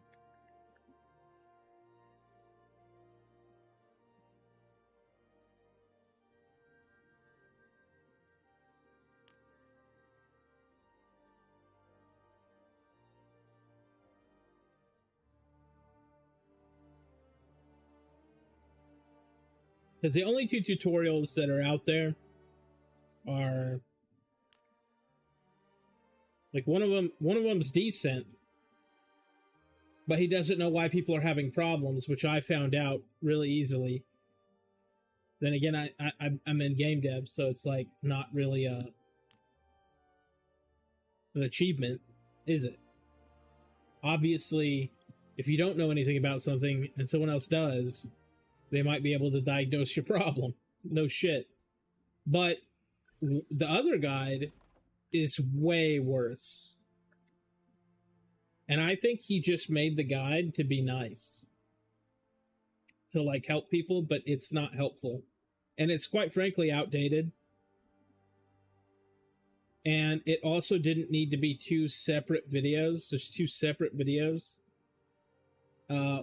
Speaker 1: Because the only two tutorials that are out there are like one of them's decent, but he doesn't know why people are having problems, which I found out really easily. Then again, I'm in game dev, so it's like not really an achievement, is it? Obviously, if you don't know anything about something and someone else does, they might be able to diagnose your problem. No shit. But the other guide is way worse. And I think he just made the guide to be nice, to like help people, but it's not helpful. And it's quite frankly outdated. And it also didn't need to be two separate videos. There's two separate videos.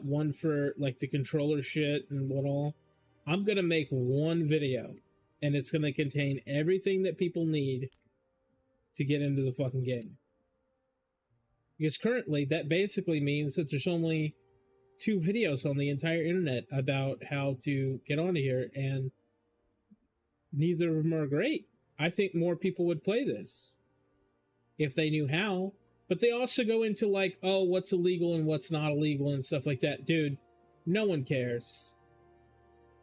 Speaker 1: One for like the controller shit and what all. I'm gonna make one video, and it's gonna contain everything that people need to get into the fucking game. Because currently that basically means that there's only two videos on the entire internet about how to get onto here, and neither of them are great. I think more people would play this if they knew how. But they also go into like, oh, what's illegal and what's not illegal and stuff like that. Dude, no one cares.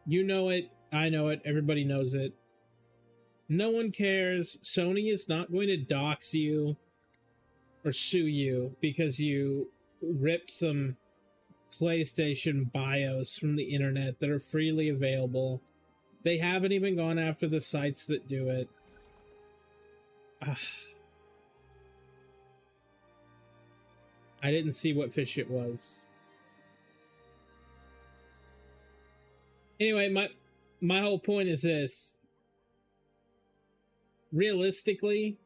Speaker 1: You know it. I know it. Everybody knows it. No one cares. Sony is not going to dox you or sue you because you rip some PlayStation BIOS from the internet that are freely available. They haven't even gone after the sites that do it. I didn't see what fish it was. Anyway, my whole point is this. Realistically,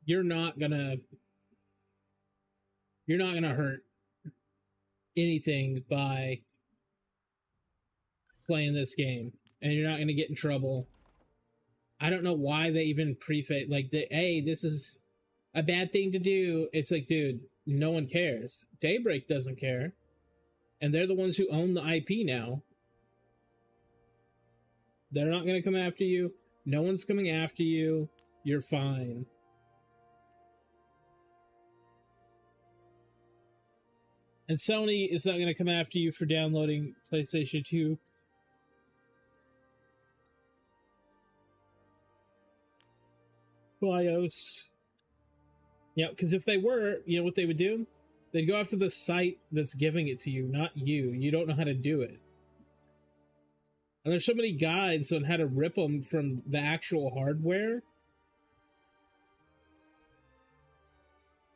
Speaker 1: you're not gonna hurt anything by playing this game, and you're not gonna get in trouble. I don't know why they even prefix like hey, this is a bad thing to do. It's like, dude, no one cares. Daybreak doesn't care, and they're the ones who own the IP now. They're not gonna come after you. No one's coming after you. You're fine. And Sony is not going to come after you for downloading PlayStation 2. BIOS. Yeah, because if they were, you know what they would do? They'd go after the site that's giving it to you, not you. You don't know how to do it. And there's so many guides on how to rip them from the actual hardware.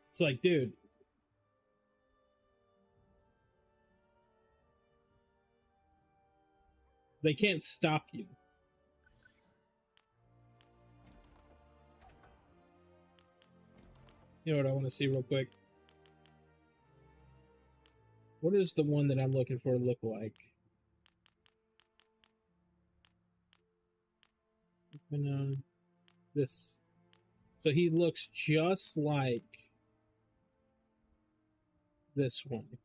Speaker 1: It's like, dude. They can't stop you. You know what I want to see real quick? What does the one that I'm looking for look like? This. So he looks just like this one.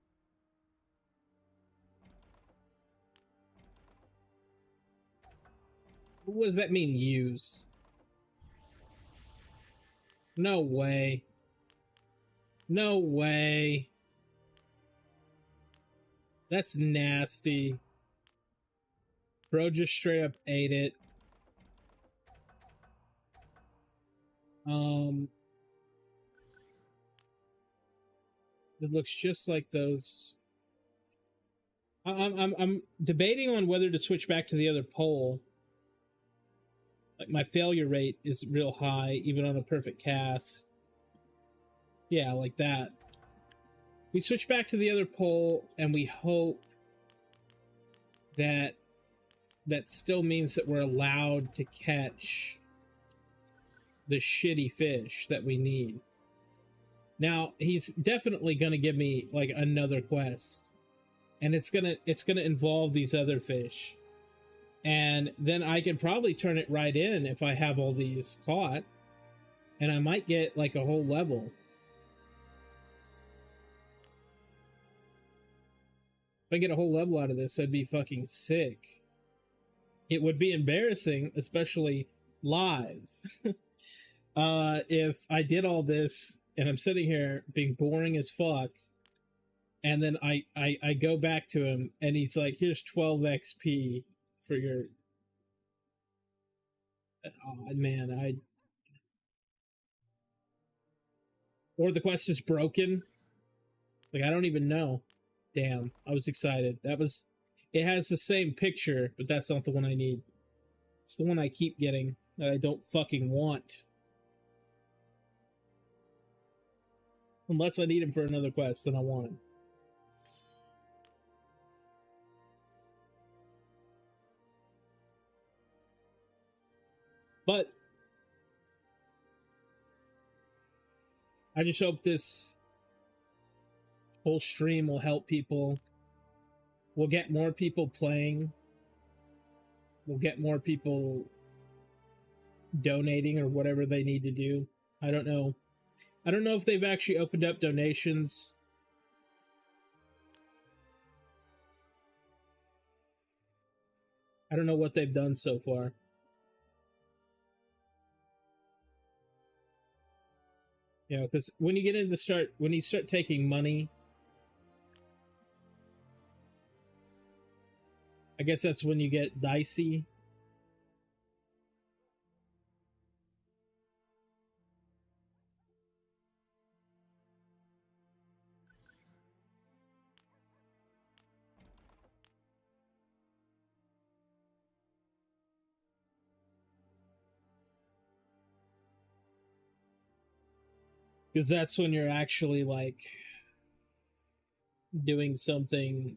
Speaker 1: What does that mean, use? No way. No way. That's nasty. Bro just straight up ate it. It looks just like those. I'm debating on whether to switch back to the other poll. Like, my failure rate is real high, even on a perfect cast. Yeah, like that. We switch back to the other poll, and we hope that that still means that we're allowed to catch the shitty fish that we need. Now, he's definitely going to give me like another quest, and it's going to involve these other fish. And then I can probably turn it right in if I have all these caught, and I might get like a whole level. If I get a whole level out of this, that'd be fucking sick. It would be embarrassing, especially live, if I did all this and I'm sitting here being boring as fuck, and then I go back to him and he's like, here's 12 XP for your... Oh, man, or the quest is broken. Like, I don't even know. Damn, I was excited. It has the same picture, but that's not the one I need. It's the one I keep getting that I don't fucking want. Unless I need him for another quest, then I want him. But I just hope this whole stream will help people. We'll get more people playing. We'll get more people donating or whatever they need to do. I don't know. I don't know if they've actually opened up donations. I don't know what they've done so far. You know, because when you start taking money, I guess that's when you get dicey. Because that's when you're actually like doing something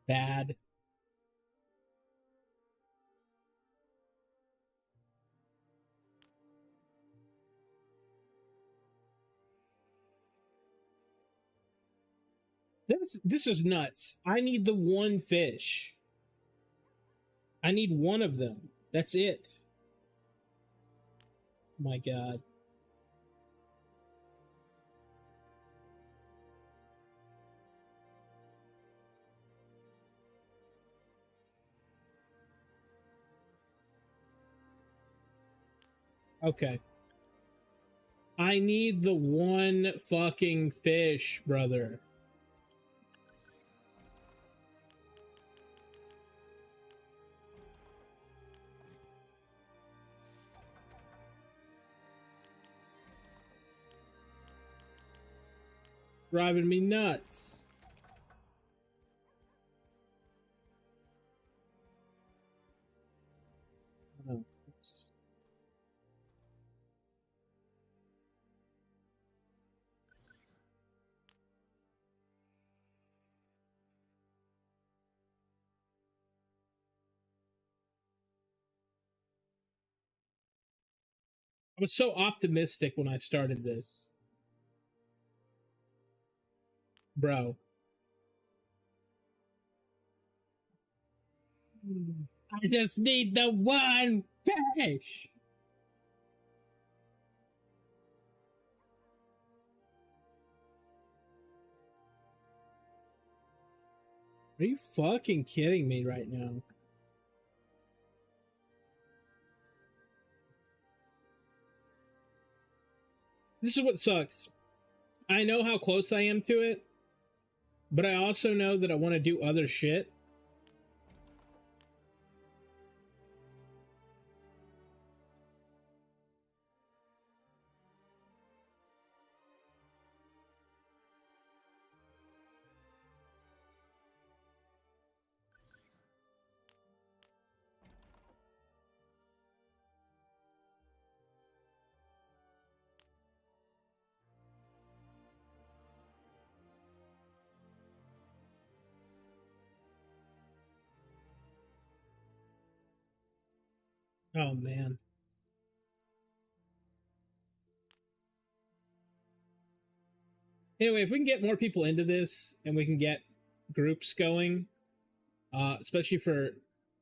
Speaker 1: bad. This is nuts. I need the one fish. I need one of them. That's it. My God. Okay. I need the one fucking fish, brother. Driving me nuts. Oh, oops. I was so optimistic when I started this. Bro. I just need the one fish. Are you fucking kidding me right now? This is what sucks. I know how close I am to it, but I also know that I want to do other shit. Oh, man. Anyway, if we can get more people into this and we can get groups going, especially for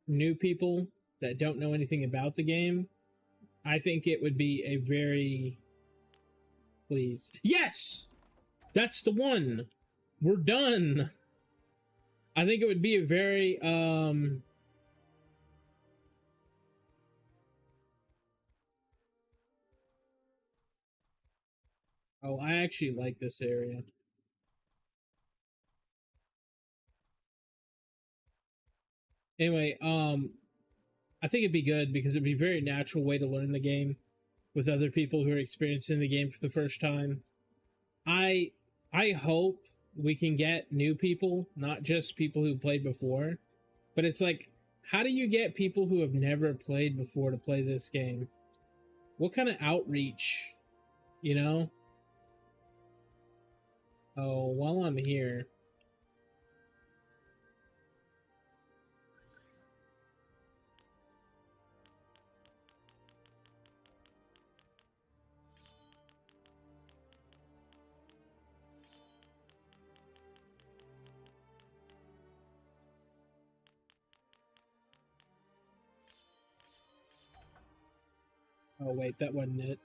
Speaker 1: new people that don't know anything about the game, I think it would be a very... Please. Yes! That's the one! We're done! I think it would be a very, Oh, I actually like this area. Anyway, I think it'd be good because it'd be a very natural way to learn the game with other people who are experiencing the game for the first time. I I hope we can get new people, not just people who played before. But it's like, how do you get people who have never played before to play this game? What kind of outreach, you know? Oh, while I'm here, oh wait, that wasn't it.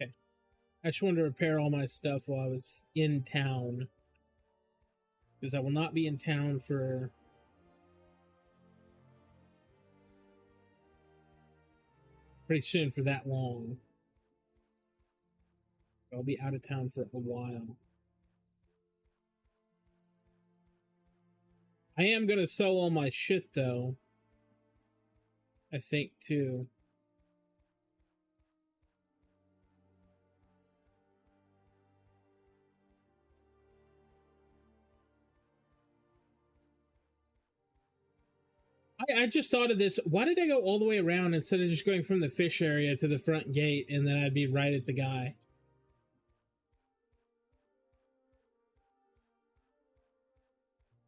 Speaker 1: Okay. I just wanted to repair all my stuff while I was in town. Because I will not be in town for pretty soon for that long. I'll be out of town for a while. I am gonna sell all my shit though. I think too. I just thought of this. Why did I go all the way around instead of just going from the fish area to the front gate and then I'd be right at the guy?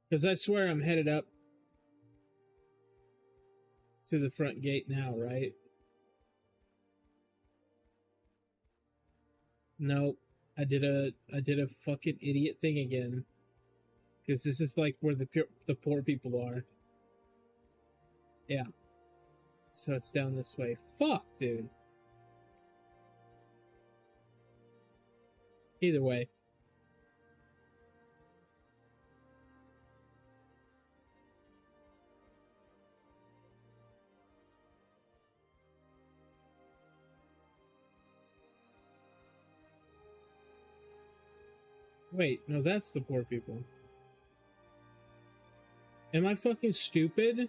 Speaker 1: Because I swear I'm headed up to the front gate now, right? Nope. I did a fucking idiot thing again. Because this is like where the poor people are. Yeah. So it's down this way. Fuck, dude. Either way. Wait, no, that's the poor people. Am I fucking stupid?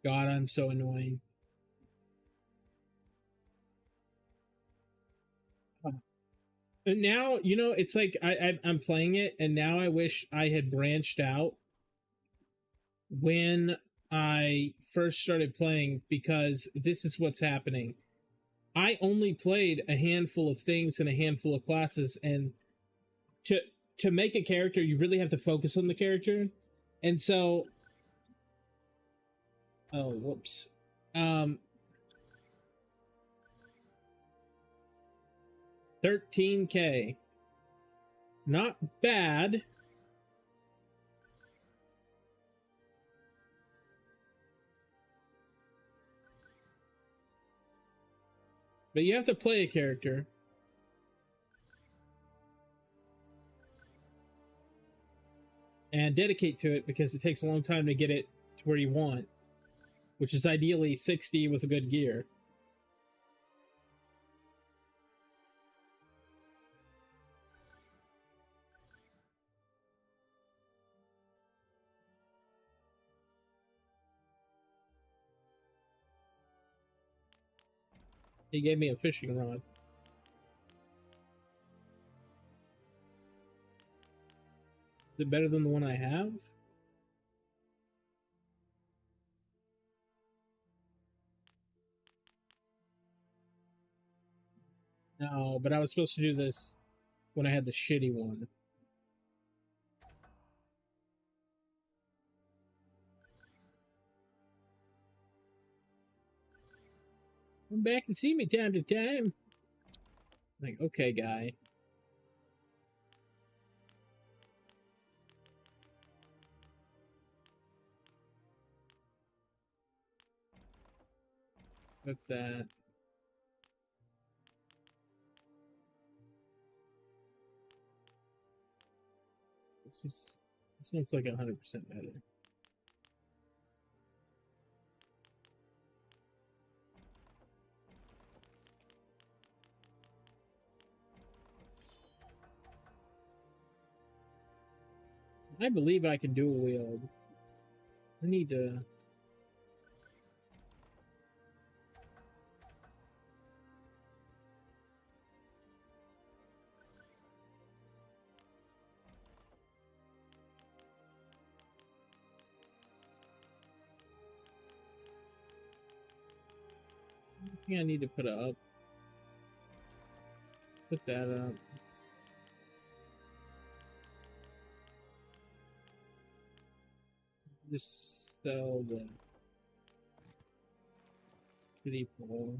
Speaker 1: God, I'm so annoying. And now, you know, it's like I'm playing it, and now I wish I had branched out when I first started playing, because this is what's happening. I only played a handful of things and a handful of classes, and to to make a character, you really have to focus on the character. And so, oh, whoops. Um 13K. Not bad. But you have to play a character. And dedicate to it, because it takes a long time to get it to where you want, which is ideally 60 with a good gear. He gave me a fishing rod. Is it better than the one I have? No, but I was supposed to do this when I had the shitty one. Come back and see me time to time. Like, okay, guy. What's that? This one's like 100% better. I believe I can dual wield. I need to. I think I need to put it up. Put that up. Just sell the shitty pole.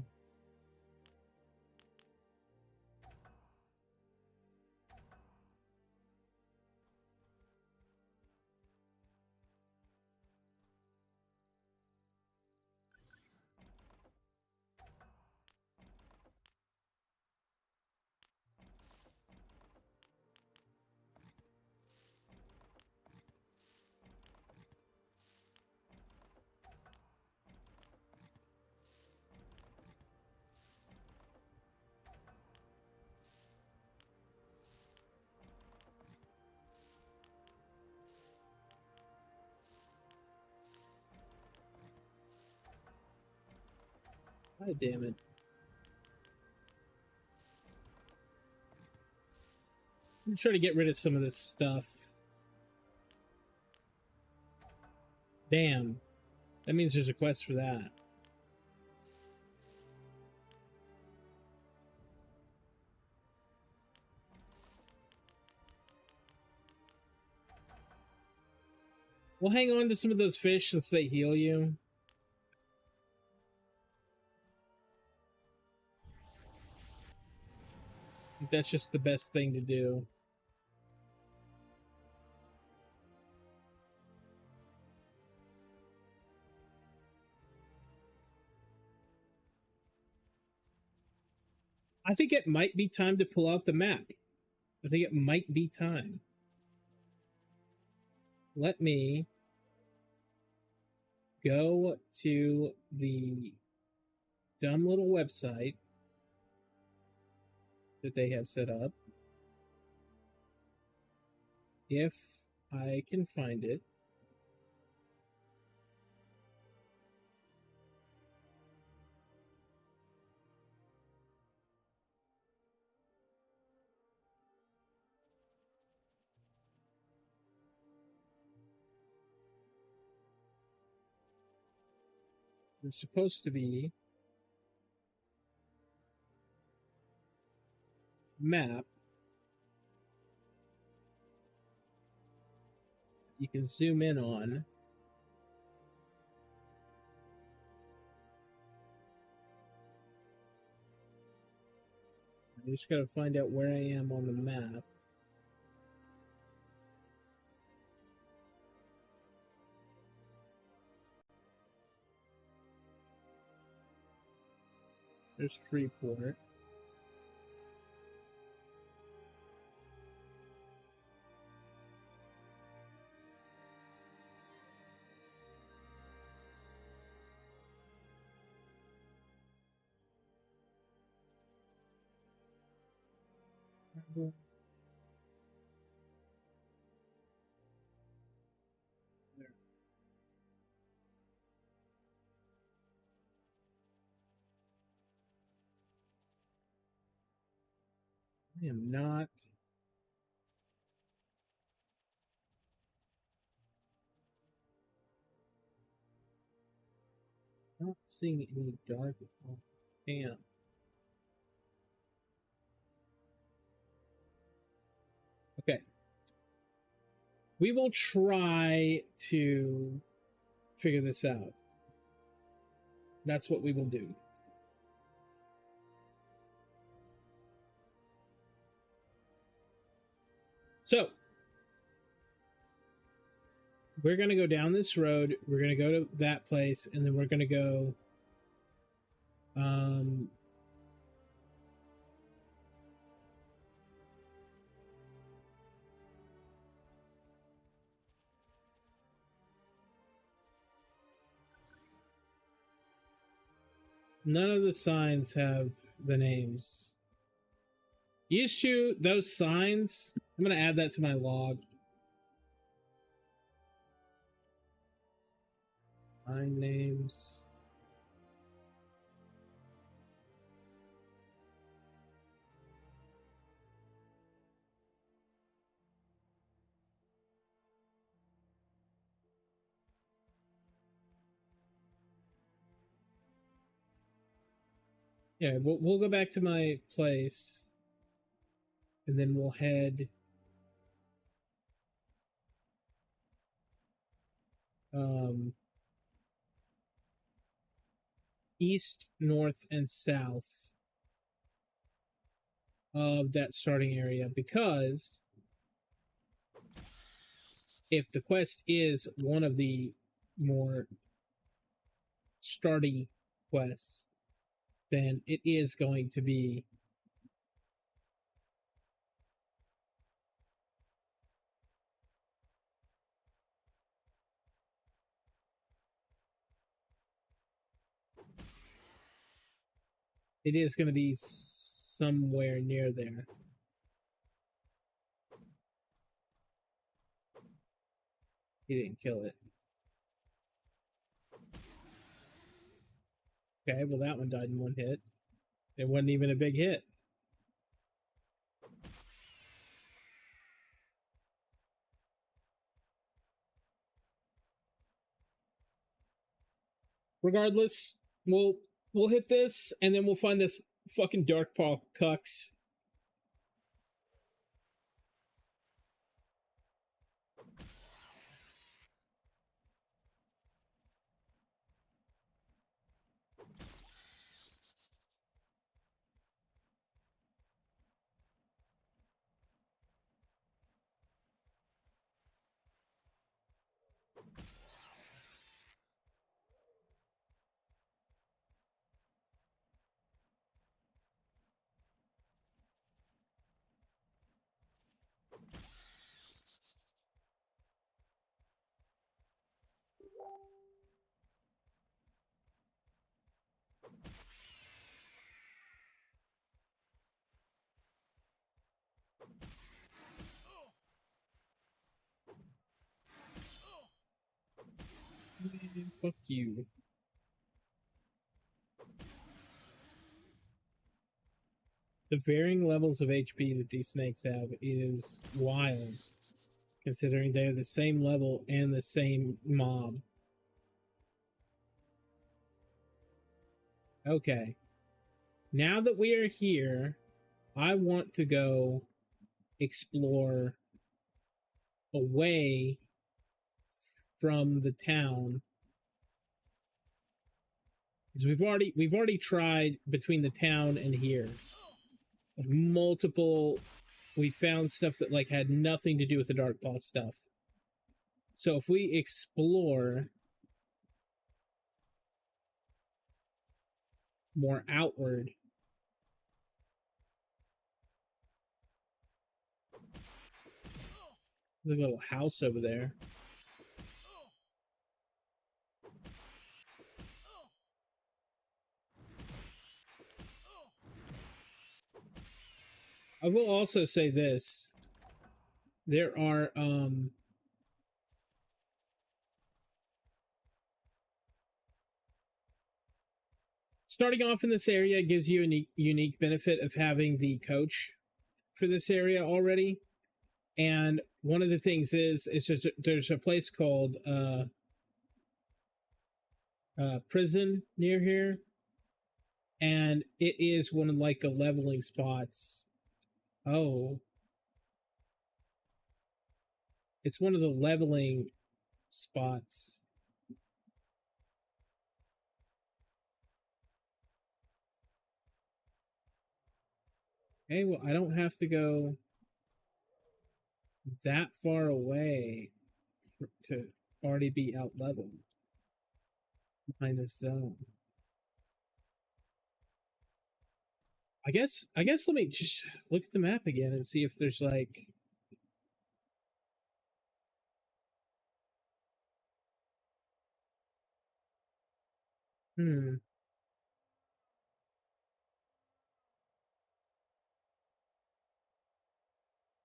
Speaker 1: God damn it. I'm trying to get rid of some of this stuff. Damn. That means there's a quest for that. We'll hang on to some of those fish since they heal you. I think that's just the best thing to do. I think it might be time to pull out the map. I think it might be time. Let me go to the dumb little website that they have set up. If I can find it. There's supposed to be map. You can zoom in on. I just gotta find out where I am on the map. There's Freeport. There. I am not seeing any dark. Oh, damn. Okay. We will try to figure this out. That's what we will do. So, we're going to go down this road. We're going to go to that place, and then we're going to go none of the signs have the names. Used to those signs, I'm going to add that to my log. Sign names. Yeah, we'll go back to my place, and then we'll head east, north, and south of that starting area, because if the quest is one of the more starty quests, then it is going to be somewhere near there. He didn't kill it. Okay, well that one died in one hit. It wasn't even a big hit. Regardless, we'll hit this, and then we'll find this fucking Darkpaw cucks. Fuck you. The varying levels of HP that these snakes have is wild, considering they're the same level and the same mob. Okay. Now that we are here, I want to go explore away from the town. Because we've already tried between the town and here. Multiple, we found stuff that like had nothing to do with the dark path stuff. So if we explore more outward, there's a little house over there. I will also say this. There are starting off in this area gives you a unique benefit of having the coach for this area already. And one of the things is just, there's a place called prison near here, and it is one of like the leveling spots. Oh, it's one of the leveling spots. Okay, well, I don't have to go that far away to already be out leveled behind this zone. I guess let me just look at the map again and see if there's like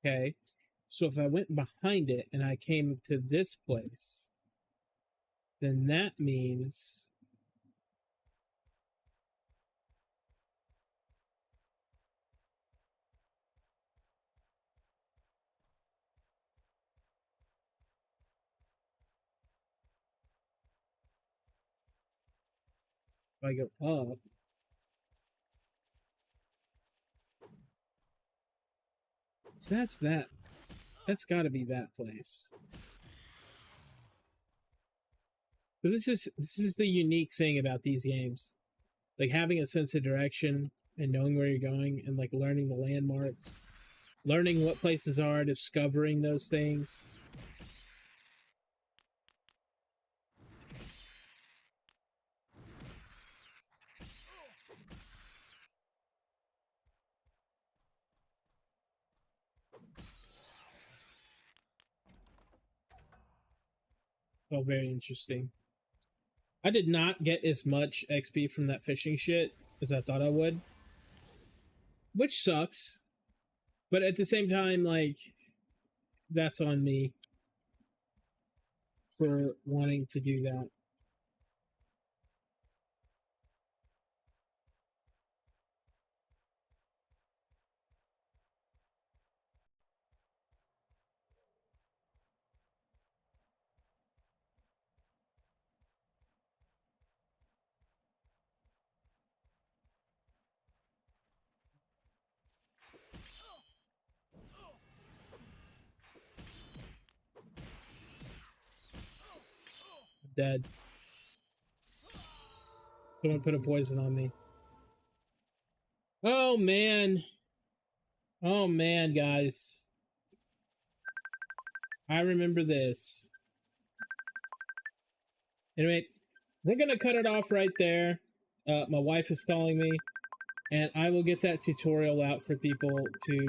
Speaker 1: Okay. So if I went behind it and I came to this place, then that means if I go up, so that's got to be that place. But this is the unique thing about these games, like having a sense of direction and knowing where you're going, and like learning the landmarks, learning what places are, discovering those things. Oh, very interesting. I did not get as much XP from that fishing shit as I thought I would, which sucks. But at the same time, like, that's on me for wanting to do that. Dead. Someone put a poison on me. Oh man. Oh man, guys. I remember this. Anyway, we're gonna cut it off right there. My wife is calling me, and I will get that tutorial out for people to